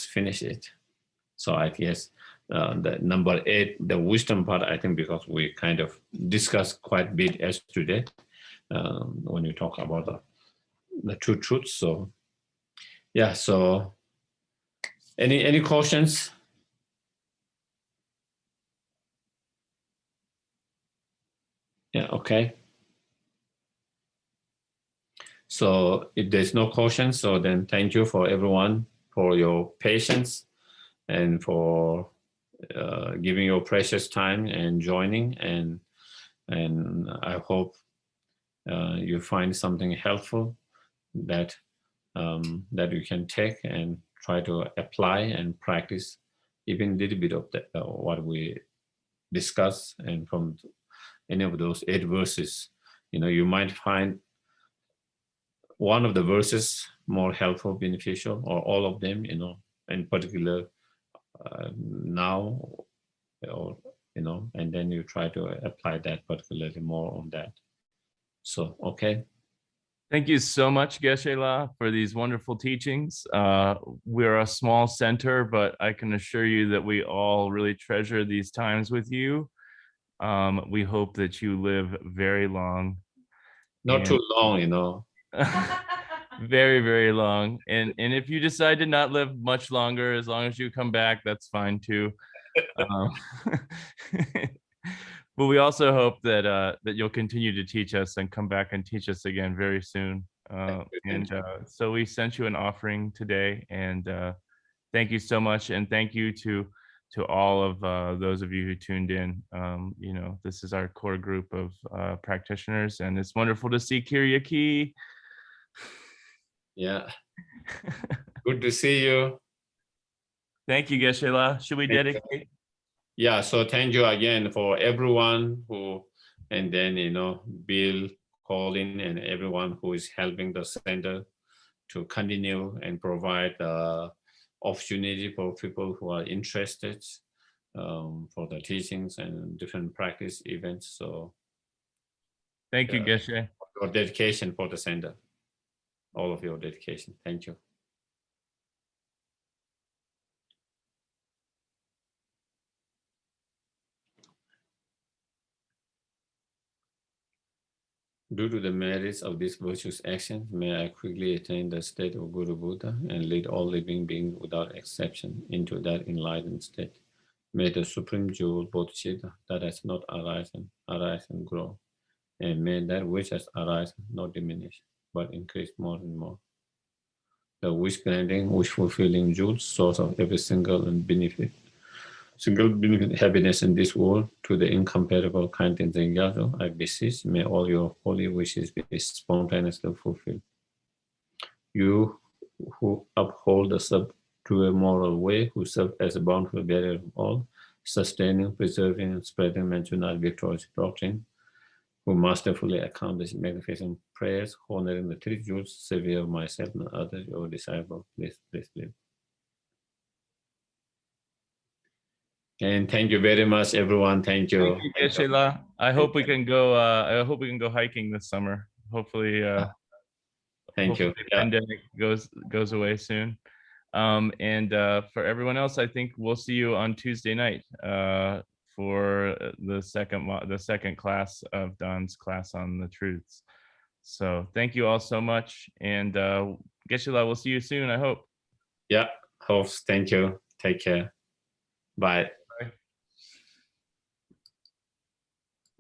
finish it. So I guess the number 8, the wisdom part, I think because we kind of discussed quite a bit as today when you talk about the two truths. So yeah, so any questions? Yeah, okay. So if there's no questions, so then thank you for everyone for your patience and for giving your precious time and joining, and I hope you find something helpful that that you can take and try to apply and practice even a little bit of what we discuss. And from any of those 8 verses, you might find one of the verses more helpful, beneficial, or all of them, in particular now, or and then you try to apply that particularly more on that. So, okay. Thank you so much, Geshe-la, for these wonderful teachings. We're a small center, but I can assure you that we all really treasure these times with you. We hope that you live very long. Not too long, Very, very long. And if you decide to not live much longer, as long as you come back, that's fine too. But we also hope that you'll continue to teach us and come back and teach us again very soon. So we sent you an offering today, and thank you so much, and thank you to all of those of you who tuned in. This is our core group of practitioners, and it's wonderful to see Kiryaki. Yeah. Good to see you. Thank you, Geshe-la. Should we dedicate? Yeah, so thank you again for everyone who, and then, Bill, Colin, and everyone who is helping the center to continue and provide opportunity for people who are interested for the teachings and different practice events. So thank you, Geshe. Your dedication for the center, all of your dedication. Thank you. Due to the merits of this virtuous action, may I quickly attain the state of Guru Buddha and lead all living beings without exception into that enlightened state. May the supreme jewel Bodhicitta that has not arisen, arise and grow. And may that which has arisen not diminish, but increase more and more. The wish granting, wish fulfilling jewel, source of every single benefit happiness in this world, to the incomparable kindness and Yadu, I beseech, may all your holy wishes be spontaneously fulfilled. You who uphold the subtrue moral way, who serve as a bountiful barrier of all, sustaining, preserving, and spreading Manjunat victorious doctrine, who masterfully accomplish magnificent prayers, honoring the 3 jewels, severe myself and others, your disciple, please live. And thank you very much, everyone. Thank you. Thank you, Geshe-la. I hope we can go. I hope we can go hiking this summer. Hopefully, thank you. The pandemic goes away soon. And for everyone else, I think we'll see you on Tuesday night for the second class of Don's class on the truths. So thank you all so much, and Geshe-la, we'll see you soon, I hope. Yeah, hope. Thank you. Take care. Bye.